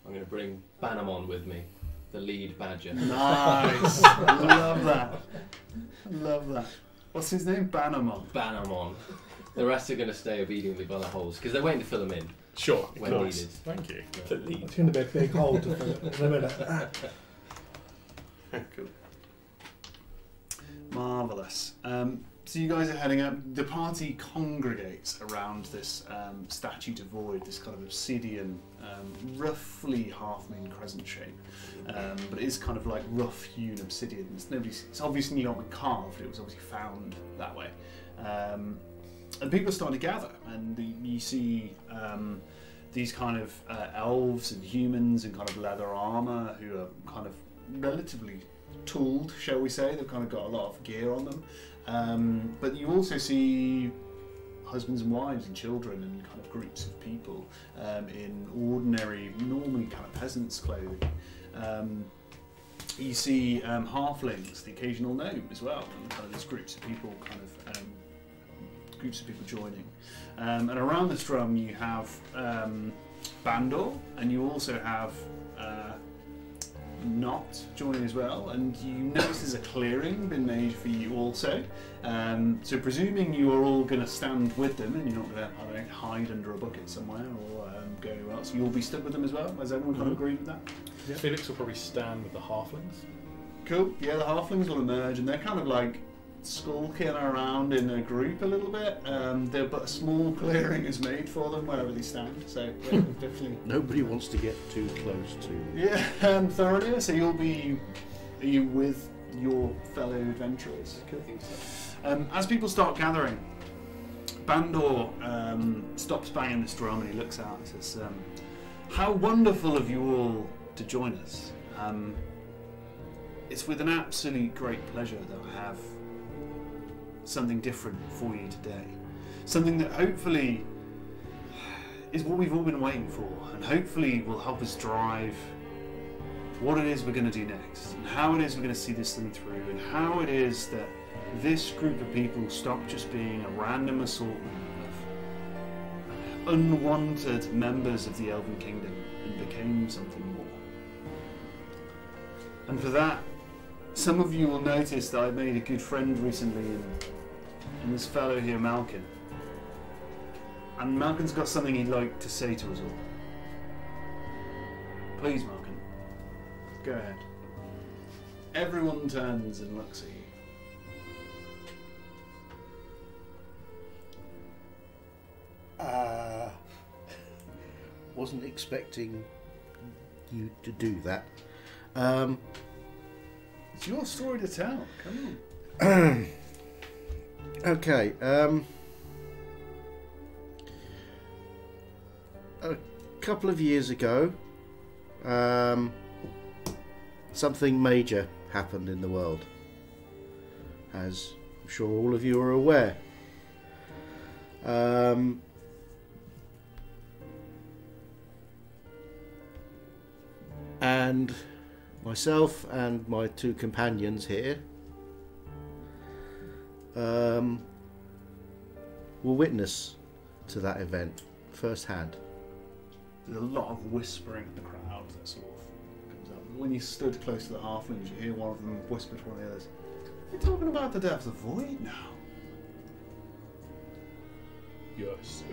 I'm going to bring Banamon with me, the lead badger. Nice. Love that. Love that. What's his name? Banamon. Banamon. The rest are going to stay obediently by the holes because they're waiting to fill them in Sure. when Nice. needed. Thank you. The lead. It's going to be a big hole to fill it in a minute. Cool. Marvellous. So you guys are heading up. The party congregates around this statue to void, this kind of obsidian, roughly half-moon crescent shape. But it is kind of like rough-hewn obsidian. It's obviously not been carved. It was obviously found that way. And people are starting to gather, and you see these kind of elves and humans in kind of leather armour who are kind of relatively tooled, shall we say. They've kind of got a lot of gear on them. But you also see husbands and wives and children and kind of groups of people in ordinary, normally kind of peasants' clothing. You see halflings, the occasional gnome as well, and kind of these groups of people joining. And around this drum you have Bandor, and you also have Not joining as well, and you notice there's a clearing been made for you also. So presuming you are all going to stand with them and you're not going to hide under a bucket somewhere or go anywhere else, you'll be stuck with them as well. Has everyone kind of agreed with that? Yeah. Felix will probably stand with the halflings. Cool. Yeah, the halflings will emerge, and they're kind of like skulking around in a group a little bit. But a small clearing is made for them wherever they stand. So yeah, definitely. Nobody wants to get too close to. Yeah, thoroughly. So are you with your fellow adventurers? I think so. As people start gathering, Bandor stops banging this drum and he looks out and says, "How wonderful of you all to join us. It's with an absolute great pleasure that I have something different for you today. Something that hopefully is what we've all been waiting for, and hopefully will help us drive what it is we're going to do next, and how it is we're going to see this thing through, and how it is that this group of people stop just being a random assortment of unwanted members of the Elven Kingdom and became something more. And for that, some of you will notice that I made a good friend recently in this fellow here, Malkin. And Malkin's got something he'd like to say to us all. Please, Malkin, go ahead. Everyone turns and looks at you. Wasn't expecting you to do that. It's your story to tell. Come on. Okay. A couple of years ago, something major happened in the world, as I'm sure all of you are aware. And myself and my two companions here will witness to that event firsthand. There's a lot of whispering in the crowd that sort of comes up. When you stood close to the halflings, you hear one of them whisper to one of the others, "You're talking about the depths of the void now." Yes.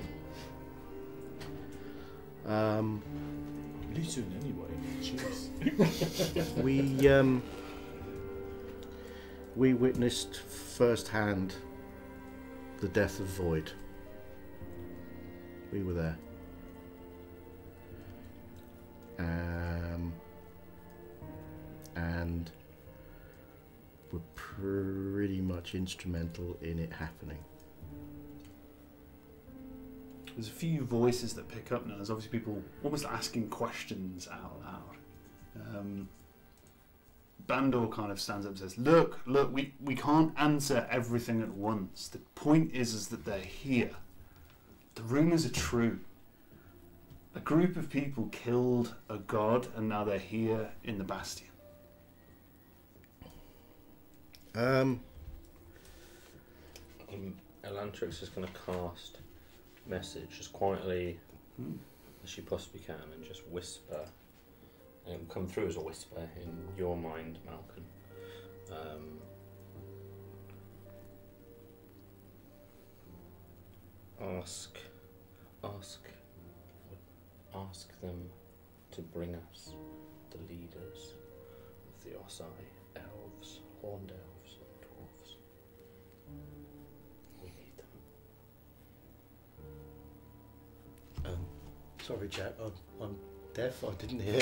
Listen anyway. Jeez. We witnessed firsthand the death of Void. We were there. And were pretty much instrumental in it happening. There's a few voices that pick up now. There's obviously people almost asking questions out loud. Bandor kind of stands up and says, look, we can't answer everything at once. The point is that they're here. The rumours are true. A group of people killed a god and now they're here in the Bastion. Elantrix is going to cast message as quietly as she possibly can and just whisper, and it will come through as a whisper in your mind, Malcolm. Ask them to bring us the leaders of the Osai elves, horned elves, and dwarves. We need them. Sorry, Jack, I'm deaf. I didn't hear.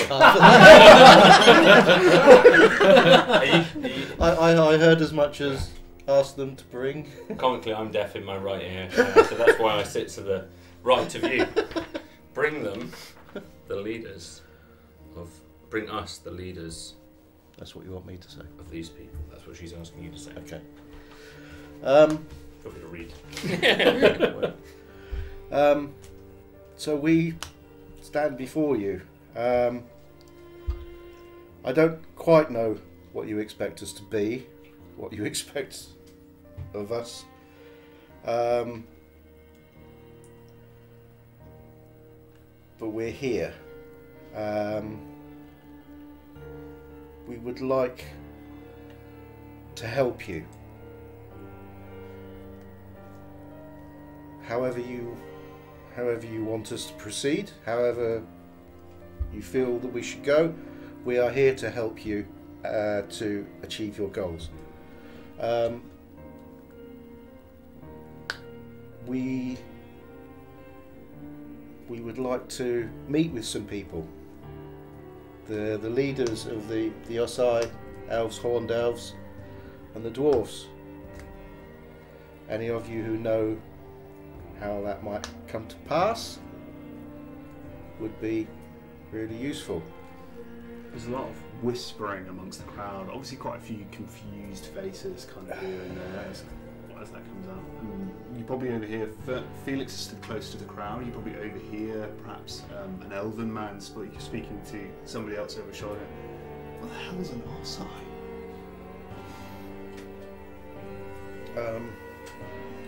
I heard as much as ask them to bring. Comically, I'm deaf in my right ear, so that's why I sit to the right of you. Bring them, the leaders of. Bring us, the leaders. That's what you want me to say. Of these people. That's what she's asking you to say. Okay. Feel free to read. So we stand before you. I don't quite know what you expect us to be, what you expect of us. But we're here. We would like to help you. However you want us to proceed, however you feel that we should go, we are here to help you to achieve your goals. We would like to meet with some people, the leaders of the Osai elves, horned elves, and the dwarves. Any of you who know how that might come to pass would be really useful. There's a lot of whispering amongst the crowd. Obviously quite a few confused faces kind of here and there. as that comes out. And you probably overhear Felix is stood close to the crowd. You probably overhear perhaps an elven man speaking to somebody else over his shoulder. What the hell's an Orsai?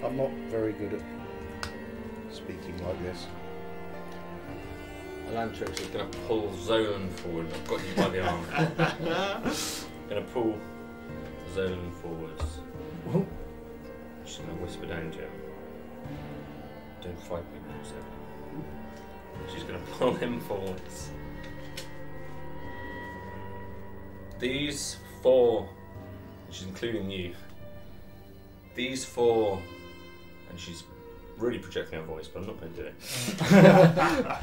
I'm not very good at speaking like this. Elantrix is going to pull Zolan forward. I've got you by the arm. Going to pull Zolan forwards. Oh. She's going to whisper down to him. Don't fight me now, Zolan. She's going to pull him forwards. These 4, she's including you. These 4, and she's really projecting her voice, but I'm not going to do it.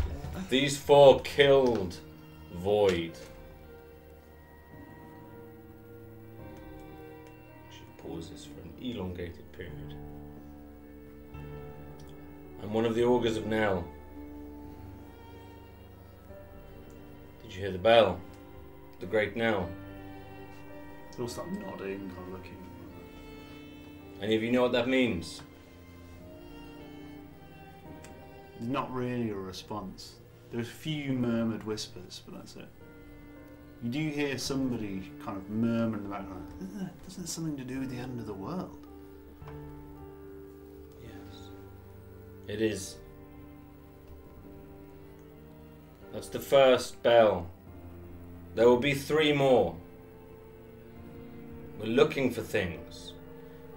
These 4 killed Void. She pauses for an elongated period. I'm one of the augurs of Nell. Did you hear the bell? The great Nell. They all start nodding, kind of looking. Any of you know what that means? Not really a response. There's a few murmured whispers, but that's it. You do hear somebody kind of murmur in the background. Doesn't it something to do with the end of the world? Yes. It is. That's the first bell. There will be 3 more. We're looking for things.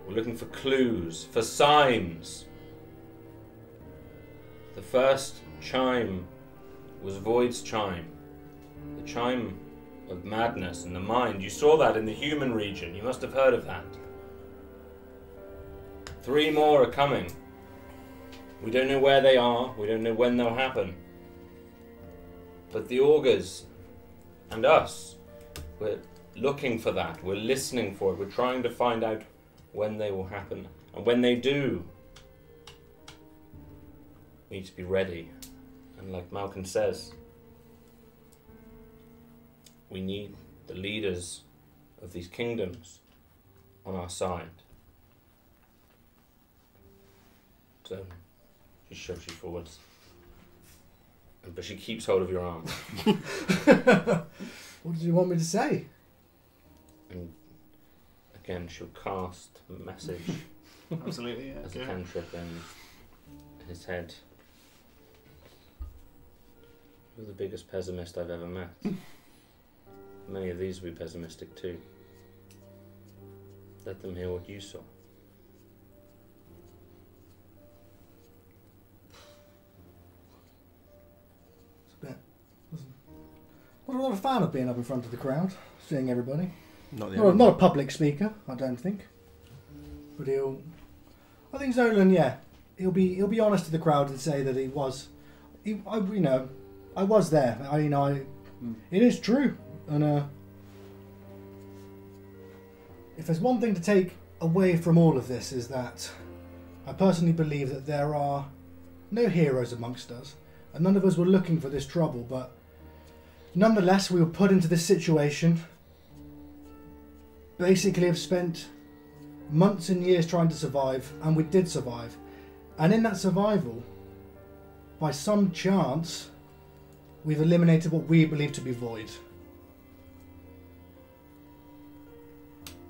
We're looking for clues, for signs. The first chime was Void's chime. The chime of madness in the mind. You saw that in the human region. You must have heard of that. 3 more are coming. We don't know where they are. We don't know when they'll happen. But the augurs and us, we're looking for that. We're listening for it. We're trying to find out when they will happen. And when they do, we need to be ready. And like Malcolm says, we need the leaders of these kingdoms on our side. So she shoves you forwards. But she keeps hold of your arm. What did you want me to say? And again, she'll cast a message Absolutely, yeah. as a cantrip in his head. You're the biggest pessimist I've ever met. Many of these will be pessimistic too. Let them hear what you saw. I'm not a fan of being up in front of the crowd, seeing everybody. Not the Not a public speaker, I don't think. But I think Zolan, yeah, he'll be honest to the crowd and say that I was there. It is true, and if there's one thing to take away from all of this is that I personally believe that there are no heroes amongst us, and none of us were looking for this trouble, but nonetheless we were put into this situation. Basically have spent months and years trying to survive, and we did survive. And in that survival, by some chance, we've eliminated what we believe to be Void.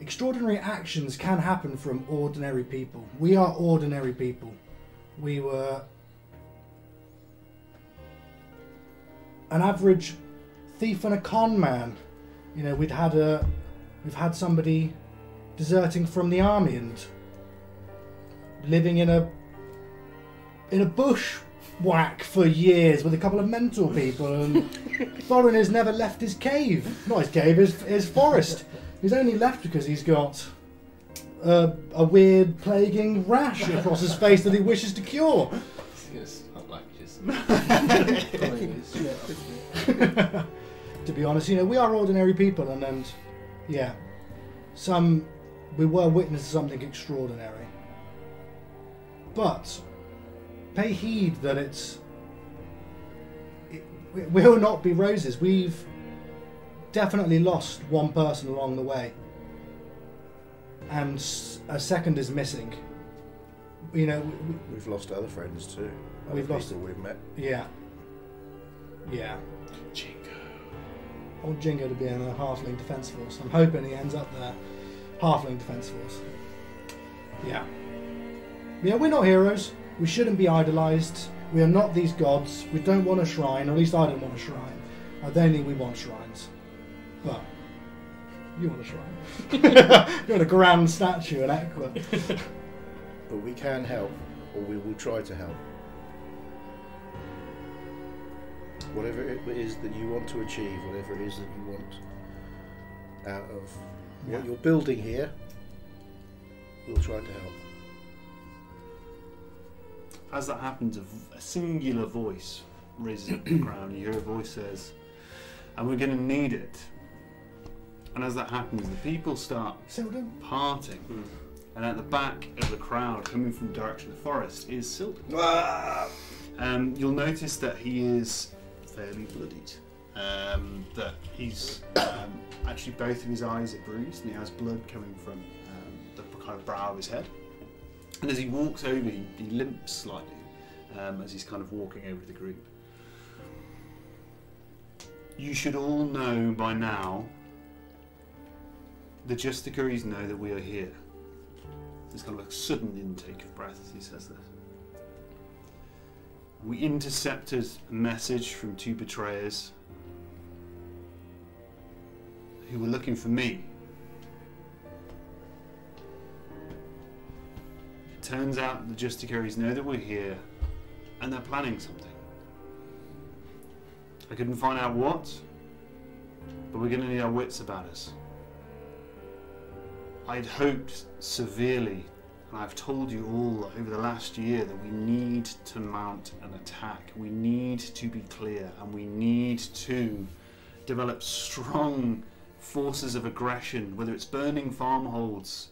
Extraordinary actions can happen from ordinary people. We are ordinary people. We were an average thief and a con man. We've had somebody deserting from the army and living in a bushwhack for years with a couple of mental people, and Thorin has never left his cave. Not his cave, his forest. He's only left because he's got a weird plaguing rash across his face that he wishes to cure. It's not like just... To be honest, we are ordinary people, and yeah, we were witness to something extraordinary. But pay heed that it will not be roses. We've definitely lost one person along the way, and a second is missing. you know, We've lost other friends too. We've Other lost- people we've met. yeah. Jingo. I want Jingo to be in the Halfling Defence Force. I'm hoping he ends up there. Halfling Defence Force. Yeah. Yeah, we're not heroes. We shouldn't be idolised. We are not these gods. We don't want a shrine, or at least I don't want a shrine. I don't think we want shrines. But you want a shrine. You want a grand statue in Equa. But we can help, or we will try to help. Whatever it is that you want to achieve, whatever it is that you want out of what you're building here, we'll try to help. As that happens, a singular voice raises up the ground. You hear a voice says, "And we're going to need it." And as that happens, the people start Sildon? parting. And at the back of the crowd, coming from the direction of the forest, is Sildon. You'll notice that he is fairly bloodied. That he's actually both of his eyes are bruised, and he has blood coming from the kind of brow of his head. And as he walks over, he limps slightly as he's kind of walking over the group. You should all know by now, the Justicaries know that we are here. There's kind of a sudden intake of breath as he says this. We intercepted a message from 2 betrayers who were looking for me. It turns out the Justicaries know that we're here and they're planning something. I couldn't find out what, but we're going to need our wits about us. I'd hoped severely, and I've told you all over the last year, that we need to mount an attack. We need to be clear, and we need to develop strong forces of aggression, whether it's burning farmholds,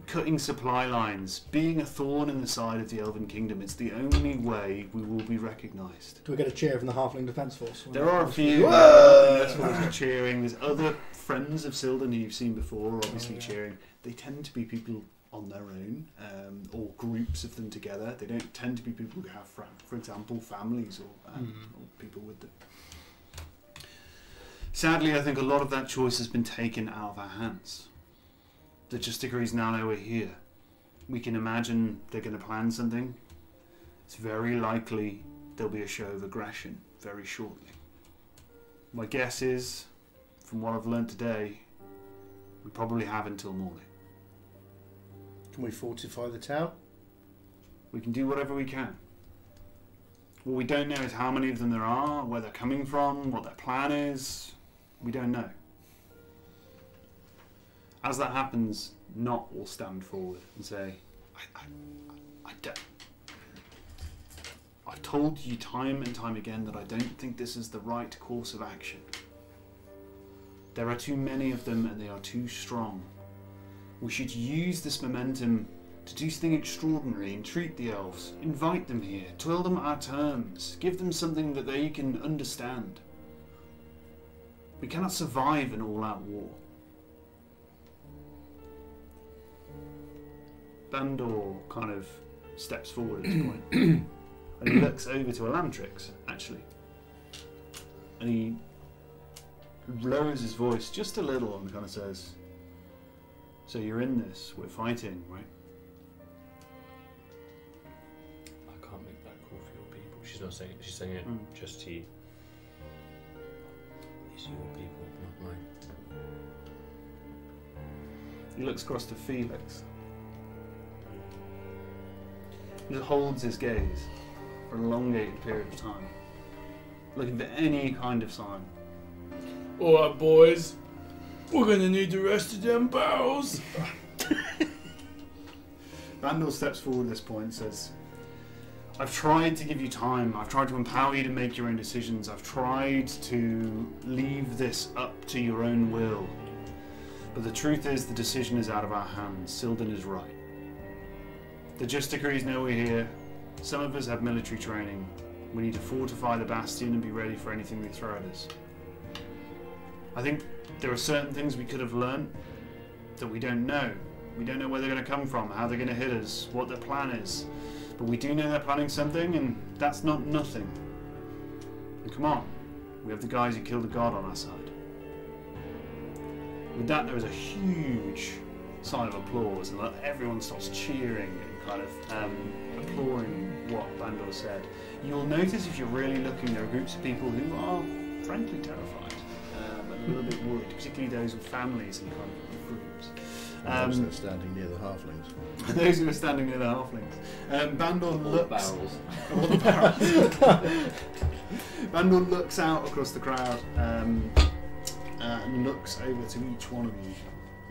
cutting supply lines, being a thorn in the side of the Elven Kingdom. It's the only way we will be recognised. Do we get a cheer from the Halfling Defence Force? There are a few are cheering. There's other friends of Sildon who you've seen before, obviously cheering. They tend to be people on their own, or groups of them together. They don't tend to be people who have, for example, families or people with them. Sadly, I think a lot of that choice has been taken out of our hands. The Justicaries now know we're here. We can imagine they're going to plan something. It's very likely there'll be a show of aggression very shortly. My guess is, from what I've learned today, we probably have until morning. Can we fortify the town? We can do whatever we can. What we don't know is how many of them there are, where they're coming from, what their plan is. We don't know. As that happens, Not will stand forward and say, I've told you time and time again that I don't think this is the right course of action. There are too many of them and they are too strong. We should use this momentum to do something extraordinary, entreat the elves, invite them here, tell them our terms, give them something that they can understand. We cannot survive an all-out war. Bandor kind of steps forward at this point and he looks over to Elantrix, actually, and he lowers his voice just a little and kind of says, "So you're in this, we're fighting, right?" I can't make that call for your people. She's not saying it, she's saying it just to you. These are your people, not mine. He looks across to Felix. He holds his gaze for an elongated period of time, looking for any kind of sign. Alright, boys. We're gonna need the rest of them barrels. Vandal steps forward at this point and says, "I've tried to give you time. I've tried to empower you to make your own decisions. I've tried to leave this up to your own will. But the truth is, the decision is out of our hands. Sildon is right. The Justicaries know we're here. Some of us have military training. We need to fortify the Bastion and be ready for anything they throw at us. I think there are certain things we could have learned that we don't know. We don't know where they're going to come from, how they're going to hit us, what their plan is. But we do know they're planning something, and that's not nothing. And come on, we have the guys who killed the god on our side. With that, there is a huge sign of applause, and everyone starts cheering and kind of applauding what Bandor said. You'll notice if you're really looking, there are groups of people who are frankly terrified, and a little bit worried, particularly those with families and kind of groups. Those that are standing near the halflings. Those who are standing near the halflings. Bandor looks. Barrels. All the barrels. Bandor looks out across the crowd and looks over to each one of you.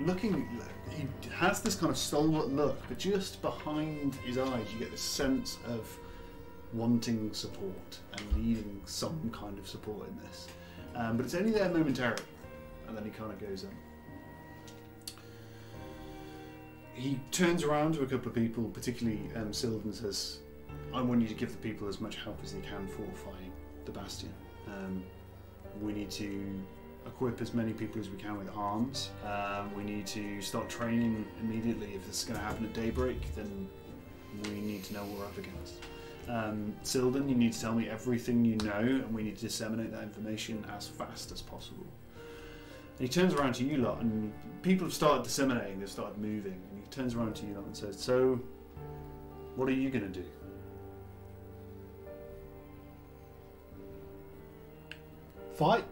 Looking, he has this kind of stalwart look, but just behind his eyes, you get this sense of wanting support and needing some kind of support in this. But it's only there momentarily, and then he kind of goes in. He turns around to a couple of people, particularly Sylvan, says, I want you to give the people as much help as they can fortifying the Bastion. We need to equip as many people as we can with arms. We need to start training immediately. If this is going to happen at daybreak, then we need to know what we're up against. Sylvan, you need to tell me everything you know, and we need to disseminate that information as fast as possible. And he turns around to you lot, and people have started disseminating, they've started moving, and he turns around to you lot and says, so, what are you going to do? Fight?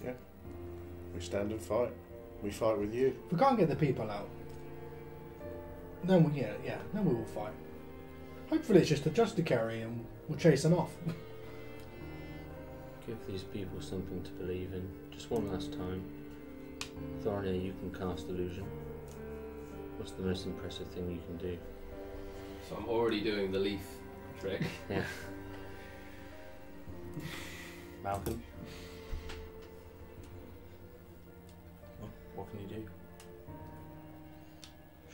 Yeah. We stand and fight. We fight with you. If we can't get the people out, then we, then we will fight. Hopefully it's just a carry and we'll chase them off. Give these people something to believe in. Just one last time. Thorny, you can cast illusion. What's the most impressive thing you can do? So I'm already doing the leaf trick. Yeah. Malcolm? What can you do?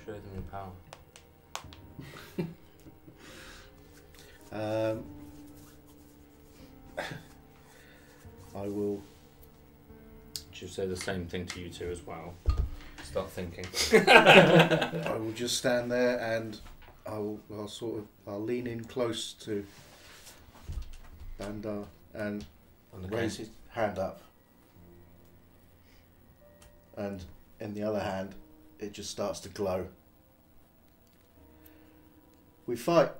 Show them your power. I will. Should say the same thing to you two as well. Start thinking. I will just stand there and I'll lean in close to Bandar and raise his hand up. And in the other hand, it just starts to glow. We fight.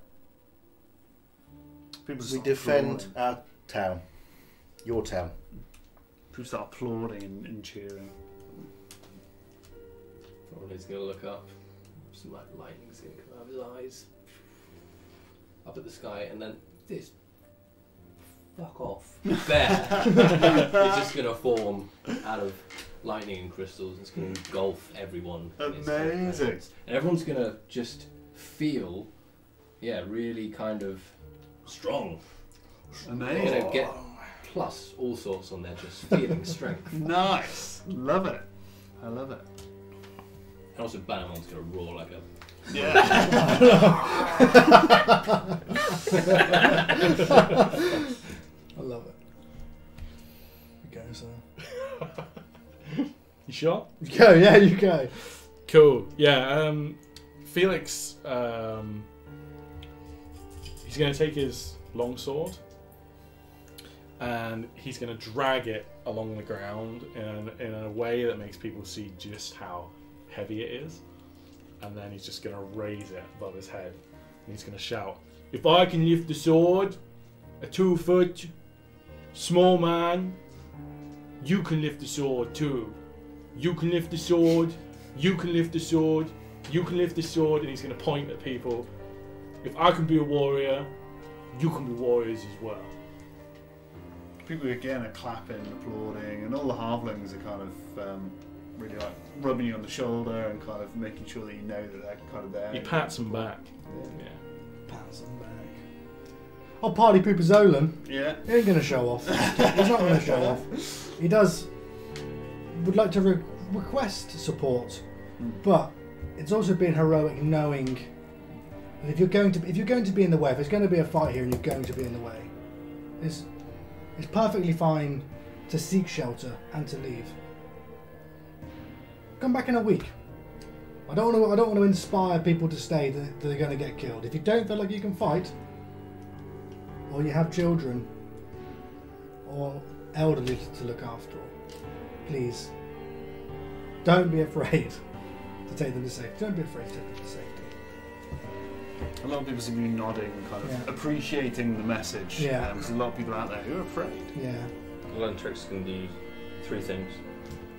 People We start defend applauding. our town. Your town. People start applauding and cheering. Thorny's gonna look up. Some like lightning's gonna come out of his eyes. Up at the sky, and then this. Fuck off. Bear is just gonna form out of lightning and crystals. It's gonna engulf everyone. in its Amazing. presence. And everyone's gonna just feel, really kind of strong. Amazing. They're gonna get plus all sorts on their just feeling strength. Nice. Love it. I love it. And also Bannerman's gonna roar like a. Yeah. I love it. Okay, so. You sure? Go, yeah, you go. Cool. Yeah. Felix. He's going to take his longsword and he's going to drag it along the ground in a way that makes people see just how heavy it is. And then he's just going to raise it above his head. And he's going to shout, "If I can lift the sword, a 2-foot small man, you can lift the sword too. You can lift the sword, you can lift the sword, you can lift the sword," and he's going to point at people. "If I can be a warrior, you can be warriors as well." People again are clapping, applauding, and all the halflings are kind of really like rubbing you on the shoulder and kind of making sure that you know that they're kind of there. He pats him back. Yeah. Pats him back. Oh, Party Pooper Zolan. Yeah. He ain't going to show off. He's not going to show off. He would like to request support, but it's also been heroic knowing that if you're going to be in the way, if there's going to be a fight here and you're going to be in the way, it's perfectly fine to seek shelter and to leave. Come back in a week. I don't want to inspire people to stay that they're going to get killed. If you don't feel like you can fight, or you have children or elderly to look after, please don't be afraid to take them to safety. Don't be afraid to take them to safety. A lot of people seem to be nodding, kind of appreciating the message. Yeah. There's a lot of people out there who are afraid. Yeah. Lentrix can do 3 things.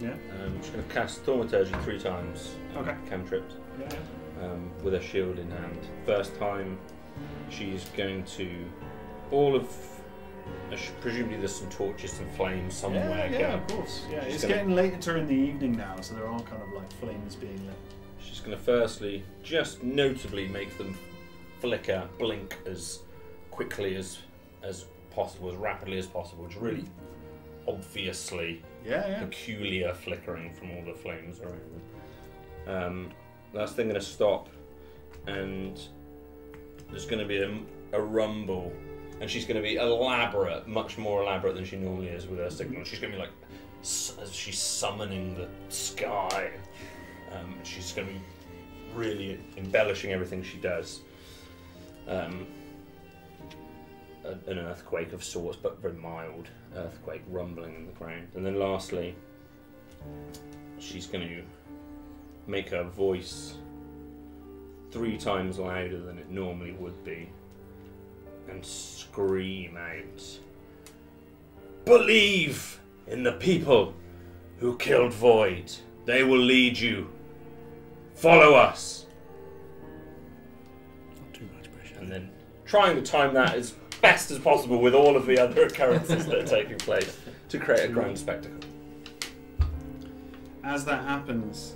Yeah. She's going to cast Thaumaturgy 3 times. Okay. Cantrips. Yeah. With her shield in hand. First time, she's going to all of. Presumably, there's some torches and flames somewhere. Yeah, of course. Yeah, She's it's gonna- getting later in the evening now, so there are kind of like flames being lit. She's going to firstly, just notably, make them flicker, blink as quickly as possible, as rapidly as possible. It's really obviously peculiar flickering from all the flames around. That's then going to stop, and there's going to be a rumble, and she's going to be elaborate, much more elaborate than she normally is with her signal. She's going to be like, as she's summoning the sky. She's going to be really embellishing everything she does. An earthquake of sorts, but very mild earthquake rumbling in the ground. And then lastly, she's going to make her voice 3 times louder than it normally would be and scream out, "Believe in the people who killed Void. They will lead you. Follow us." Not too much pressure. And then trying to time that as best as possible with all of the other occurrences that are taking place to create a grand spectacle. As that happens,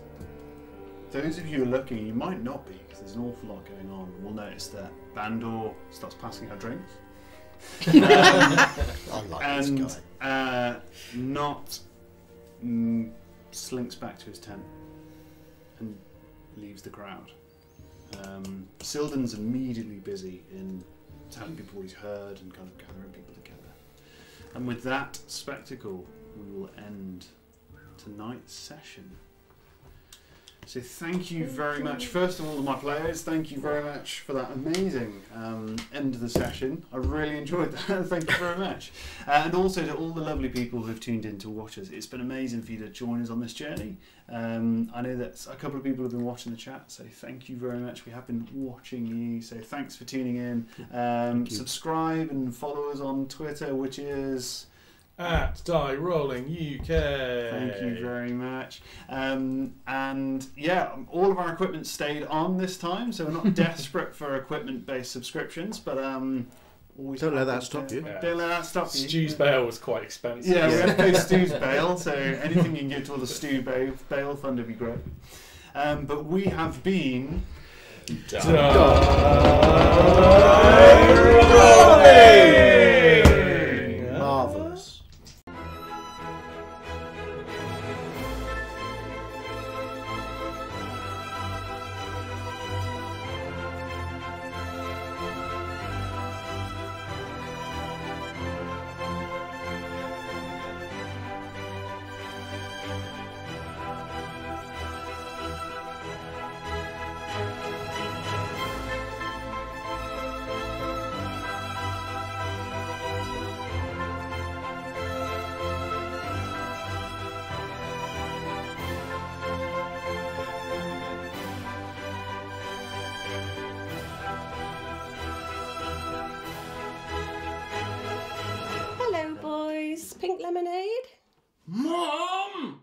those of you who are looking, you might not be, because there's an awful lot going on, will notice that Bandor starts passing her drinks. I like and this guy. Not slinks back to his tent and leaves the crowd. Silden's immediately busy in telling people what he's heard and kind of gathering people together. And with that spectacle, we will end tonight's session. So thank you very much, first of all, to my players. Thank you very much for that amazing end of the session. I really enjoyed that. Thank you very much. And also to all the lovely people who have tuned in to watch us. It's been amazing for you to join us on this journey. I know that a couple of people have been watching the chat, so thank you very much. We have been watching you, so thanks for tuning in. Subscribe and follow us on Twitter, which is... At Die Rolling UK. Thank you very much. And yeah, all of our equipment stayed on this time, so we're not desperate for equipment-based subscriptions, but always Don't let happy that stop you. Yeah. Don't let that stop you. Stu's bail was quite expensive. Yeah, we had to pay Stu's bail, so anything you can give towards the Stu bail fund would be great. But we have been... Marvellous. Hello, boys. Pink lemonade? Mom!